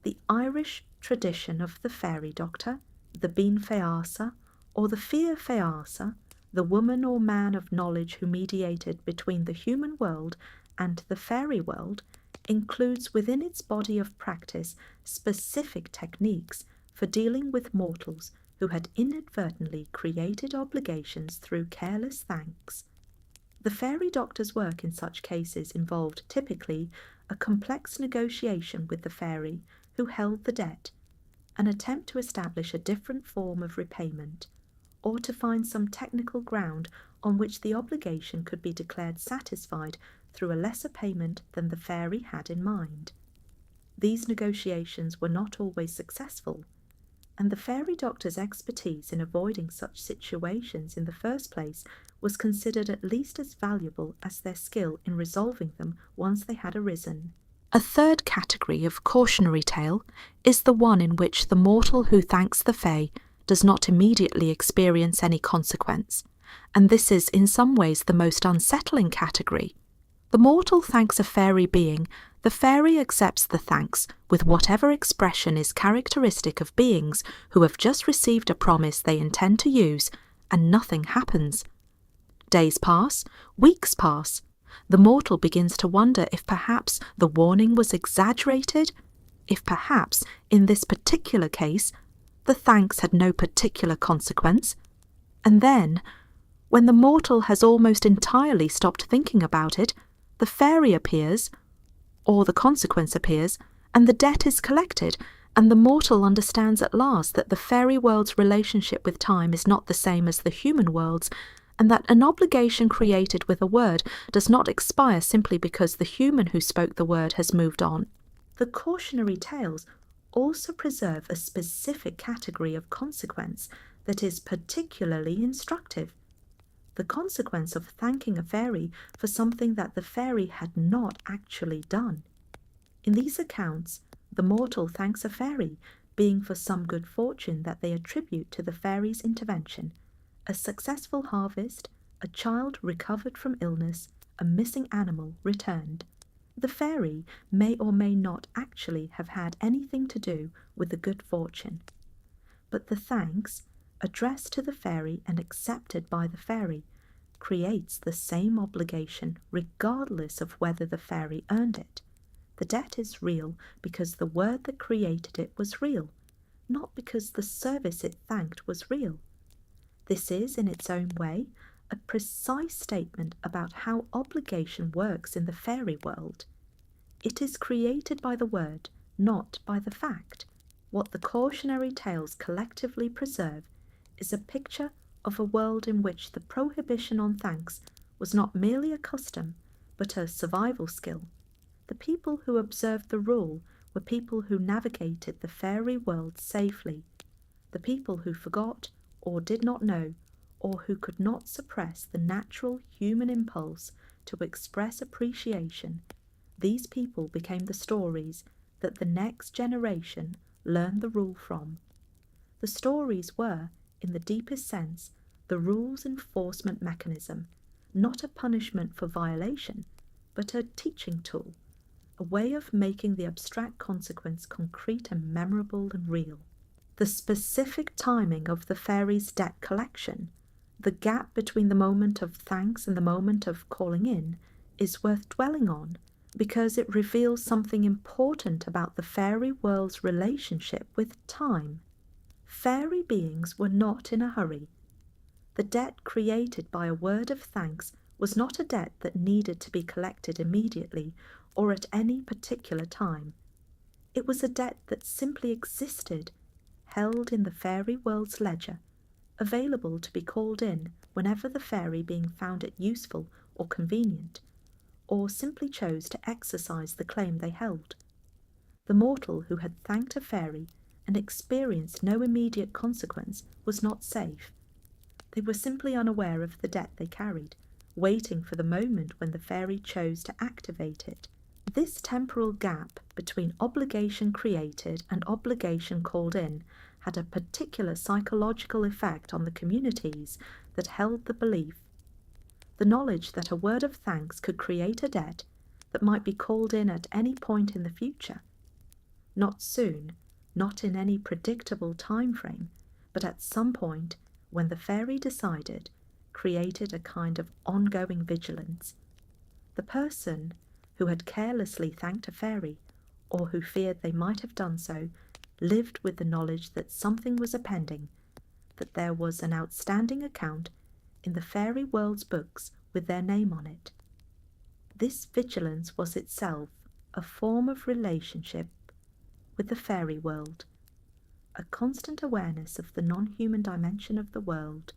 The Irish tradition of the fairy doctor, the bean feasa, or the fia feasa, the woman or man of knowledge who mediated between the human world and the fairy world, includes within its body of practice specific techniques for dealing with mortals who had inadvertently created obligations through careless thanks. The fairy doctor's work in such cases involved typically a complex negotiation with the fairy who held the debt, an attempt to establish a different form of repayment, or to find some technical ground on which the obligation could be declared satisfied through a lesser payment than the fairy had in mind. These negotiations were not always successful, and the fairy doctor's expertise in avoiding such situations in the first place was considered at least as valuable as their skill in resolving them once they had arisen. A third category of cautionary tale is the one in which the mortal who thanks the fae does not immediately experience any consequence, and this is in some ways the most unsettling category. The mortal thanks a fairy being. The fairy accepts the thanks with whatever expression is characteristic of beings who have just received a promise they intend to use, and nothing happens. Days pass, weeks pass. The mortal begins to wonder if perhaps the warning was exaggerated, if perhaps, in this particular case, the thanks had no particular consequence. And then, when the mortal has almost entirely stopped thinking about it, the fairy appears, or the consequence appears, and the debt is collected, and the mortal understands at last that the fairy world's relationship with time is not the same as the human world's, and that an obligation created with a word does not expire simply because the human who spoke the word has moved on. The cautionary tales also preserve a specific category of consequence that is particularly instructive. The consequence of thanking a fairy for something that the fairy had not actually done. In these accounts, the mortal thanks a fairy, being for some good fortune that they attribute to the fairy's intervention: a successful harvest, a child recovered from illness, a missing animal returned. The fairy may or may not actually have had anything to do with the good fortune, but the thanks, addressed to the fairy and accepted by the fairy, creates the same obligation regardless of whether the fairy earned it. The debt is real because the word that created it was real. not because the service it thanked was real. This is, in its own way, a precise statement about how obligation works in the fairy world. It is created by the word, not by the fact. What the cautionary tales collectively preserve is a picture of a world in which the prohibition on thanks was not merely a custom, but a survival skill. The people who observed the rule were people who navigated the fairy world safely. The people who forgot or did not know, or who could not suppress the natural human impulse to express appreciation, these people became the stories that the next generation learned the rule from. The stories were, in the deepest sense, the rule's enforcement mechanism, not a punishment for violation, but a teaching tool, a way of making the abstract consequence concrete and memorable and real. The specific timing of the fairies' debt collection, the gap between the moment of thanks and the moment of calling in, is worth dwelling on because it reveals something important about the fairy world's relationship with time. Fairy beings were not in a hurry. The debt created by a word of thanks was not a debt that needed to be collected immediately or at any particular time. It was a debt that simply existed, held in the fairy world's ledger, available to be called in whenever the fairy being found it useful or convenient, or simply chose to exercise the claim they held. The mortal who had thanked a fairy and experienced no immediate consequence was not safe. They were simply unaware of the debt they carried, waiting for the moment when the fairy chose to activate it. This temporal gap between obligation created and obligation called in had a particular psychological effect on the communities that held the belief. The knowledge that a word of thanks could create a debt that might be called in at any point in the future. Not soon, not in any predictable time frame, but at some point when the fairy decided, created a kind of ongoing vigilance. The person who had carelessly thanked a fairy, or who feared they might have done so, lived with the knowledge that something was appending, that there was an outstanding account in the fairy world's books with their name on it. This vigilance was itself a form of relationship with the fairy world, a constant awareness of the non-human dimension of the world,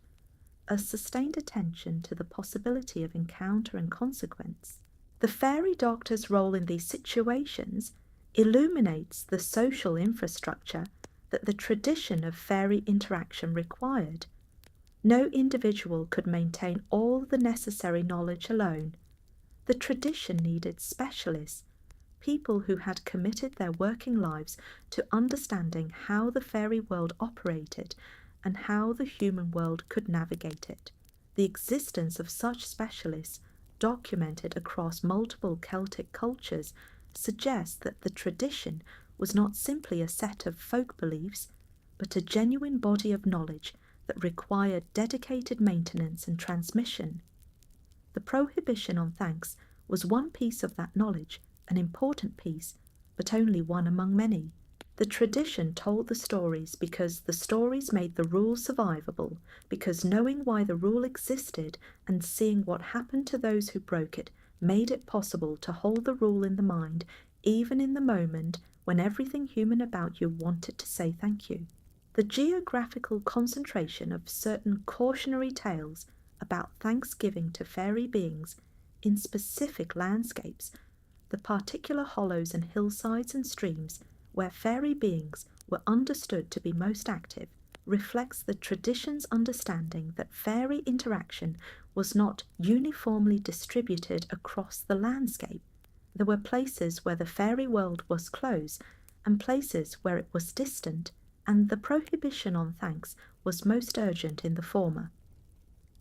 a sustained attention to the possibility of encounter and consequence. The fairy doctor's role in these situations illuminates the social infrastructure that the tradition of fairy interaction required. No individual could maintain all the necessary knowledge alone. The tradition needed specialists, people who had committed their working lives to understanding how the fairy world operated and how the human world could navigate it. The existence of such specialists, documented across multiple Celtic cultures, suggests that the tradition was not simply a set of folk beliefs, but a genuine body of knowledge that required dedicated maintenance and transmission. The prohibition on thanks was one piece of that knowledge, an important piece, but only one among many. The tradition told the stories because the stories made the rule survivable, because knowing why the rule existed and seeing what happened to those who broke it made it possible to hold the rule in the mind, even in the moment when everything human about you wanted to say thank you. The geographical concentration of certain cautionary tales about thanksgiving to fairy beings in specific landscapes, the particular hollows and hillsides and streams where fairy beings were understood to be most active, reflects the tradition's understanding that fairy interaction was not uniformly distributed across the landscape. There were places where the fairy world was close and places where it was distant, and the prohibition on thanks was most urgent in the former.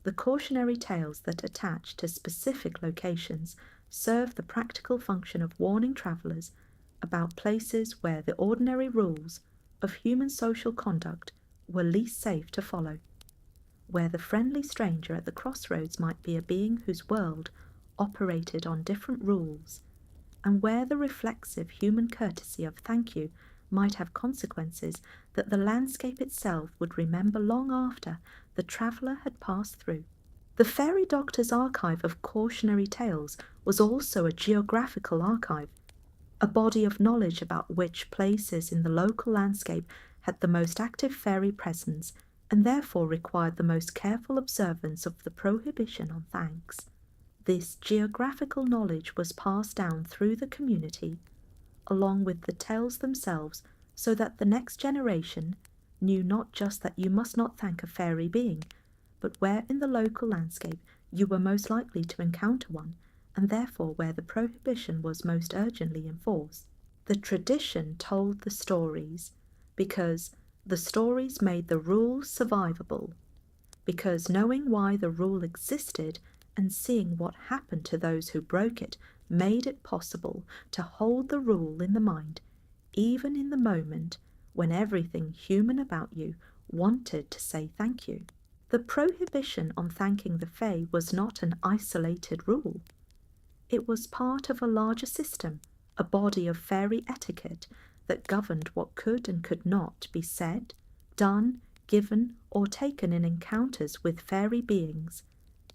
The cautionary tales that attach to specific locations serve the practical function of warning travellers about places where the ordinary rules of human social conduct were least safe to follow, where the friendly stranger at the crossroads might be a being whose world operated on different rules, and where the reflexive human courtesy of thank you might have consequences that the landscape itself would remember long after the traveller had passed through. The fairy doctor's archive of cautionary tales was also a geographical archive, a body of knowledge about which places in the local landscape had the most active fairy presence and therefore required the most careful observance of the prohibition on thanks. This geographical knowledge was passed down through the community, along with the tales themselves, so that the next generation knew not just that you must not thank a fairy being, but where in the local landscape you were most likely to encounter one, and therefore where the prohibition was most urgently enforced. The tradition told the stories because the stories made the rules survivable, because knowing why the rule existed and seeing what happened to those who broke it made it possible to hold the rule in the mind, even in the moment when everything human about you wanted to say thank you. The prohibition on thanking the Fae was not an isolated rule. It was part of a larger system, a body of fairy etiquette that governed what could and could not be said, done, given, or taken in encounters with fairy beings,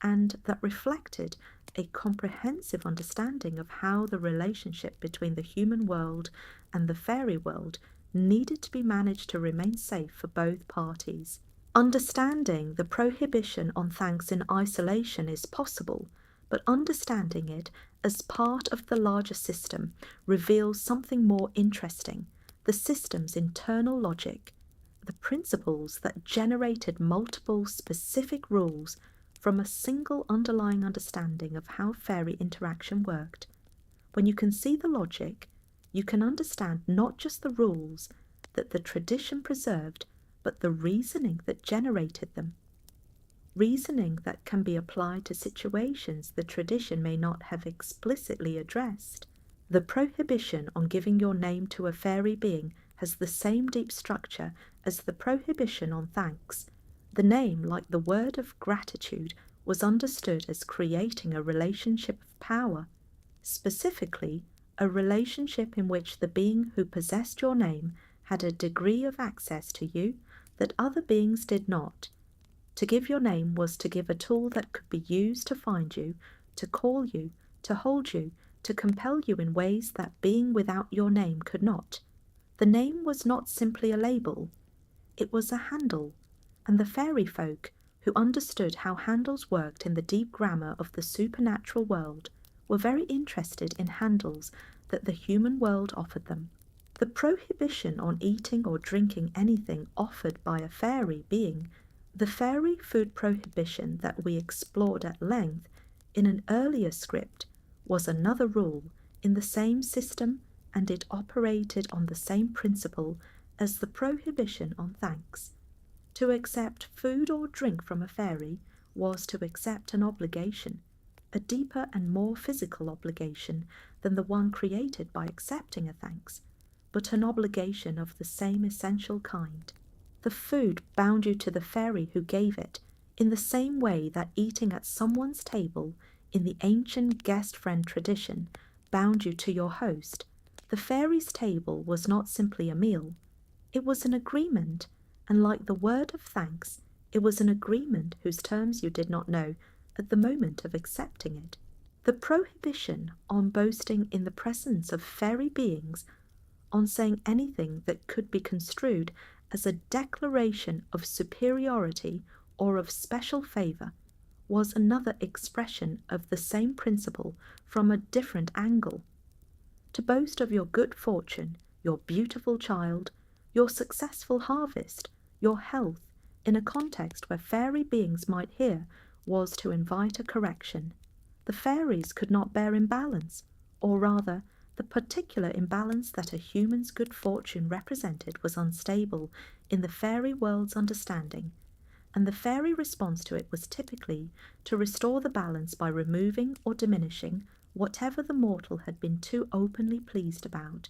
and that reflected a comprehensive understanding of how the relationship between the human world and the fairy world needed to be managed to remain safe for both parties. Understanding the prohibition on thanks in isolation is possible, but understanding it as part of the larger system reveals something more interesting: the system's internal logic, the principles that generated multiple specific rules from a single underlying understanding of how fairy interaction worked. When you can see the logic, you can understand not just the rules that the tradition preserved, but the reasoning that generated them. Reasoning that can be applied to situations the tradition may not have explicitly addressed. The prohibition on giving your name to a fairy being has the same deep structure as the prohibition on thanks. The name, like the word of gratitude, was understood as creating a relationship of power, specifically a relationship in which the being who possessed your name had a degree of access to you that other beings did not. To give your name was to give a tool that could be used to find you, to call you, to hold you, to compel you in ways that being without your name could not. The name was not simply a label, it was a handle, and the fairy folk, who understood how handles worked in the deep grammar of the supernatural world, were very interested in handles that the human world offered them. The prohibition on eating or drinking anything offered by a fairy being, the fairy food prohibition that we explored at length in an earlier script, was another rule in the same system, and it operated on the same principle as the prohibition on thanks. To accept food or drink from a fairy was to accept an obligation, a deeper and more physical obligation than the one created by accepting a thanks, but an obligation of the same essential kind. The food bound you to the fairy who gave it, in the same way that eating at someone's table in the ancient guest-friend tradition bound you to your host. The fairy's table was not simply a meal, it was an agreement, and like the word of thanks, it was an agreement whose terms you did not know at the moment of accepting it. The prohibition on boasting in the presence of fairy beings, on saying anything that could be construed as a declaration of superiority or of special favour, was another expression of the same principle from a different angle. To boast of your good fortune, your beautiful child, your successful harvest, your health, in a context where fairy beings might hear, was to invite a correction. The fairies could not bear imbalance, or rather, the particular imbalance that a human's good fortune represented was unstable in the fairy world's understanding, and the fairy response to it was typically to restore the balance by removing or diminishing whatever the mortal had been too openly pleased about.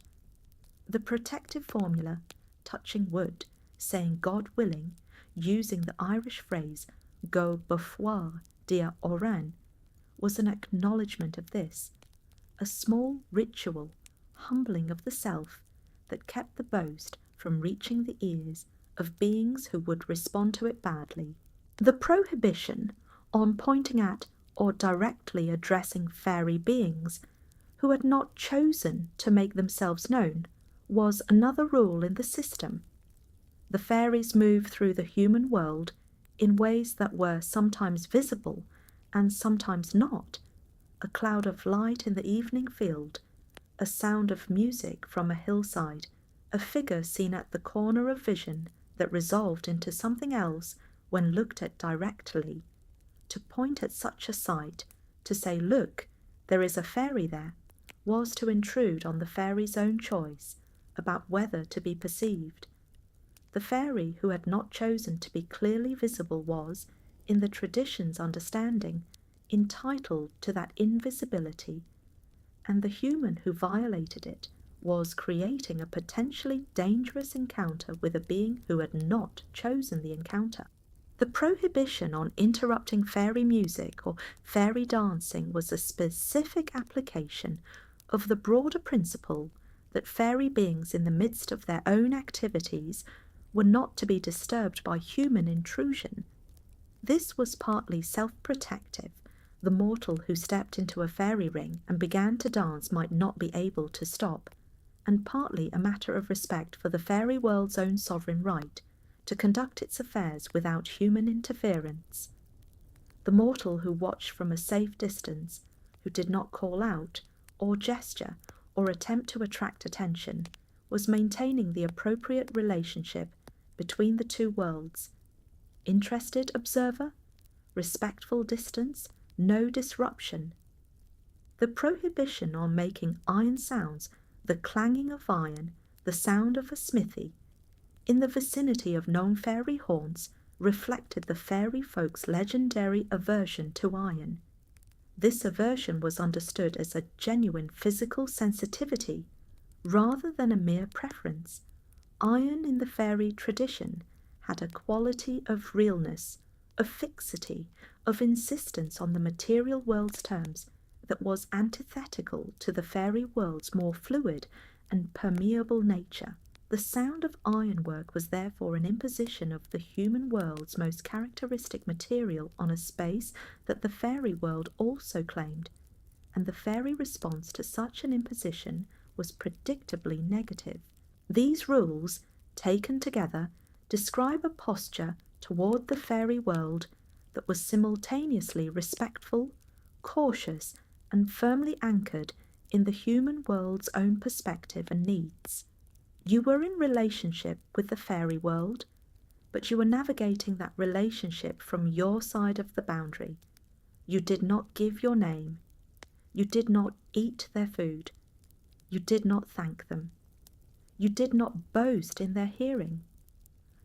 The protective formula, touching wood, saying God willing, using the Irish phrase go befoir dia oran, was an acknowledgement of this, a small ritual, humbling of the self, that kept the boast from reaching the ears of beings who would respond to it badly. The prohibition on pointing at or directly addressing fairy beings who had not chosen to make themselves known was another rule in the system. The fairies moved through the human world in ways that were sometimes visible and sometimes not. A cloud of light in the evening field, a sound of music from a hillside, a figure seen at the corner of vision that resolved into something else when looked at directly. To point at such a sight, to say, "Look, there is a fairy there," was to intrude on the fairy's own choice about whether to be perceived. The fairy who had not chosen to be clearly visible was, in the tradition's understanding, entitled to that invisibility, and the human who violated it was creating a potentially dangerous encounter with a being who had not chosen the encounter. The prohibition on interrupting fairy music or fairy dancing was a specific application of the broader principle that fairy beings in the midst of their own activities were not to be disturbed by human intrusion. This was partly self-protective. The mortal who stepped into a fairy ring and began to dance might not be able to stop, and partly a matter of respect for the fairy world's own sovereign right to conduct its affairs without human interference. The mortal who watched from a safe distance, who did not call out, or gesture, or attempt to attract attention, was maintaining the appropriate relationship between the two worlds. Interested observer, respectful distance, no disruption. The prohibition on making iron sounds, the clanging of iron, the sound of a smithy, in the vicinity of known fairy haunts reflected the fairy folk's legendary aversion to iron. This aversion was understood as a genuine physical sensitivity rather than a mere preference. Iron in the fairy tradition had a quality of realness, of fixity, of insistence on the material world's terms that was antithetical to the fairy world's more fluid and permeable nature. The sound of ironwork was therefore an imposition of the human world's most characteristic material on a space that the fairy world also claimed, and the fairy response to such an imposition was predictably negative. These rules, taken together, describe a posture toward the fairy world that was simultaneously respectful, cautious, and firmly anchored in the human world's own perspective and needs. You were in relationship with the fairy world, but you were navigating that relationship from your side of the boundary. You did not give your name. You did not eat their food. You did not thank them. You did not boast in their hearing.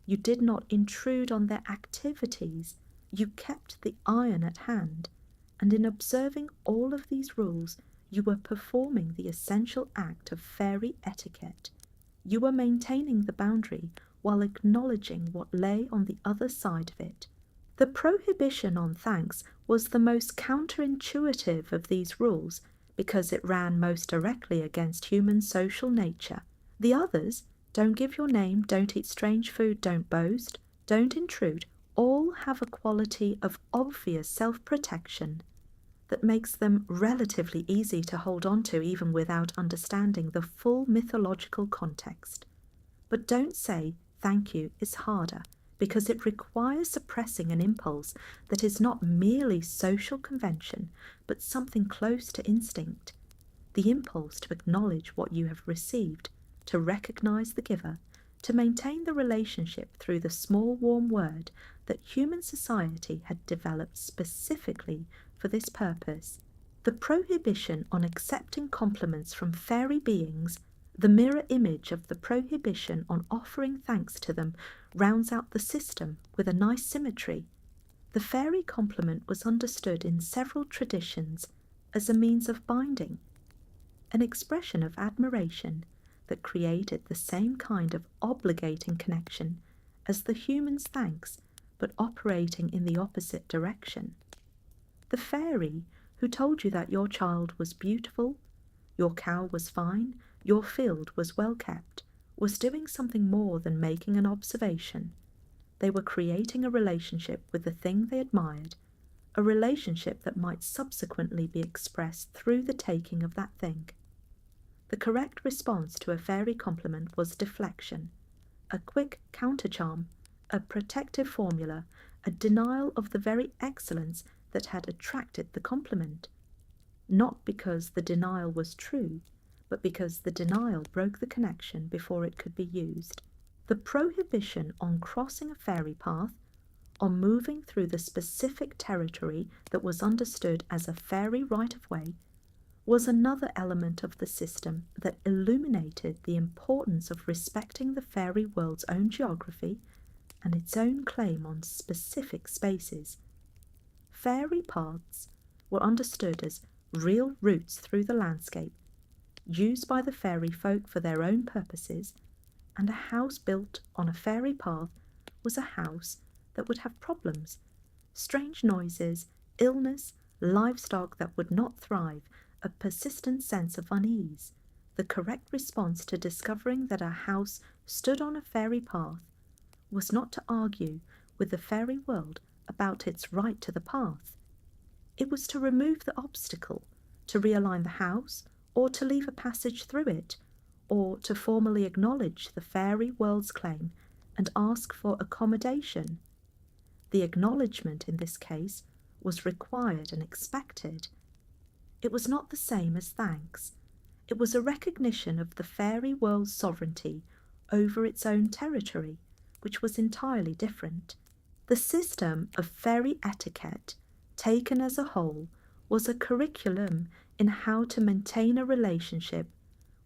You did not intrude on their activities. You kept the iron at hand, and in observing all of these rules, you were performing the essential act of fairy etiquette. You were maintaining the boundary while acknowledging what lay on the other side of it. The prohibition on thanks was the most counterintuitive of these rules because it ran most directly against human social nature. The others, don't give your name, don't eat strange food, don't boast, don't intrude, all have a quality of obvious self-protection that makes them relatively easy to hold on to even without understanding the full mythological context. But don't say thank you is harder, because it requires suppressing an impulse that is not merely social convention, but something close to instinct. The impulse to acknowledge what you have received, to recognize the giver, to maintain the relationship through the small warm word that human society had developed specifically for this purpose. The prohibition on accepting compliments from fairy beings, the mirror image of the prohibition on offering thanks to them, rounds out the system with a nice symmetry. The fairy compliment was understood in several traditions as a means of binding, an expression of admiration that created the same kind of obligating connection as the human's thanks, but operating in the opposite direction. The fairy who told you that your child was beautiful, your cow was fine, your field was well kept, was doing something more than making an observation. They were creating a relationship with the thing they admired, a relationship that might subsequently be expressed through the taking of that thing. The correct response to a fairy compliment was deflection, a quick countercharm, a protective formula, a denial of the very excellence that had attracted the compliment, not because the denial was true, but because the denial broke the connection before it could be used. The prohibition on crossing a fairy path, on moving through the specific territory that was understood as a fairy right-of-way, was another element of the system that illuminated the importance of respecting the fairy world's own geography and its own claim on specific spaces. Fairy paths were understood as real routes through the landscape, used by the fairy folk for their own purposes, and a house built on a fairy path was a house that would have problems, strange noises, illness, livestock that would not thrive, a persistent sense of unease. The correct response to discovering that a house stood on a fairy path was not to argue with the fairy world about its right to the path. It was to remove the obstacle, to realign the house, or to leave a passage through it, or to formally acknowledge the fairy world's claim and ask for accommodation. The acknowledgement in this case was required and expected. It was not the same as thanks. It was a recognition of the fairy world's sovereignty over its own territory, which was entirely different. The system of fairy etiquette, taken as a whole, was a curriculum in how to maintain a relationship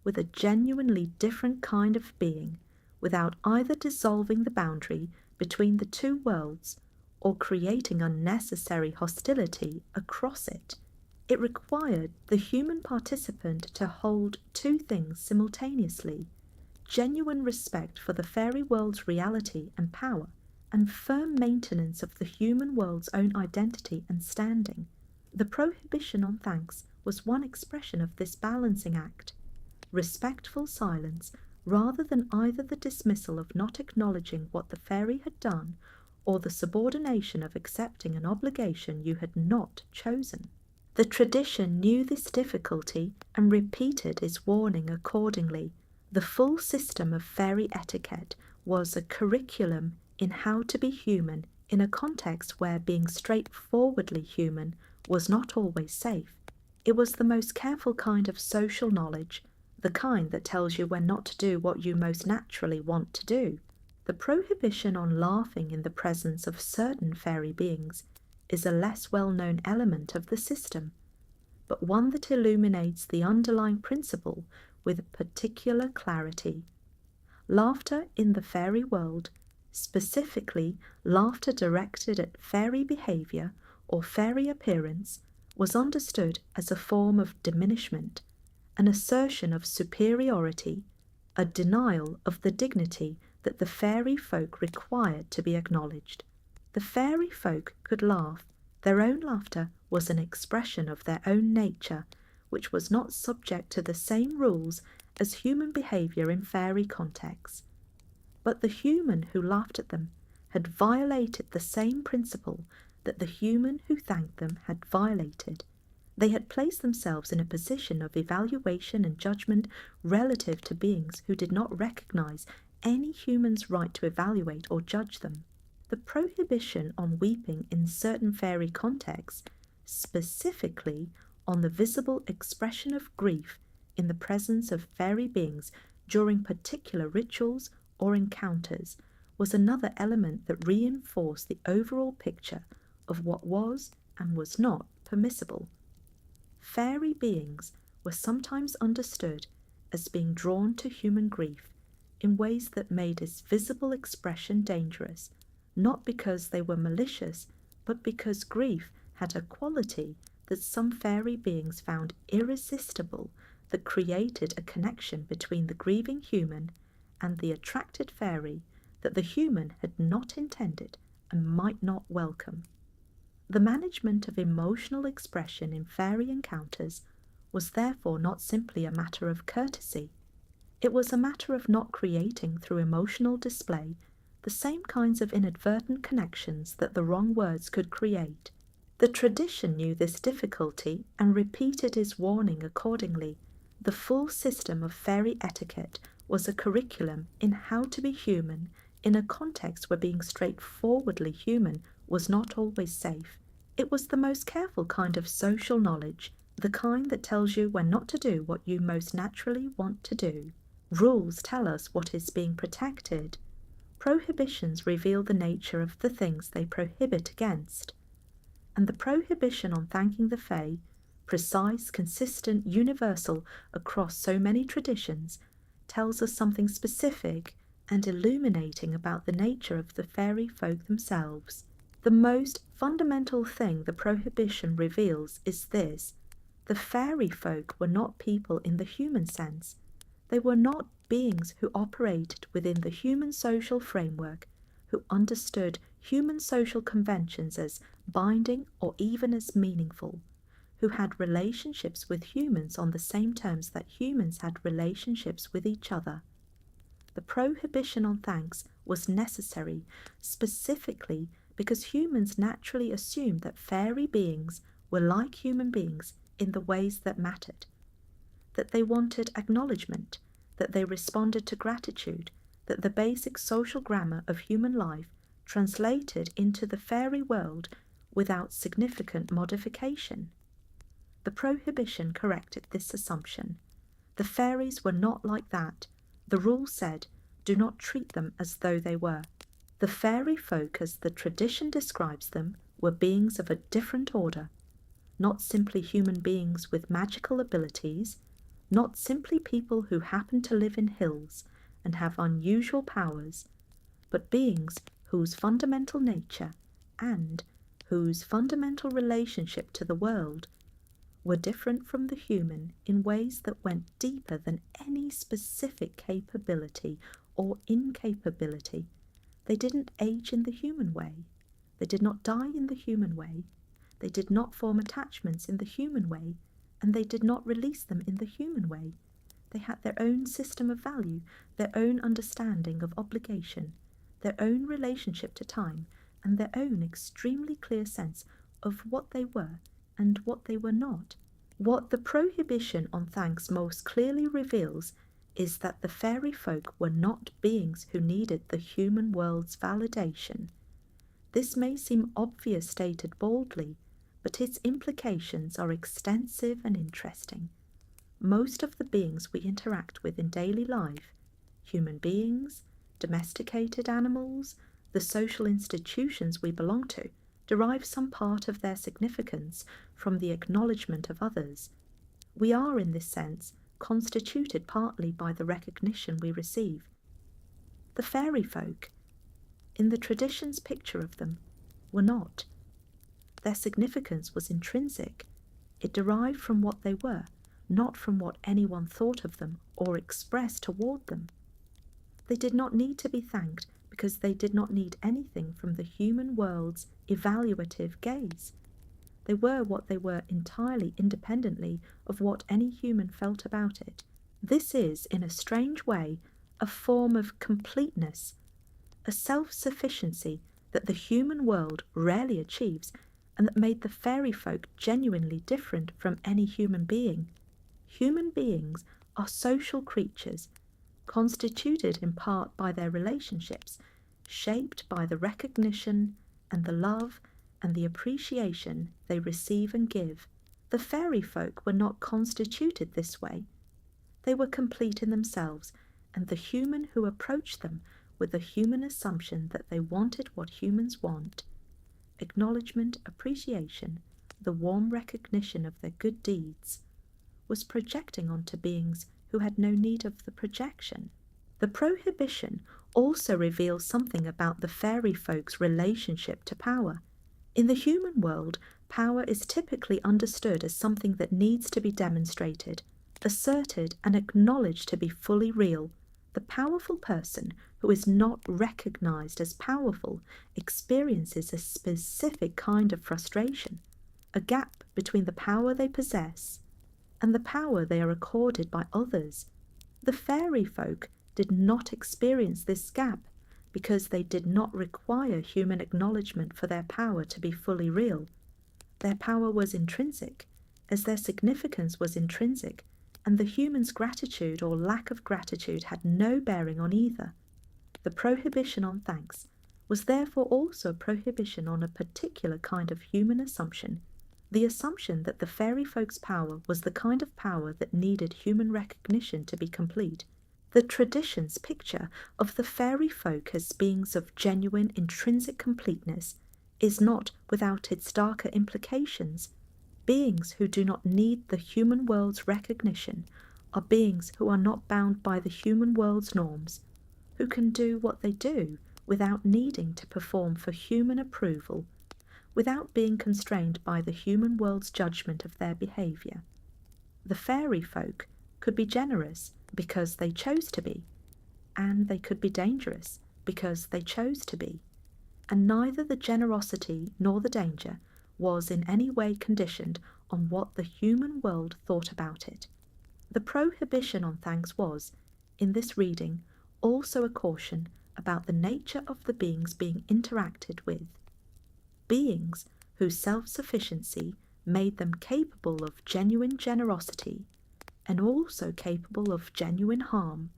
with a genuinely different kind of being without either dissolving the boundary between the two worlds or creating unnecessary hostility across it. It required the human participant to hold two things simultaneously: genuine respect for the fairy world's reality and power, and firm maintenance of the human world's own identity and standing. The prohibition on thanks was one expression of this balancing act. Respectful silence, rather than either the dismissal of not acknowledging what the fairy had done, or the subordination of accepting an obligation you had not chosen. The tradition knew this difficulty and repeated its warning accordingly. The full system of fairy etiquette was a curriculum in how to be human in a context where being straightforwardly human was not always safe. It was the most careful kind of social knowledge, the kind that tells you when not to do what you most naturally want to do. The prohibition on laughing in the presence of certain fairy beings is a less well-known element of the system, but one that illuminates the underlying principle with particular clarity. Laughter in the fairy world, specifically laughter directed at fairy behaviour or fairy appearance, was understood as a form of diminishment, an assertion of superiority, a denial of the dignity that the fairy folk required to be acknowledged. The fairy folk could laugh. Their own laughter was an expression of their own nature, which was not subject to the same rules as human behaviour in fairy contexts. But the human who laughed at them had violated the same principle that the human who thanked them had violated. They had placed themselves in a position of evaluation and judgment relative to beings who did not recognize any human's right to evaluate or judge them. The prohibition on weeping in certain fairy contexts, specifically on the visible expression of grief in the presence of fairy beings during particular rituals or encounters, was another element that reinforced the overall picture of what was and was not permissible. Fairy beings were sometimes understood as being drawn to human grief in ways that made its visible expression dangerous, not because they were malicious, but because grief had a quality that some fairy beings found irresistible, that created a connection between the grieving human and the attracted fairy that the human had not intended and might not welcome. The management of emotional expression in fairy encounters was therefore not simply a matter of courtesy. It was a matter of not creating through emotional display the same kinds of inadvertent connections that the wrong words could create. The tradition knew this difficulty and repeated his warning accordingly. The full system of faerie etiquette was a curriculum in how to be human in a context where being straightforwardly human was not always safe. It was the most careful kind of social knowledge, the kind that tells you when not to do what you most naturally want to do. Rules tell us what is being protected. Prohibitions reveal the nature of the things they prohibit against. And the prohibition on thanking the fae, precise, consistent, universal across so many traditions, tells us something specific and illuminating about the nature of the fairy folk themselves. The most fundamental thing the prohibition reveals is this: the fairy folk were not people in the human sense. They were not beings who operated within the human social framework, who understood human social conventions as binding or even as meaningful, who had relationships with humans on the same terms that humans had relationships with each other. The prohibition on thanks was necessary specifically because humans naturally assumed that fairy beings were like human beings in the ways that mattered, that they wanted acknowledgement, that they responded to gratitude, that the basic social grammar of human life translated into the fairy world without significant modification. The prohibition corrected this assumption. The fairies were not like that. The rule said, do not treat them as though they were. The fairy folk, as the tradition describes them, were beings of a different order, not simply human beings with magical abilities, not simply people who happen to live in hills and have unusual powers, but beings whose fundamental nature and whose fundamental relationship to the world were different from the human in ways that went deeper than any specific capability or incapability. They didn't age in the human way. They did not die in the human way. They did not form attachments in the human way, and they did not release them in the human way. They had their own system of value, their own understanding of obligation, their own relationship to time, and their own extremely clear sense of what they were and what they were not. What the prohibition on thanks most clearly reveals is that the fairy folk were not beings who needed the human world's validation. This may seem obvious stated baldly, but its implications are extensive and interesting. Most of the beings we interact with in daily life, human beings, domesticated animals, the social institutions we belong to, derive some part of their significance from the acknowledgement of others. We are, in this sense, constituted partly by the recognition we receive. The fairy folk, in the tradition's picture of them, were not. Their significance was intrinsic. It derived from what they were, not from what anyone thought of them or expressed toward them. They did not need to be thanked because they did not need anything from the human world's evaluative gaze. They were what they were entirely independently of what any human felt about it. This is, in a strange way, a form of completeness, a self-sufficiency that the human world rarely achieves, and that made the fairy folk genuinely different from any human being. Human beings are social creatures, constituted in part by their relationships, shaped by the recognition and the love and the appreciation they receive and give. The fairy folk were not constituted this way. They were complete in themselves, and the human who approached them with the human assumption that they wanted what humans want, acknowledgement, appreciation, the warm recognition of their good deeds, was projecting onto beings who had no need of the projection. The prohibition also reveals something about the fairy folk's relationship to power. In the human world, power is typically understood as something that needs to be demonstrated, asserted, and acknowledged to be fully real. The powerful person who is not recognized as powerful experiences a specific kind of frustration, a gap between the power they possess and the power they are accorded by others. The fairy folk did not experience this gap because they did not require human acknowledgement for their power to be fully real. Their power was intrinsic, as their significance was intrinsic, and the human's gratitude or lack of gratitude had no bearing on either. The prohibition on thanks was therefore also a prohibition on a particular kind of human assumption, the assumption that the fairy folk's power was the kind of power that needed human recognition to be complete. The tradition's picture of the fairy folk as beings of genuine intrinsic completeness is not without its darker implications. Beings who do not need the human world's recognition are beings who are not bound by the human world's norms, who can do what they do without needing to perform for human approval, without being constrained by the human world's judgment of their behaviour. The fairy folk could be generous because they chose to be, and they could be dangerous because they chose to be, and neither the generosity nor the danger was in any way conditioned on what the human world thought about it. The prohibition on thanks was, in this reading, also a caution about the nature of the beings being interacted with. Beings whose self-sufficiency made them capable of genuine generosity and also capable of genuine harm,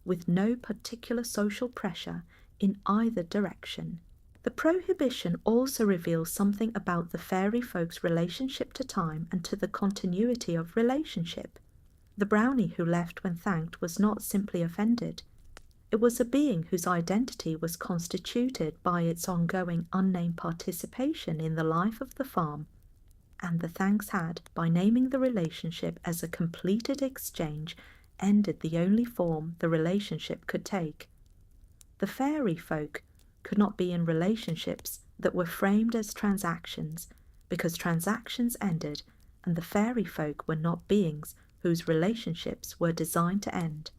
with no particular social pressure in either direction. The prohibition also reveals something about the fairy folk's relationship to time and to the continuity of relationship. The brownie who left when thanked was not simply offended. It was a being whose identity was constituted by its ongoing unnamed participation in the life of the farm, and the thanks had, by naming the relationship as a completed exchange, ended the only form the relationship could take. The fairy folk could not be in relationships that were framed as transactions, because transactions ended, and the fairy folk were not beings whose relationships were designed to end.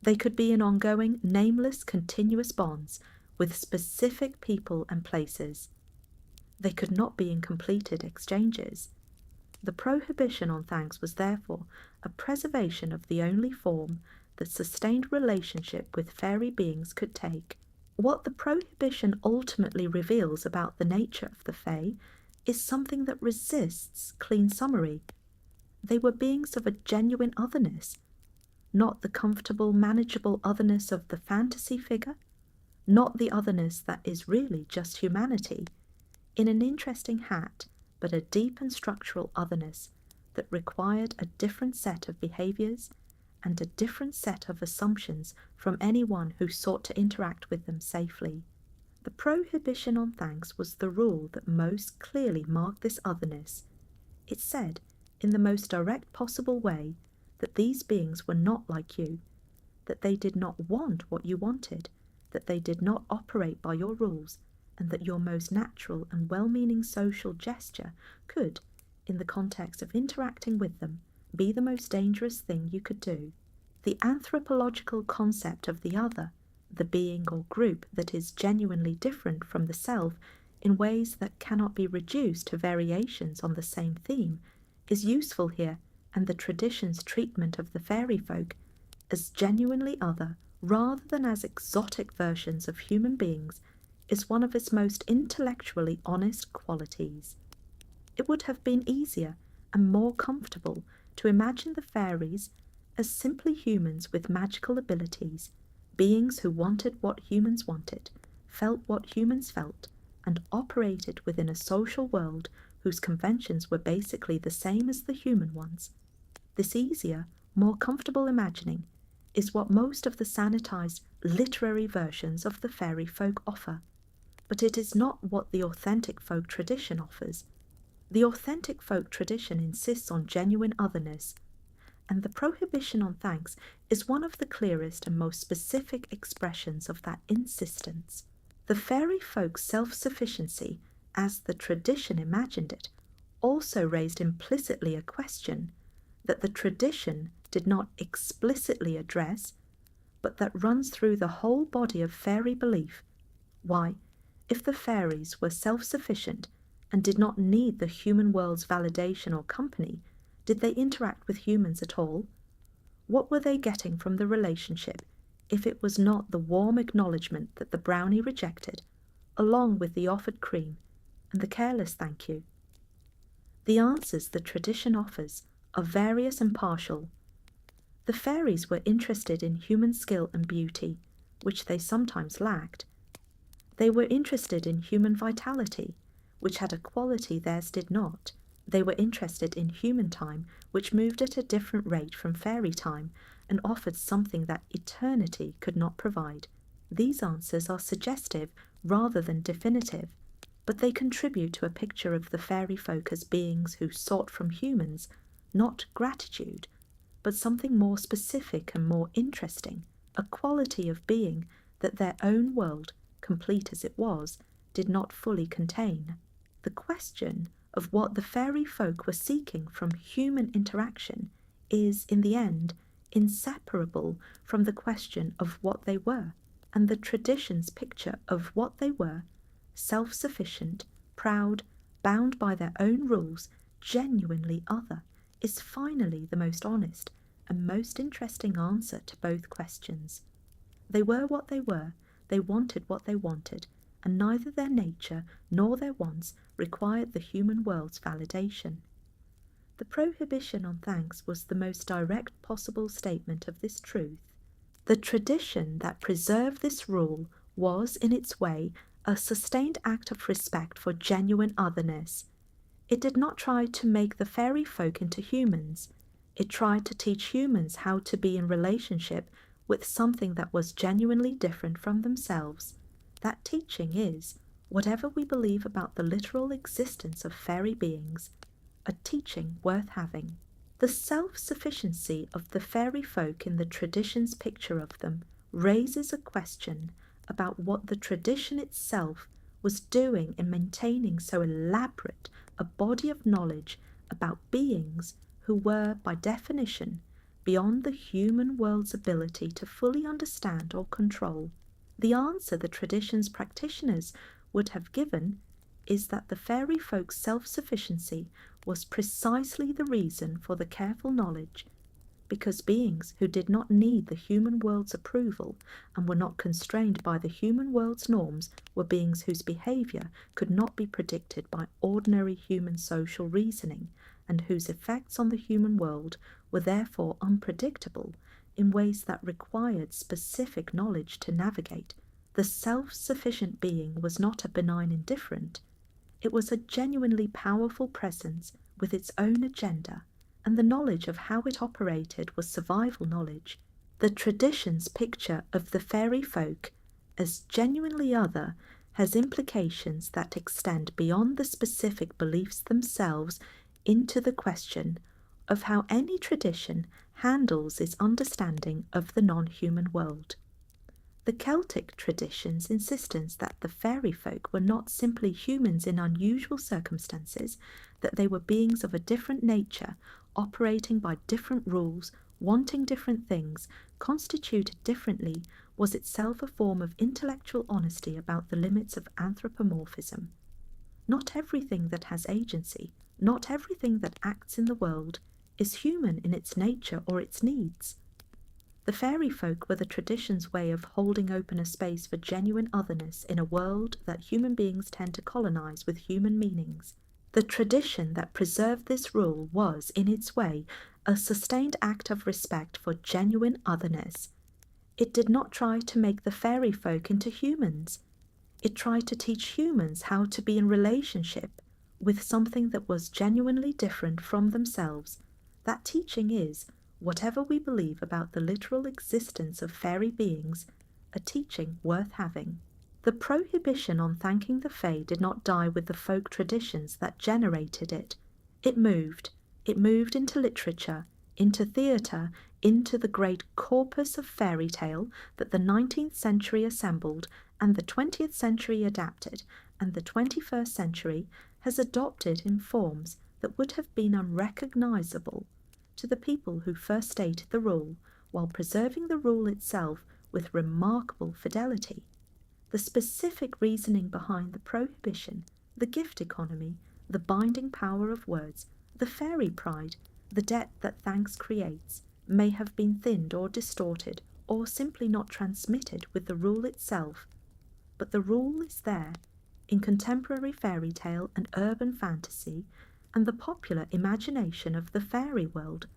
They could be in ongoing, nameless, continuous bonds with specific people and places. They could not be in completed exchanges. The prohibition on thanks was therefore a preservation of the only form that sustained relationship with fairy beings could take. What the prohibition ultimately reveals about the nature of the fae is something that resists clean summary. They were beings of a genuine otherness, not the comfortable, manageable otherness of the fantasy figure, not the otherness that is really just humanity, in an interesting hat, but a deep and structural otherness that required a different set of behaviours and a different set of assumptions from anyone who sought to interact with them safely. The prohibition on thanks was the rule that most clearly marked this otherness. It said, in the most direct possible way, that these beings were not like you, that they did not want what you wanted, that they did not operate by your rules, and that your most natural and well-meaning social gesture could, in the context of interacting with them, be the most dangerous thing you could do. The anthropological concept of the other, the being or group that is genuinely different from the self in ways that cannot be reduced to variations on the same theme, is useful here, and the tradition's treatment of the fairy folk as genuinely other rather than as exotic versions of human beings is one of its most intellectually honest qualities. It would have been easier and more comfortable to imagine the fairies as simply humans with magical abilities, beings who wanted what humans wanted, felt what humans felt, and operated within a social world whose conventions were basically the same as the human ones. This easier, more comfortable imagining is what most of the sanitized literary versions of the fairy folk offer, but it is not what the authentic folk tradition offers. The authentic folk tradition insists on genuine otherness, and the prohibition on thanks is one of the clearest and most specific expressions of that insistence. The fairy folk's self-sufficiency, as the tradition imagined it, also raised implicitly a question that the tradition did not explicitly address, but that runs through the whole body of fairy belief. Why, if the fairies were self-sufficient and did not need the human world's validation or company, did they interact with humans at all? What were they getting from the relationship if it was not the warm acknowledgement that the brownie rejected, along with the offered cream and the careless thank you? The answers the tradition offers are various and partial. The fairies were interested in human skill and beauty, which they sometimes lacked. They were interested in human vitality, which had a quality theirs did not. They were interested in human time, which moved at a different rate from fairy time and offered something that eternity could not provide. These answers are suggestive rather than definitive, but they contribute to a picture of the fairy folk as beings who sought from humans not gratitude, but something more specific and more interesting, a quality of being that their own world, complete as it was, did not fully contain. The question of what the fairy folk were seeking from human interaction is, in the end, inseparable from the question of what they were, and the tradition's picture of what they were, self-sufficient, proud, bound by their own rules, genuinely other, is finally the most honest and most interesting answer to both questions. They were what they were, they wanted what they wanted, and neither their nature nor their wants required the human world's validation. The prohibition on thanks was the most direct possible statement of this truth. The tradition that preserved this rule was, in its way, a sustained act of respect for genuine otherness. It did not try to make the fairy folk into humans. It tried to teach humans how to be in relationship with something that was genuinely different from themselves. That teaching is, whatever we believe about the literal existence of fairy beings, a teaching worth having. The self-sufficiency of the fairy folk in the tradition's picture of them raises a question about what the tradition itself was doing in maintaining so elaborate a body of knowledge about beings who were, by definition, beyond the human world's ability to fully understand or control. The answer the tradition's practitioners would have given is that the fairy folk's self-sufficiency was precisely the reason for the careful knowledge, because beings who did not need the human world's approval and were not constrained by the human world's norms were beings whose behavior could not be predicted by ordinary human social reasoning, and whose effects on the human world were therefore unpredictable in ways that required specific knowledge to navigate. The self-sufficient being was not a benign indifferent. It was a genuinely powerful presence with its own agenda, and the knowledge of how it operated was survival knowledge. The tradition's picture of the fairy folk as genuinely other has implications that extend beyond the specific beliefs themselves into the question of how any tradition handles its understanding of the non-human world. The Celtic tradition's insistence that the fairy folk were not simply humans in unusual circumstances, that they were beings of a different nature, operating by different rules, wanting different things, constituted differently, was itself a form of intellectual honesty about the limits of anthropomorphism. Not everything that has agency, not everything that acts in the world, is human in its nature or its needs. The fairy folk were the tradition's way of holding open a space for genuine otherness in a world that human beings tend to colonize with human meanings. The tradition that preserved this rule was, in its way, a sustained act of respect for genuine otherness. It did not try to make the fairy folk into humans. It tried to teach humans how to be in relationship with something that was genuinely different from themselves. That teaching is, whatever we believe about the literal existence of fairy beings, a teaching worth having. The prohibition on thanking the fae did not die with the folk traditions that generated it. It moved. It moved into literature, into theatre, into the great corpus of fairy tale that the 19th century assembled and the 20th century adapted, and the 21st century has adopted in forms that would have been unrecognizable to the people who first stated the rule, while preserving the rule itself with remarkable fidelity. The specific reasoning behind the prohibition, the gift economy, the binding power of words, the fairy pride, the debt that thanks creates, may have been thinned or distorted or simply not transmitted with the rule itself, but the rule is there in contemporary fairy tale and urban fantasy and the popular imagination of the fairy world,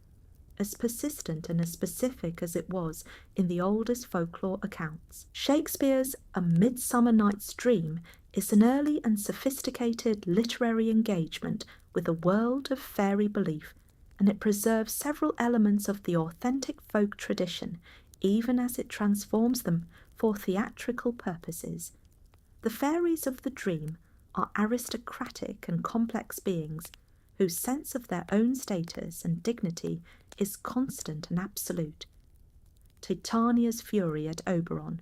as persistent and as specific as it was in the oldest folklore accounts. Shakespeare's A Midsummer Night's Dream is an early and sophisticated literary engagement with a world of fairy belief, and it preserves several elements of the authentic folk tradition, even as it transforms them for theatrical purposes. The fairies of the dream are aristocratic and complex beings whose sense of their own status and dignity is constant and absolute. Titania's fury at Oberon,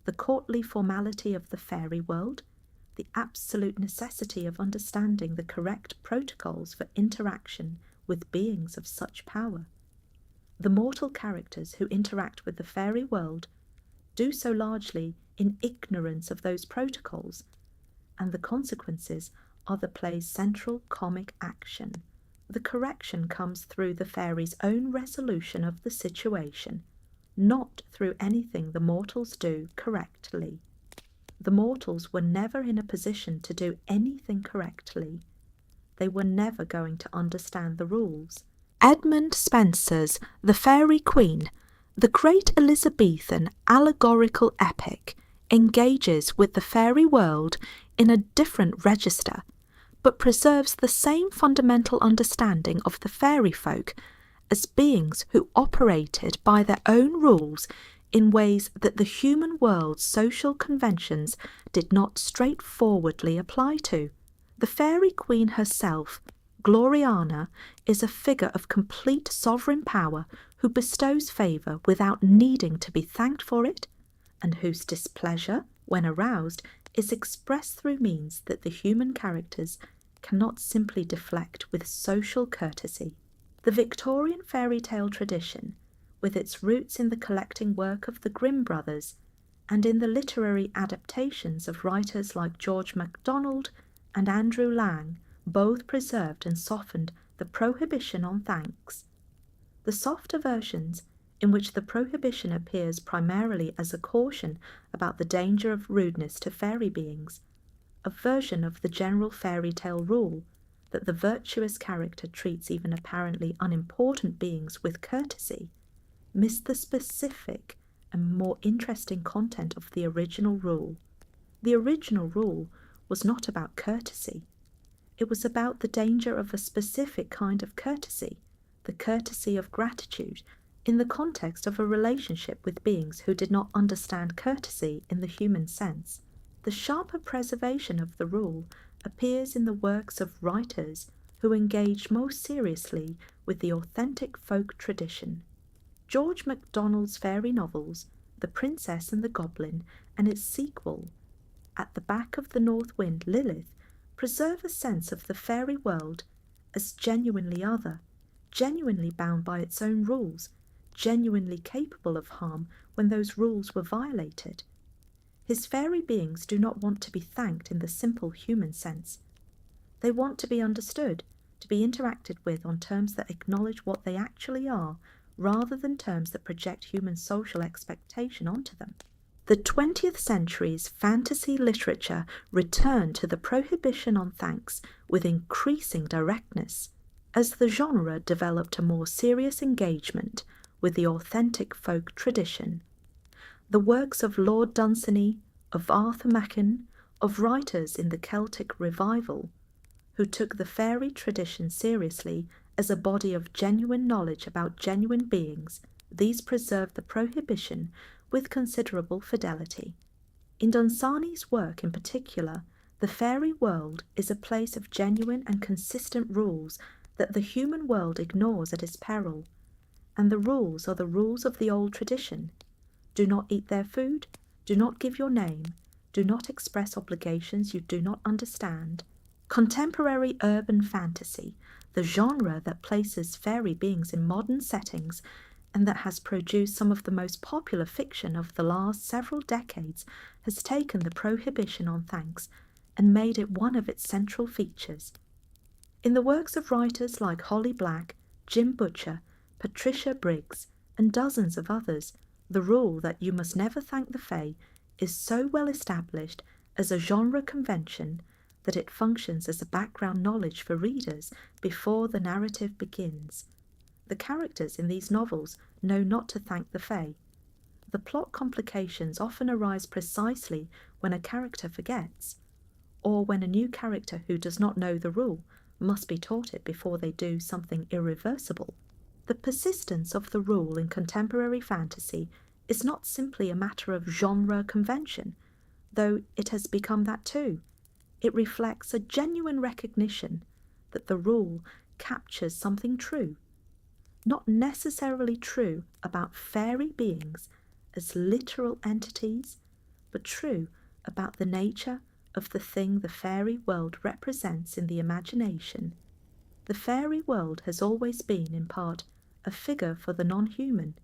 the courtly formality of the fairy world, the absolute necessity of understanding the correct protocols for interaction with beings of such power. The mortal characters who interact with the fairy world do so largely in ignorance of those protocols, and the consequences are the play's central comic action. The correction comes through the fairy's own resolution of the situation, not through anything the mortals do correctly. The mortals were never in a position to do anything correctly. They were never going to understand the rules. Edmund Spenser's The Faerie Queene, the great Elizabethan allegorical epic, engages with the fairy world in a different register, but preserves the same fundamental understanding of the fairy folk as beings who operated by their own rules in ways that the human world's social conventions did not straightforwardly apply to. The fairy queen herself, Gloriana, is a figure of complete sovereign power who bestows favour without needing to be thanked for it, and whose displeasure, when aroused, is expressed through means that the human characters cannot simply deflect with social courtesy. The Victorian fairy tale tradition, with its roots in the collecting work of the Grimm brothers and in the literary adaptations of writers like George MacDonald and Andrew Lang, both preserved and softened the prohibition on thanks. The softer versions, in which the prohibition appears primarily as a caution about the danger of rudeness to fairy beings, a version of the general fairy tale rule that the virtuous character treats even apparently unimportant beings with courtesy, miss the specific and more interesting content of the original rule. The original rule was not about courtesy. It was about the danger of a specific kind of courtesy, the courtesy of gratitude, in the context of a relationship with beings who did not understand courtesy in the human sense. The sharper preservation of the rule appears in the works of writers who engaged most seriously with the authentic folk tradition. George MacDonald's fairy novels, The Princess and the Goblin, and its sequel, At the Back of the North Wind, Lilith, preserve a sense of the fairy world as genuinely other, genuinely bound by its own rules, genuinely capable of harm when those rules were violated. His fairy beings do not want to be thanked in the simple human sense. They want to be understood, to be interacted with on terms that acknowledge what they actually are, rather than terms that project human social expectation onto them. The 20th century's fantasy literature returned to the prohibition on thanks with increasing directness, as the genre developed a more serious engagement with the authentic folk tradition. The works of Lord Dunsany, of Arthur Machen, of writers in the Celtic revival, who took the fairy tradition seriously as a body of genuine knowledge about genuine beings, these preserved the prohibition with considerable fidelity. In Dunsany's work in particular, the fairy world is a place of genuine and consistent rules that the human world ignores at its peril, and the rules are the rules of the old tradition. Do not eat their food, do not give your name, do not express obligations you do not understand. Contemporary urban fantasy, the genre that places fairy beings in modern settings and that has produced some of the most popular fiction of the last several decades, has taken the prohibition on thanks and made it one of its central features. In the works of writers like Holly Black, Jim Butcher, Patricia Briggs, and dozens of others, the rule that you must never thank the fae is so well established as a genre convention that it functions as a background knowledge for readers before the narrative begins. The characters in these novels know not to thank the fae. The plot complications often arise precisely when a character forgets, or when a new character who does not know the rule must be taught it before they do something irreversible. The persistence of the rule in contemporary fantasy is not simply a matter of genre convention, though it has become that too. It reflects a genuine recognition that the rule captures something true, not necessarily true about fairy beings as literal entities, but true about the nature of the thing the fairy world represents in the imagination. The fairy world has always been, in part, a figure for the non-human,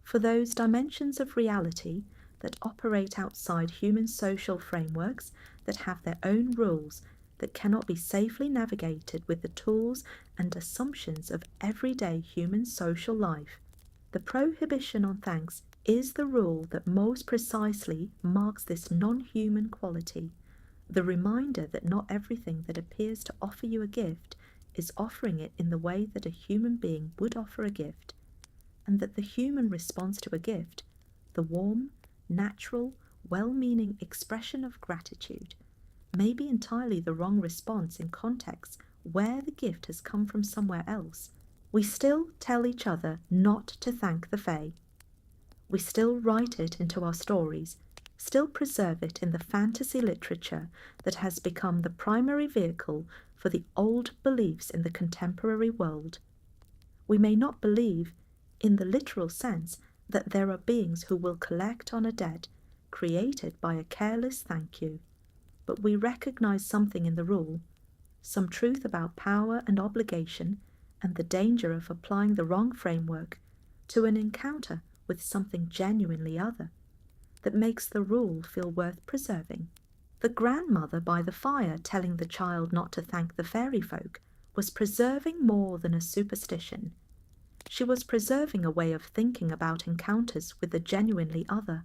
for those dimensions of reality that operate outside human social frameworks, that have their own rules, that cannot be safely navigated with the tools and assumptions of everyday human social life. The prohibition on thanks is the rule that most precisely marks this non-human quality, the reminder that not everything that appears to offer you a gift is offering it in the way that a human being would offer a gift, and that the human response to a gift, the warm, natural, well-meaning expression of gratitude, may be entirely the wrong response in contexts where the gift has come from somewhere else. We still tell each other not to thank the fae. We still write it into our stories, still preserve it in the fantasy literature that has become the primary vehicle for the old beliefs in the contemporary world. We may not believe, in the literal sense, that there are beings who will collect on a debt created by a careless thank you, but we recognize something in the rule, some truth about power and obligation and the danger of applying the wrong framework to an encounter with something genuinely other, that makes the rule feel worth preserving. The grandmother by the fire telling the child not to thank the fairy folk was preserving more than a superstition. She was preserving a way of thinking about encounters with the genuinely other,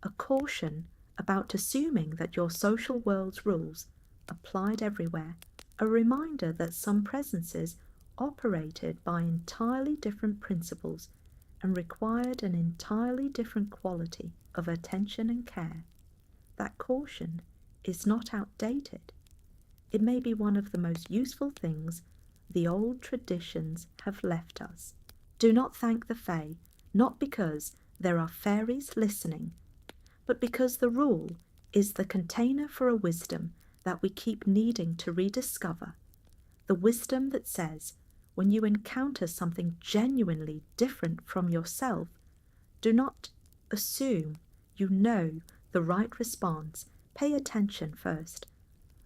a caution about assuming that your social world's rules applied everywhere, a reminder that some presences operated by entirely different principles and required an entirely different quality of attention and care. That caution is not outdated. It may be one of the most useful things the old traditions have left us. Do not thank the fae, not because there are fairies listening, but because the rule is the container for a wisdom that we keep needing to rediscover, the wisdom that says, when you encounter something genuinely different from yourself, do not assume you know the right response. Pay attention first.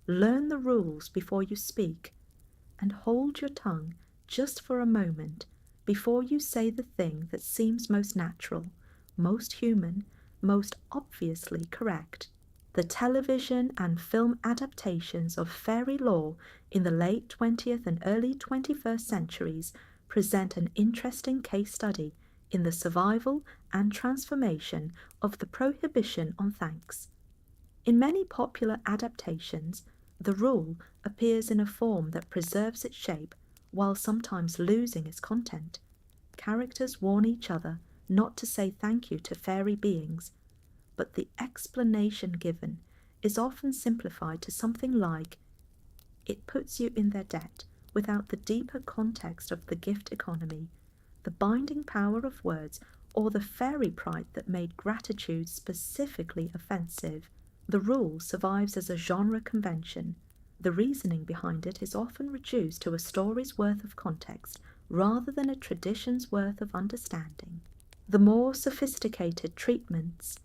Learn the rules before you speak, and hold your tongue just for a moment before you say the thing that seems most natural, most human, most obviously correct. The television and film adaptations of fairy lore in the late 20th and early 21st centuries present an interesting case study in the survival and transformation of the prohibition on thanks. In many popular adaptations, the rule appears in a form that preserves its shape while sometimes losing its content. Characters warn each other not to say thank you to fairy beings, but the explanation given is often simplified to something like, it puts you in their debt, without the deeper context of the gift economy, the binding power of words, or the fairy pride that made gratitude specifically offensive. The rule survives as a genre convention. The reasoning behind it is often reduced to a story's worth of context rather than a tradition's worth of understanding. The more sophisticated treatments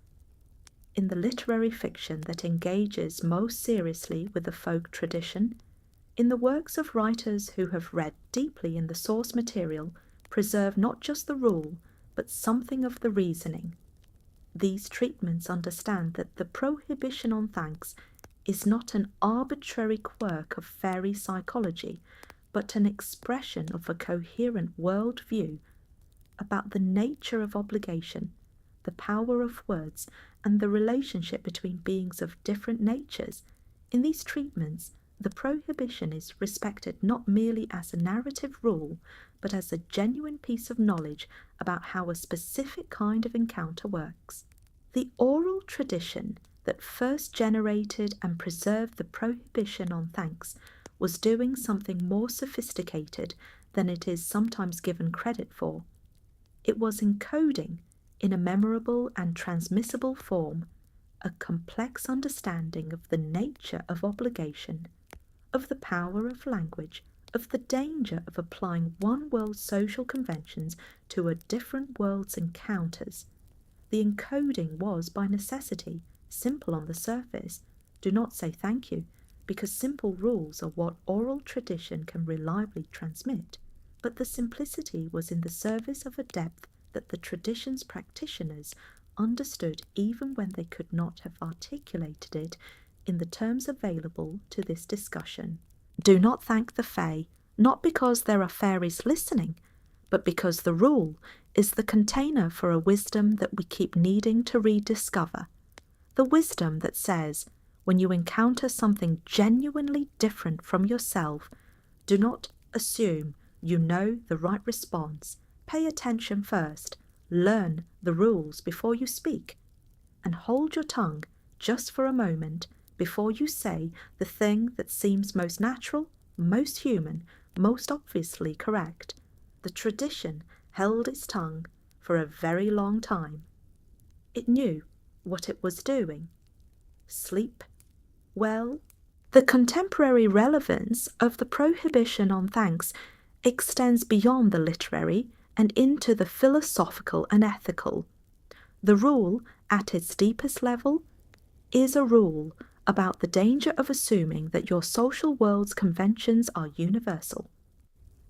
in the literary fiction that engages most seriously with the folk tradition, in the works of writers who have read deeply in the source material, preserve not just the rule, but something of the reasoning. These treatments understand that the prohibition on thanks is not an arbitrary quirk of fairy psychology, but an expression of a coherent world view about the nature of obligation, the power of words, and the relationship between beings of different natures. In these treatments, the prohibition is respected not merely as a narrative rule, but as a genuine piece of knowledge about how a specific kind of encounter works. The oral tradition that first generated and preserved the prohibition on thanks was doing something more sophisticated than it is sometimes given credit for. It was encoding, in a memorable and transmissible form, a complex understanding of the nature of obligation, of the power of language, of the danger of applying one world's social conventions to a different world's encounters. The encoding was, by necessity, simple on the surface. Do not say thank you, because simple rules are what oral tradition can reliably transmit. But the simplicity was in the service of a depth that the tradition's practitioners understood even when they could not have articulated it in the terms available to this discussion. Do not thank the fae, not because there are fairies listening, but because the rule is the container for a wisdom that we keep needing to rediscover. The wisdom that says, when you encounter something genuinely different from yourself, do not assume you know the right response. Pay attention first, learn the rules before you speak, and hold your tongue just for a moment before you say the thing that seems most natural, most human, most obviously correct. The tradition held its tongue for a very long time. It knew what it was doing. Sleep well. The contemporary relevance of the prohibition on thanks extends beyond the literary and into the philosophical and ethical. The rule, at its deepest level, is a rule about the danger of assuming that your social world's conventions are universal,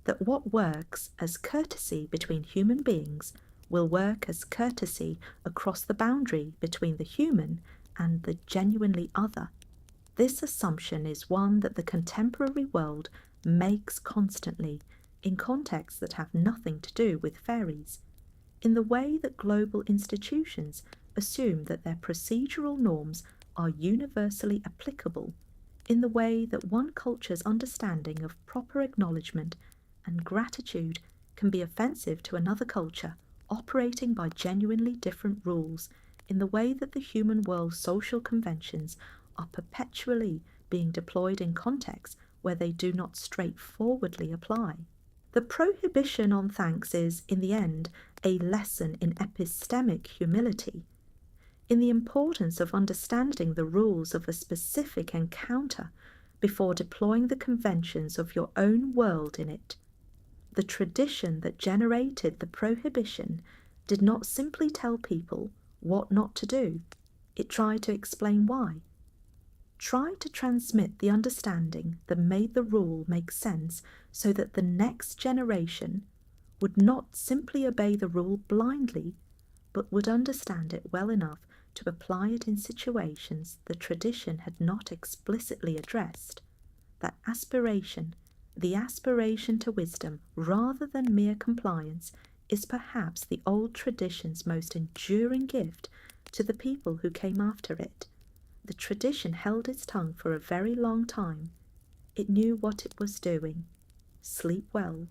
that what works as courtesy between human beings will work as courtesy across the boundary between the human and the genuinely other. This assumption is one that the contemporary world makes constantly in contexts that have nothing to do with fairies, in the way that global institutions assume that their procedural norms are universally applicable, in the way that one culture's understanding of proper acknowledgement and gratitude can be offensive to another culture operating by genuinely different rules, in the way that the human world's social conventions are perpetually being deployed in contexts where they do not straightforwardly apply. The prohibition on thanks is, in the end, a lesson in epistemic humility, in the importance of understanding the rules of a specific encounter before deploying the conventions of your own world in it. The tradition that generated the prohibition did not simply tell people what not to do. It tried to explain why. Tried to transmit the understanding that made the rule make sense so that the next generation would not simply obey the rule blindly, but would understand it well enough to apply it in situations the tradition had not explicitly addressed. That aspiration, the aspiration to wisdom rather than mere compliance, is perhaps the old tradition's most enduring gift to the people who came after it. The tradition held its tongue for a very long time. It knew what it was doing. Sleep well.